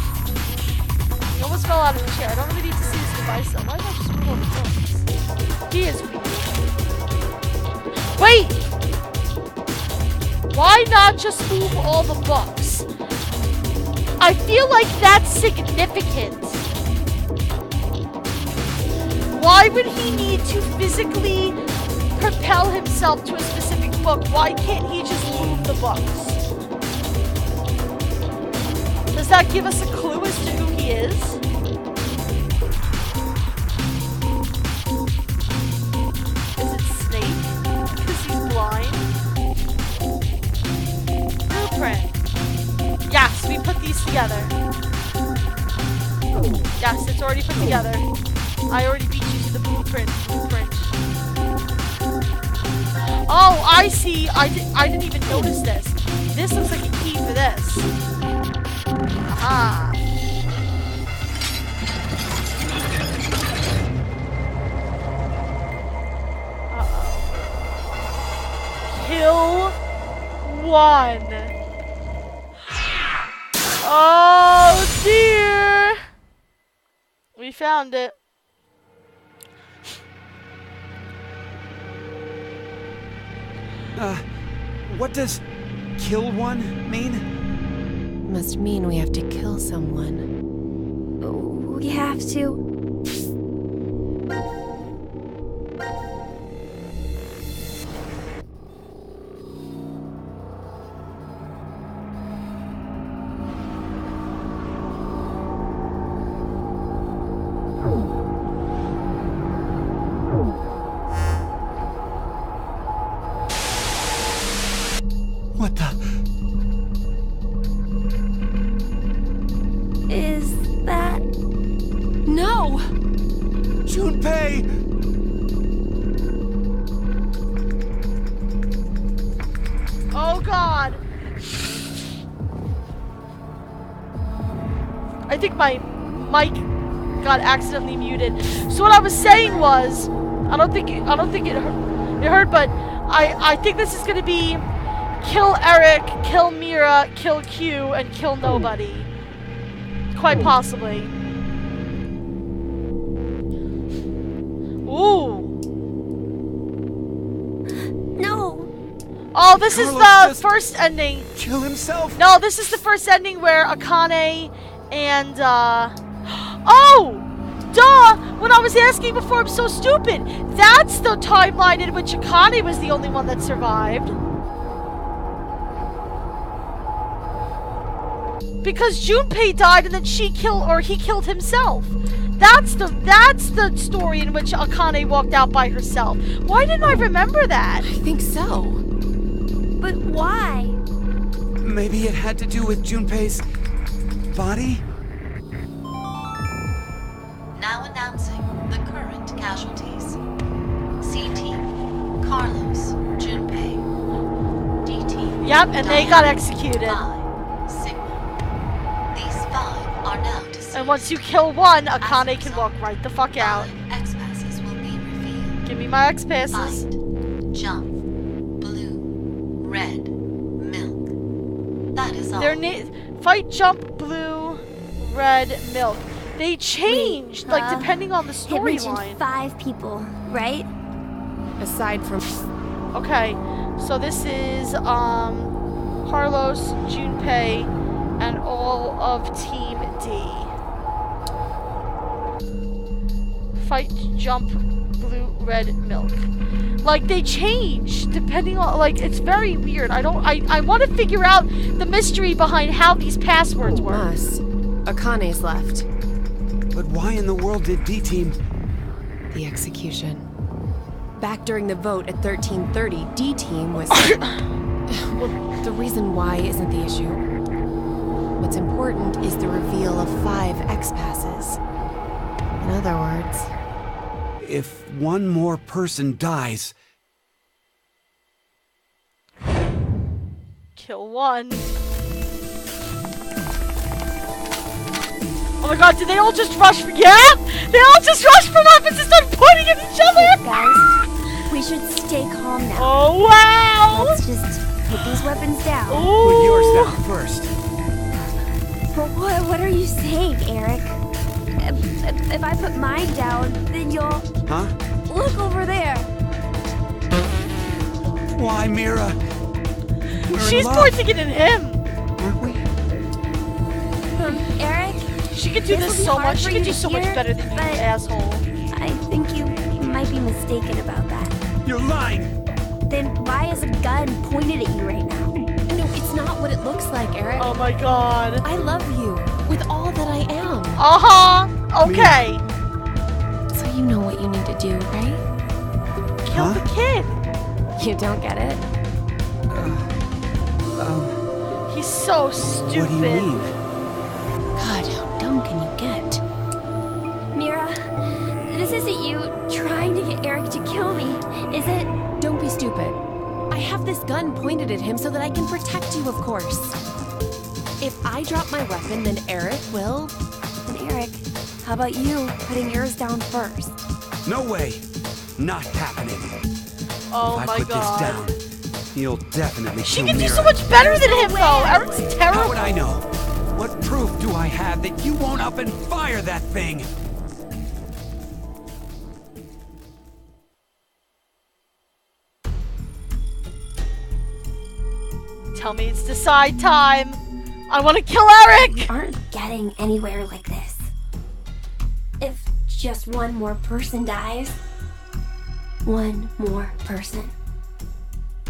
He almost fell out of the chair. I don't really need to see his device, though. Why not just move all the books? He is weird. Wait! Why not just move all the books? I feel like that's significant. Why would he need to physically propel himself to a specific book? Why can't he just move the books? Does that give us a clue as to who he is? Is it Snake? Because he's blind? Blueprint. Yes, we put these together. Yes, it's already put together. I already beat you to the blueprint. Oh, I see. I didn't even notice this. This looks like a key for this. Aha. Uh-oh. Kill one. Oh dear. We found it. What does kill one mean? Must mean we have to kill someone. We have to. What the? Is that... No! Junpei! Oh god. I think my mic got accidentally muted. So what I was saying was, I don't think it hurt, but I think this is gonna be kill Eric, kill Mira, kill Q, and kill nobody. Quite possibly. Ooh. No! Oh, this is Carlos the just- first ending. Kill himself? No, this is the first ending where Akane and, oh! Duh! When I was asking before, I'm so stupid. That's the timeline in which Akane was the only one that survived. Because Junpei died and then he killed himself. That's the story in which Akane walked out by herself. Why didn't I remember that? I think so. But why? Maybe it had to do with Junpei's body? Now announcing the current casualties. C Team, Carlos, Junpei. D Team. Yep, and they got executed. Sigma. These 5 are now deceased. And once you kill one, Akane can walk right the fuck out. 5 X-passes will be revealed. Give me my X-passes. Fight, jump, blue, red, milk. That is all. Fight, jump, blue, red, milk. They changed, like, depending on the It mentioned storyline. 5 people, right? Aside from... Okay, so this is, Carlos, Junpei, and all of Team D. Fight, jump, blue, red, milk. Like, they change depending on, like, it's very weird. I want to figure out the mystery behind how these passwords work. Us. Akane's left. But why in the world did D-Team... The execution. Back during the vote at 1330, D-Team was... Well, the reason why isn't the issue. What's important is the reveal of 5 X-passes. In other words... If one more person dies... Kill one. Oh my god, did they all just rush for— Yeah! They all just rushed for weapons and started pointing at each other! Guys, we should stay calm now. Oh wow! Let's just put these weapons down. Put Ooh! yours down first. But what are you saying, Eric? If I put mine down, then you'll... Huh? Look over there. Why, Mira? We're in She's love, pointing it at him! aren't we? Eric, She could do This this will be so hard much. for She you could do to so much hear, better than you, but- asshole. I think you might be mistaken about that. You're lying! Then why is a gun pointed at you right now? No, it's not what it looks like, Eric. Oh my god. I love you with all that I am. Uh-huh. Okay. So you know what you need to do, right? Kill the kid. You don't get it? He's so What do you stupid. mean? God, how dumb can you get? Mira, this isn't you trying to get Eric to kill me, is it? Don't be stupid. I have this gun pointed at him so that I can protect you, of course. If I drop my weapon, then Eric will... And Eric, how about you putting yours down first? No way! Not happening. Oh if my I put god. this down, he'll definitely She kill can do Mira. so much better than him, though. Eric's How terrible. would I know? What proof do I have that you won't up and fire that thing? Tell me it's decide time. I want to kill Eric. Aren't getting anywhere like this. If just one more person dies. One more person.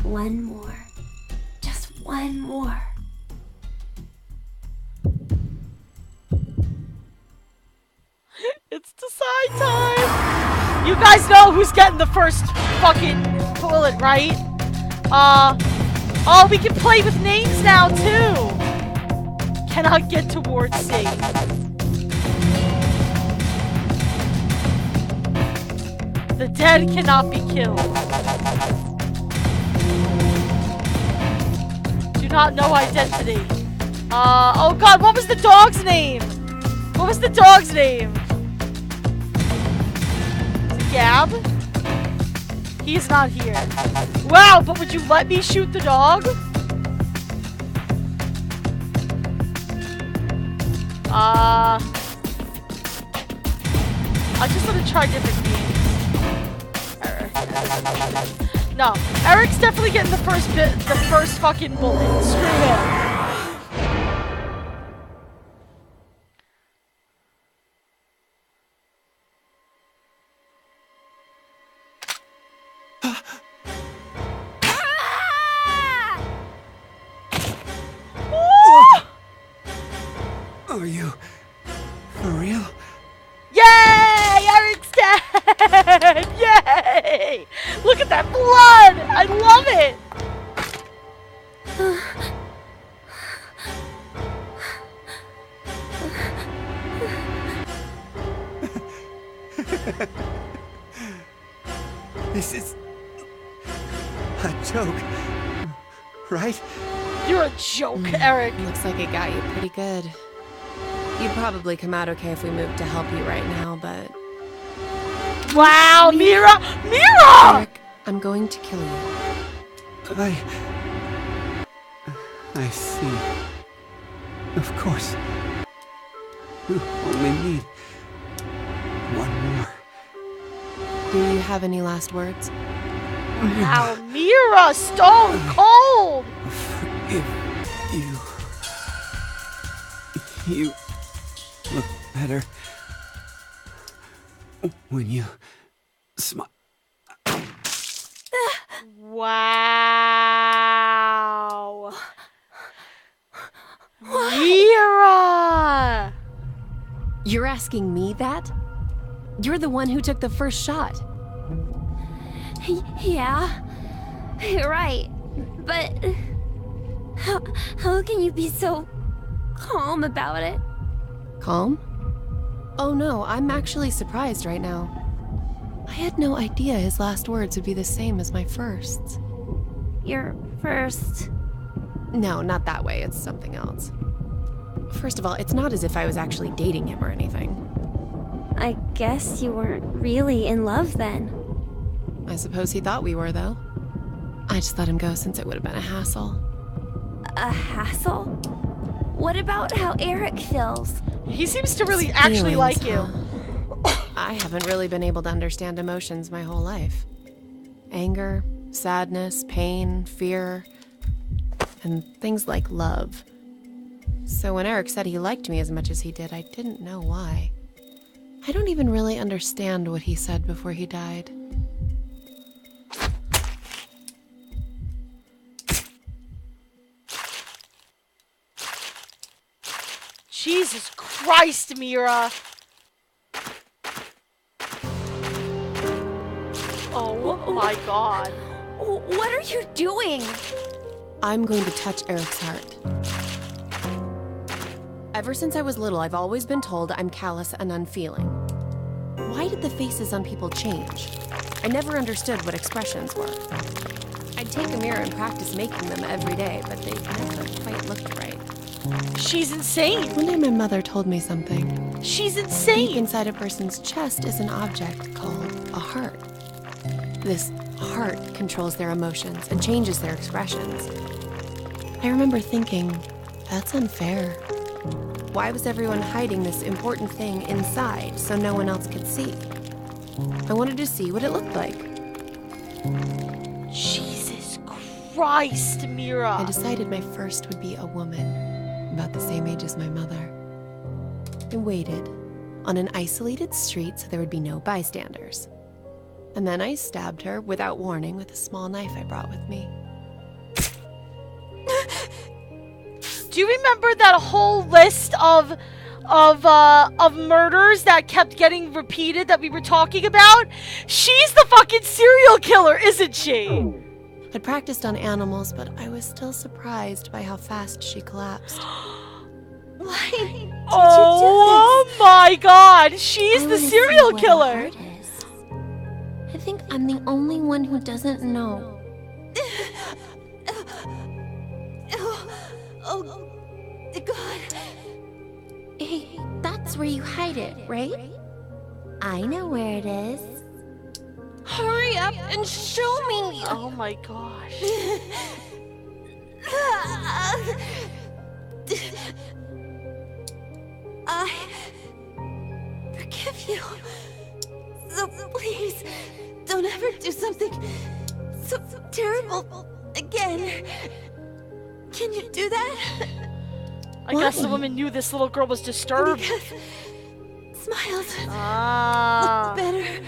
One more. Just one more. It's decide time. You guys know who's getting the first fucking bullet, right? Oh, we can play with names now, too! Cannot get towards safe. The dead cannot be killed. Do not know identity. Oh god, what was the dog's name? What was the dog's name? Gab? He's not here. Wow, but would you let me shoot the dog? I just want to try different games. Eric. No, Eric's definitely getting the first fucking bullet. Screw him. Are you for real? Yay! Eric's dead! Yay! Look at that blood! I love it! This is a joke, right? You're a joke, Eric. Looks like it got you pretty good. You'd probably come out okay if we moved to help you right now, but... Wow, Mira! Mira! Eric, I'm going to kill you. I see. Of course. You only need one more. Do you have any last words? Wow, Mira! Stone cold! Forgive you. You look better when you smile. Wow. Mira! You're asking me that? You're the one who took the first shot. Yeah, you're right. But how can you be so calm about it? Calm? Oh no, I'm actually surprised right now. I had no idea his last words would be the same as my firsts. Your first... No, not that way. It's something else. First of all, it's not as if I was actually dating him or anything. I guess you weren't really in love then. I suppose he thought we were, though. I just let him go since it would have been a hassle. A hassle? What about how Eric feels? He seems to really actually like you. I haven't really been able to understand emotions my whole life. Anger, sadness, pain, fear, and things like love. So when Eric said he liked me as much as he did, I didn't know why. I don't even really understand what he said before he died. Jesus Christ, Mira! Oh my god. What are you doing? I'm going to touch Eric's heart. Ever since I was little, I've always been told I'm callous and unfeeling. Why did the faces on people change? I never understood what expressions were. I'd take a mirror and practice making them every day, but they never quite looked right. She's insane. One day my mother told me something. She's insane. Deep inside a person's chest is an object called a heart. This heart controls their emotions and changes their expressions. I remember thinking, that's unfair. Why was everyone hiding this important thing inside so no one else could see? I wanted to see what it looked like. Jesus Christ, Mira. I decided my first would be a woman, about the same age as my mother. I waited on an isolated street so there would be no bystanders. And then I stabbed her without warning with a small knife I brought with me. Do you remember that whole list of murders that kept getting repeated that we were talking about? She's the fucking serial killer, isn't she? I'd practiced on animals, but I was still surprised by how fast she collapsed. Why did you do this? Oh my god, she's I the wanna see serial what a killer. heart is. I think I'm the only one who doesn't know. Oh, God. Hey, that's where you hide it, right? I know where it is. Hurry up and show me! Oh my gosh. I forgive you. So please, don't ever do something so terrible again. Can you do that? I guess the woman knew this little girl was disturbed. Because smiles Ah. look better.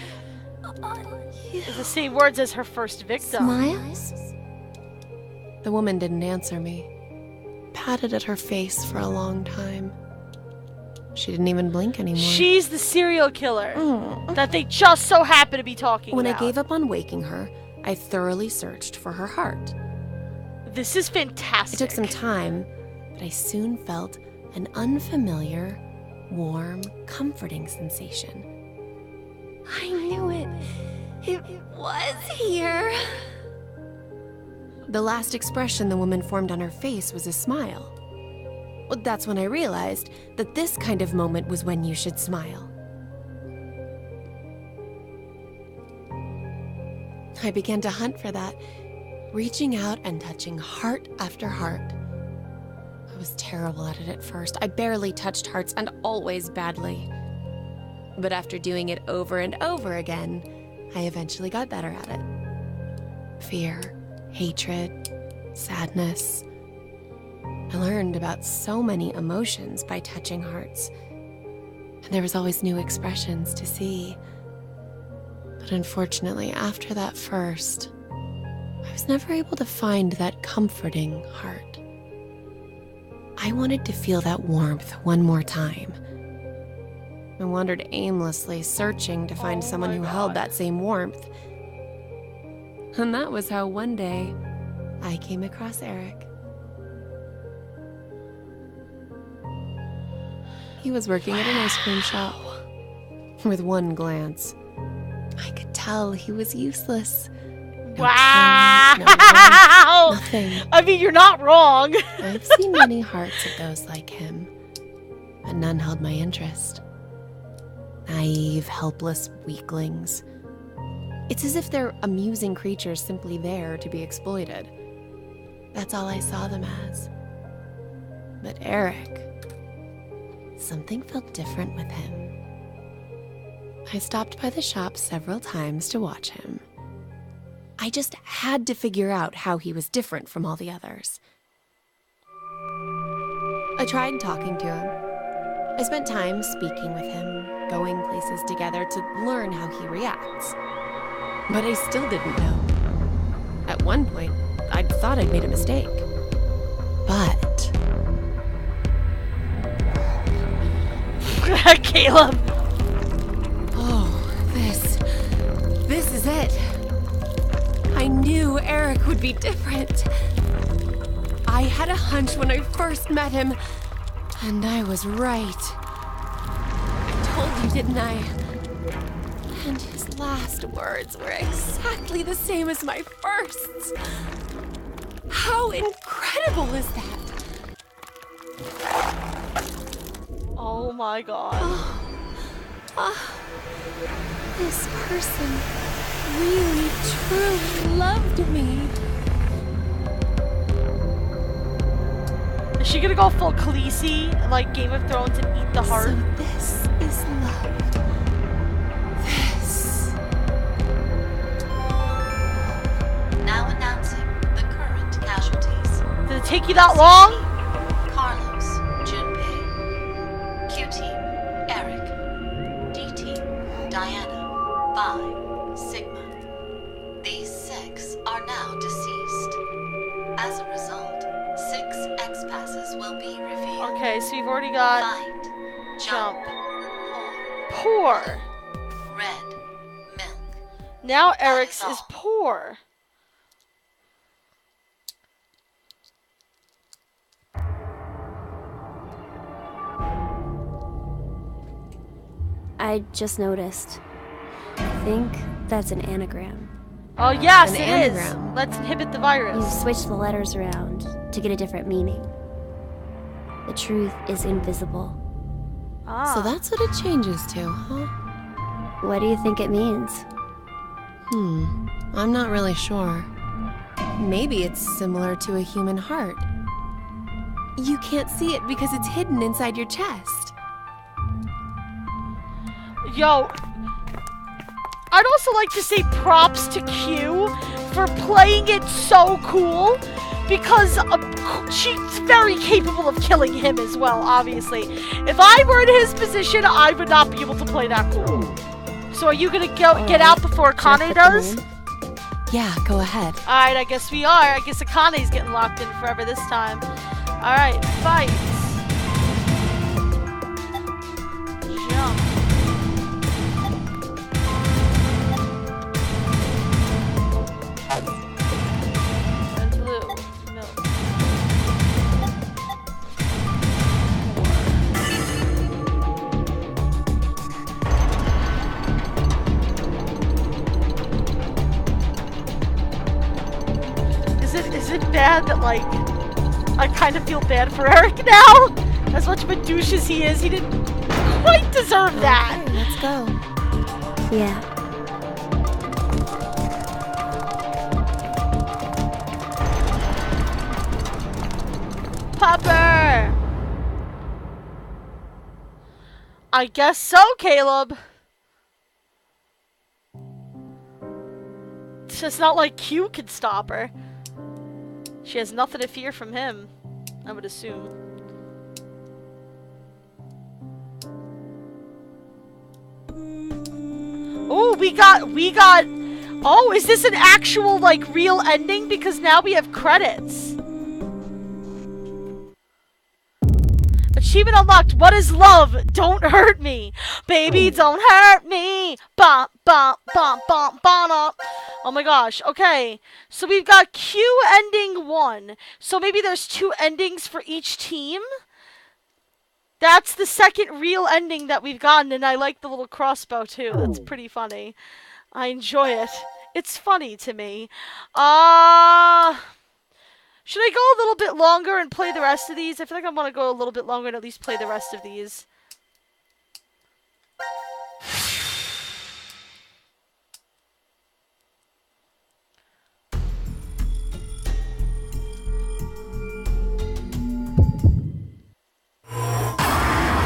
It's the same words as her first victim. Smiles? The woman didn't answer me. Patted at her face for a long time. She didn't even blink anymore. She's the serial killer that they just so happen to be talking When about. I gave up on waking her, I thoroughly searched for her heart. This is fantastic. It took some time, but I soon felt an unfamiliar, warm, comforting sensation. I knew it. It was here. The last expression the woman formed on her face was a smile. Well, that's when I realized that this kind of moment was when you should smile. I began to hunt for that, reaching out and touching heart after heart. I was terrible at it at first. I barely touched hearts and always badly. But after doing it over and over again, I eventually got better at it. Fear, hatred, sadness. I learned about so many emotions by touching hearts. And there was always new expressions to see. But unfortunately, after that first, I was never able to find that comforting heart. I wanted to feel that warmth one more time. I wandered aimlessly, searching to find someone who held that same warmth. And that was how one day I came across Eric. He was working at an ice cream shop. With one glance, I could tell he was useless. No Wow! plans, no love, nothing. I mean, you're not wrong. I've seen many hearts of those like him, but none held my interest. Naive, helpless weaklings. It's as if they're amusing creatures simply there to be exploited. That's all I saw them as. But Eric, something felt different with him. I stopped by the shop several times to watch him. I just had to figure out how he was different from all the others. I tried talking to him. I spent time speaking with him, going places together to learn how he reacts. But I still didn't know. At one point, I thought I'd made a mistake. But Caleb. oh, this is it. I knew Eric would be different. I had a hunch when I first met him, and I was right. I told you, didn't I? And his last words were exactly the same as my first. How incredible is that? Oh my god. This person really, truly loved me. Is she gonna go full Khaleesi, like Game of Thrones, and eat the heart? So this is love. This. Now announcing the current casualties. Did it take you that long? Carlos, Junpei. Q-Team, Eric. D-Team, Diana, Phi, Sigma. These 6 are now deceased. As a result, 6 X-passes will be revealed. Okay, so you've already got Find, jump, poor. red, milk. Now Eric's is poor. I just noticed. I think that's an anagram. Oh yes, An it anagram. is. Let's inhibit the virus. You switch the letters around to get a different meaning. The truth is invisible. Ah. So that's what it changes to, huh? What do you think it means? I'm not really sure. Maybe it's similar to a human heart. You can't see it because it's hidden inside your chest. Yo, I'd also like to say props to Q for playing it so cool, because she's very capable of killing him as well, obviously. If I were in his position, I would not be able to play that cool. So are you gonna get out before Akane does? Yeah, go ahead. Alright, I guess we are. I guess Akane's getting locked in forever this time. Alright, fight. Jump. And blue. Milk. Is it bad that, like, I kind of feel bad for Eric now? As much of a douche as he is, he didn't quite deserve that. Okay, let's go. Yeah. Popper! I guess so, Caleb. It's just not like Q could stop her. She has nothing to fear from him, I would assume. Oh, we got, oh, is this an actual, like, real ending? Because now we have credits. Achievement unlocked. What is love? Don't hurt me. Baby, don't hurt me. Bum, bum, bum, bum, bum. Oh my gosh. Okay. So we've got Q ending 1. So maybe there's 2 endings for each team? That's the second real ending that we've gotten, and I like the little crossbow too. That's pretty funny. I enjoy it. It's funny to me. Should I go a little bit longer and play the rest of these? I feel like I want to go a little bit longer and at least play the rest of these.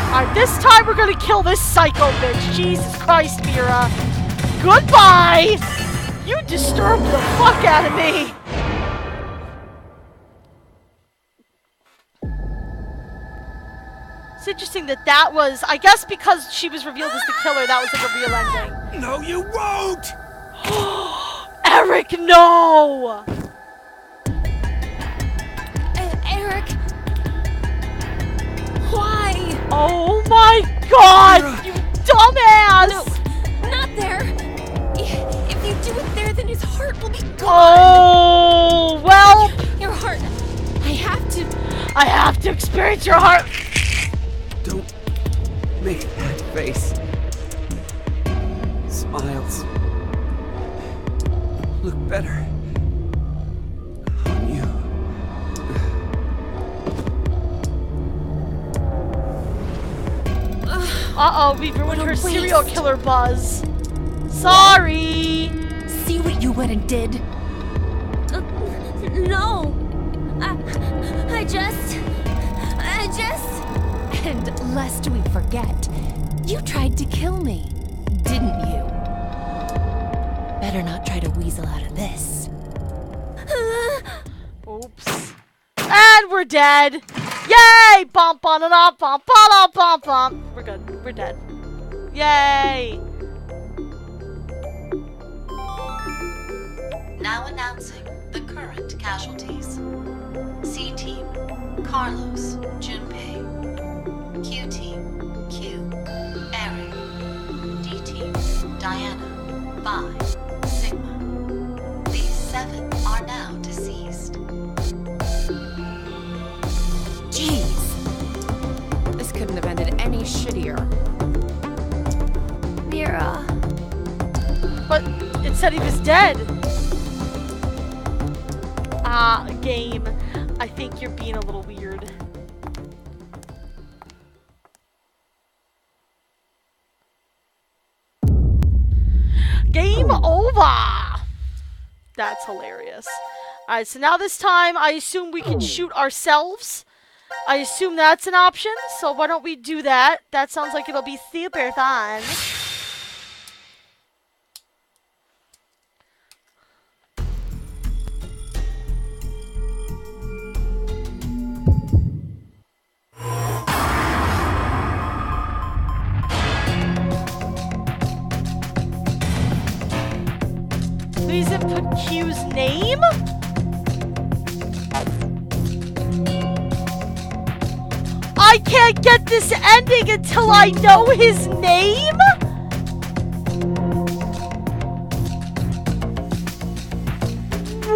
Alright, this time we're gonna kill this psycho bitch. Jesus Christ, Mira. Goodbye! You disturbed the fuck out of me! It's interesting that that was, I guess because she was revealed as the killer, that was like a real ending. No, you won't! Eric, no! Eric! Why? Oh my god! You dumbass! No, not there! If you do it there, then his heart will be gone! Oh, well... Your heart... I have to experience your heart! Don't make that face. Smiles look better on you. Uh-oh, we ruined her serial killer buzz. Sorry! See what you went and did? No! I just... And lest we forget, you tried to kill me, didn't you? Better not try to weasel out of this. Oops. And we're dead! Yay! Bum bum bum bum bum bum bum. We're good. We're dead. Yay! Now announcing the current casualties. C Team, Carlos, Junpei. Q Team, Q, Eric. D Team, Diana, Bai, Sigma. These 7 are now deceased. Jeez. This couldn't have ended any shittier. It said he was dead. Game. I think you're being a little weird. Game over! That's hilarious. Alright, so now this time, I assume we can shoot ourselves. I assume that's an option, so why don't we do that? That sounds like it'll be super fun. Please input Q's name? I can't get this ending until I know his name?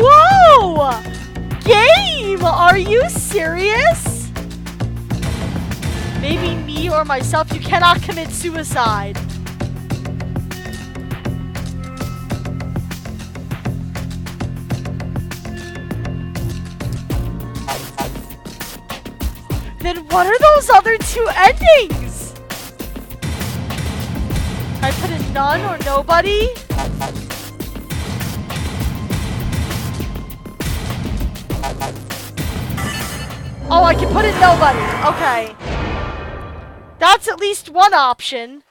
Whoa! Game! Are you serious? Maybe me or myself, you cannot commit suicide. Then what are those other two endings? I put in none or nobody? Oh, I can put in nobody. Okay. That's at least one option.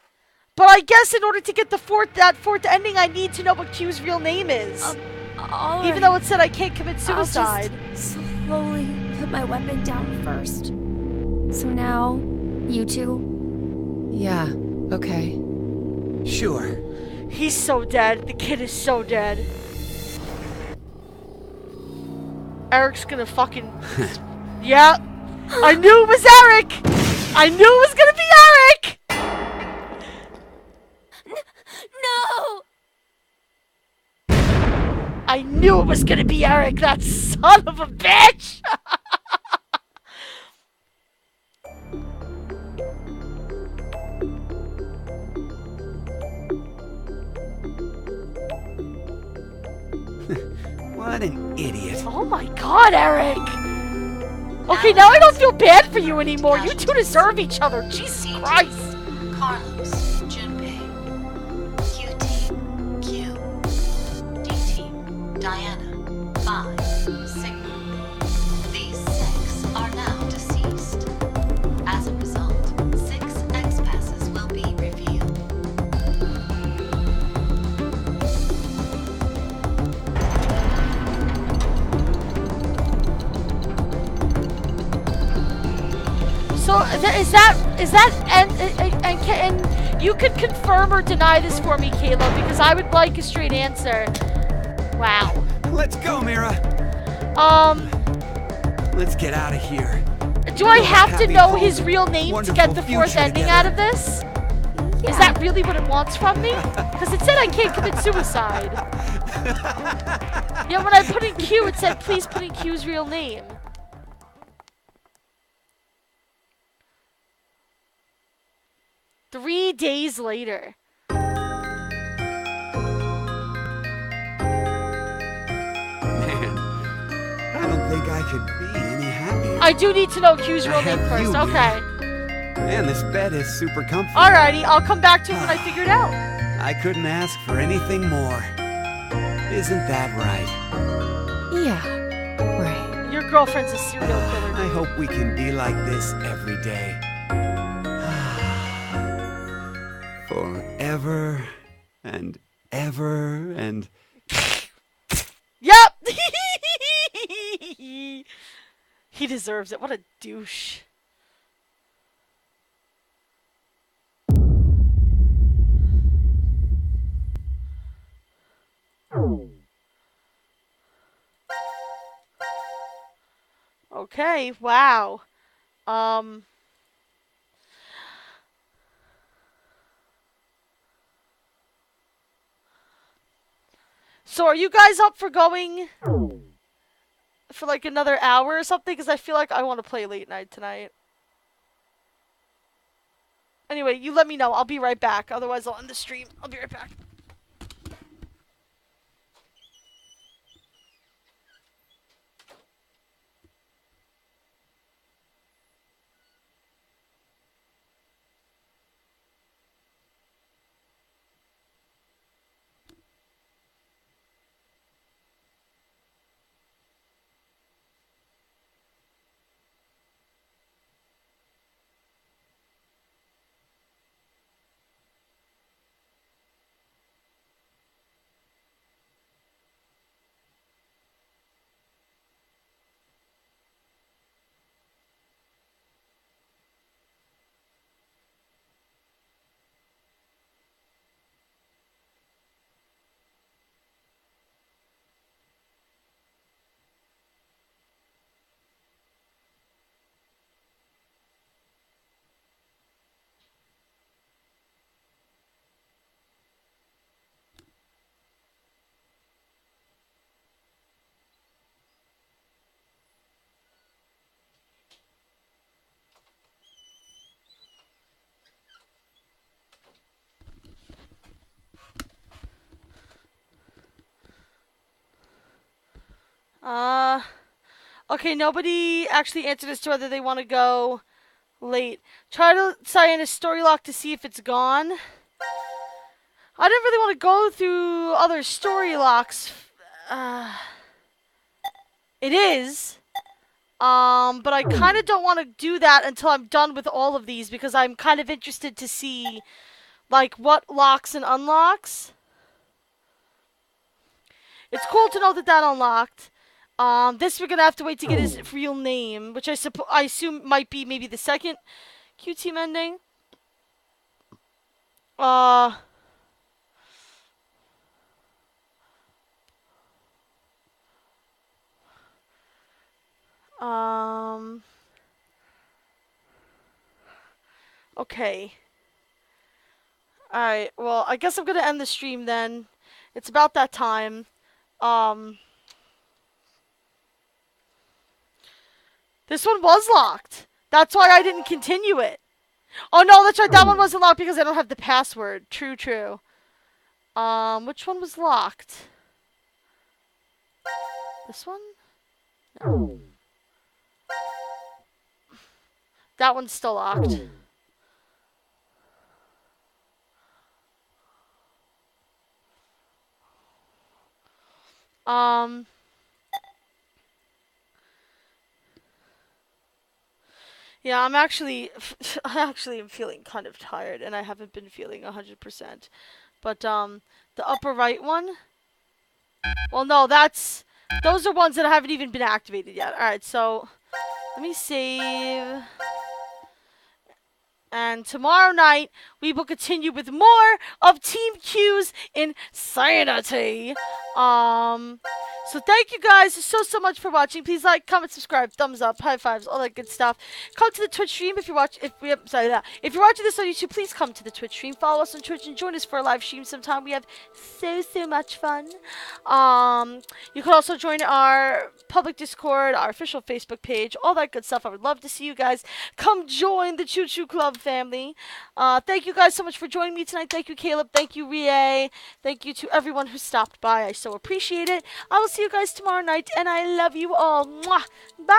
But I guess in order to get the fourth ending, I need to know what Q's real name is. Even though it said I can't commit suicide. I'll just slowly put my weapon down first. So now, you two? Yeah, okay. Sure. He's so dead. The kid is so dead. Eric's gonna fucking... Yeah. I knew it was Eric! I knew it was gonna be Eric! No! I knew it was gonna be Eric, that son of a bitch! What an idiot. Oh my god, Eric! Okay, now I don't feel bad for you anymore. You two deserve each other. Jesus Christ. Carlos, Junpei, Q-Team, Q, D-Team, Diana, 5, Sigma. These 6 are now deceased. As a result, 6 X-passes will be revealed. So and you could confirm or deny this for me, Caleb, because I would like a straight answer. Wow. Let's go, Mira. Let's get out of here. Do I have to Happy know home, his real name to get the wonderful 4th future ending together. out of this? Is that really what it wants from me? Because it said I can't commit suicide. Yeah, when I put in Q, it said please put in Q's real name. Three days later. Man, I don't think I could be any happier. I do need to know Q's real I name have first. you, Okay. Man, this bed is super comfy. Alrighty, I'll come back to it when I figure it out. I couldn't ask for anything more. Isn't that right? Yeah, right. Your girlfriend's a serial killer. I hope we can be like this every day. Forever and ever and... Yep! He deserves it. What a douche. Okay, wow. So are you guys up for going for like another hour or something? Because I feel like I want to play late night tonight. Anyway, you let me know. I'll be right back. Otherwise, I'll end the stream. I'll be right back. Okay, nobody actually answered as to whether they want to go late. Try to sign a story lock to see if it's gone. I didn't really want to go through other story locks. It is. But I kind of don't want to do that until I'm done with all of these because I'm kind of interested to see, like, what locks and unlocks. It's cool to know that that unlocked. This we're gonna have to wait to get his real name, which I assume might be maybe the second Q-Team ending. Okay. Alright, well, I guess I'm gonna end the stream then. It's about that time. This one was locked. That's why I didn't continue it. Oh no, that's right, that one wasn't locked because I don't have the password. True, true. Which one was locked? This one? No. That one's still locked. Yeah, I actually am feeling kind of tired, and I haven't been feeling 100%. But, the upper right one? Well, no, those are ones that haven't even been activated yet. Alright, so, let me save. And tomorrow night, we will continue with more of Team Q's Insanity. So thank you guys so much for watching. Please like, comment, subscribe, thumbs up, high fives, all that good stuff. Come to the Twitch stream if you're watching. If you're watching this on YouTube, please come to the Twitch stream. Follow us on Twitch and join us for a live stream sometime. We have so much fun. You can also join our public Discord, our official Facebook page, all that good stuff. I would love to see you guys. Come join the Chu-Chu Club family. Thank you guys so much for joining me tonight. Thank you, Caleb. Thank you, Rie. Thank you to everyone who stopped by. I so appreciate it. I will see you guys tomorrow night, and I love you all. Mwah! Bye!